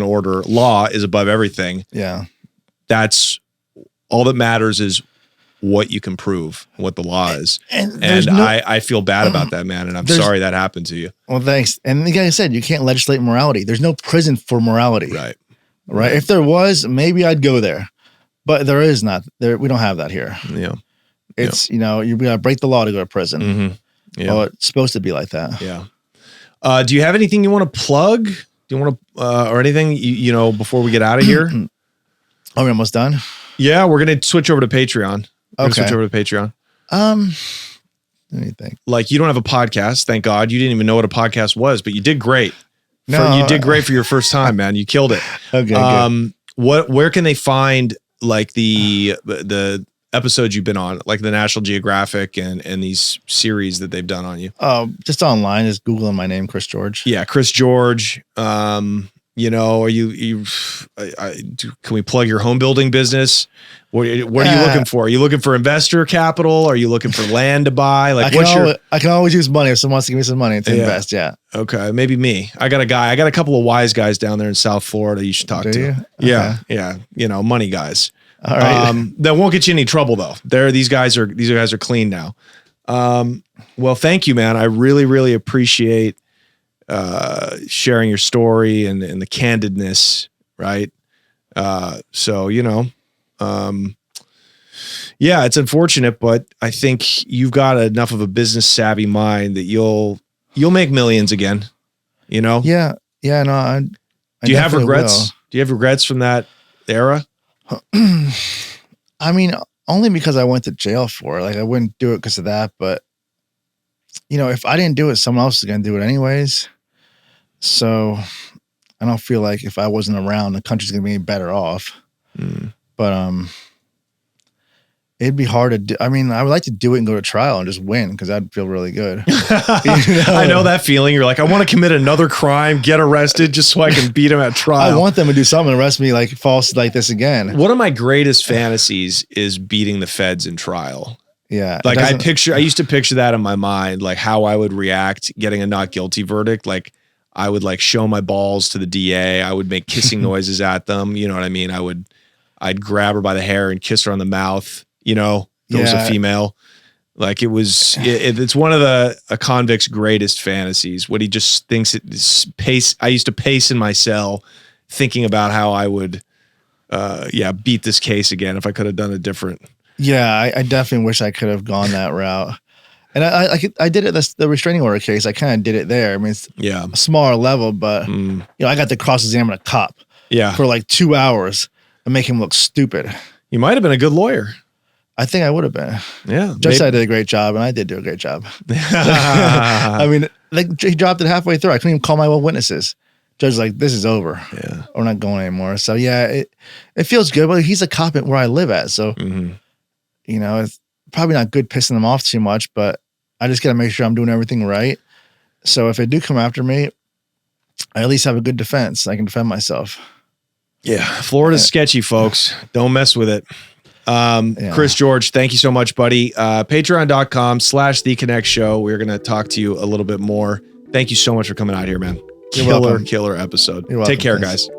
is above everything. Yeah. That's all that matters is what you can prove, what the law is. And I feel bad about that, man. And I'm sorry that happened to you. Well, thanks. And like I said, you can't legislate morality. There's no prison for morality. Right. If there was, maybe I'd go there, but there is not there. We don't have that here. Yeah. It's, you got to break the law to go to prison. Yeah. Well, it's supposed to be like that. Yeah. Do you have anything you want to plug? Do you want to, or anything, before we get out of here? Are we almost done? Yeah. We're going to switch over to Patreon. Switch over to Patreon. Let me think. Like, you don't have a podcast. Thank God. You didn't even know what a podcast was, but you did great. No, you did great for your first time, man. You killed it. Okay. Good. Where can they find like the episodes you've been on, like the National Geographic and these series that they've done on you? Just online. Just Googling my name, Chris George. Yeah, Chris George. You know, can we plug your home building business? What are you looking for? Are you looking for investor capital? Are you looking for land to buy? Like, I can always use money if someone wants to give me some money to invest. Yeah. Okay. Maybe me. I got a couple of wise guys down there in South Florida you should talk to. You? Yeah. Okay. Yeah. You know, money guys. All right. That won't get you any trouble though. These guys are clean now. Well, thank you, man. I really, really appreciate sharing your story and the candidness, right? So, you know, yeah, it's unfortunate, but I think you've got enough of a business savvy mind that you'll make millions again, you know? Yeah. Yeah. No, I do you have regrets? will. Do you have regrets from that era? I mean, only because I went to jail for it. Like, I wouldn't do it because of that, but you know, if I didn't do it, someone else is going to do it anyways. So I don't feel like if I wasn't around, the country's going to be better off. But it'd be hard to do. I mean, I would like to do it and go to trial and just win because I'd feel really good. You know? I know that feeling. You're like, I want to commit another crime, get arrested just so I can beat him at trial. I want them to do something, arrest me like false like this again. One of my greatest fantasies is beating the feds in trial. Yeah. Like I used to picture that in my mind, like how I would react getting a not guilty verdict. Like I would like show my balls to the DA. I would make kissing noises at them. You know what I mean? I'd grab her by the hair and kiss her on the mouth. You know, if it was a female. Like it's one of a convict's greatest fantasies. What he just thinks I used to pace in my cell thinking about how I would, beat this case again if I could have done it different. Yeah, I definitely wish I could have gone that route. And I did it, the restraining order case, I kind of did it there. I mean, it's a smaller level, but you know, I got to cross-examine a cop for like 2 hours and make him look stupid. You might have been a good lawyer. I think I would have been. Yeah. Judge said I did a great job, and I did do a great job. I mean, like he dropped it halfway through. I couldn't even call my own witnesses. Judge was like, this is over. Yeah. We're not going anymore. So yeah, it feels good, but he's a cop at where I live at. So, you know, it's probably not good pissing them off too much, but I just got to make sure I'm doing everything right. So if they do come after me, I at least have a good defense. I can defend myself. Yeah. Florida's sketchy, folks. Don't mess with it. Chris George, thank you so much, buddy. Patreon.com/TheConnect Show. We're going to talk to you a little bit more. Thank you so much for coming out here, man. Killer episode. Take care, guys.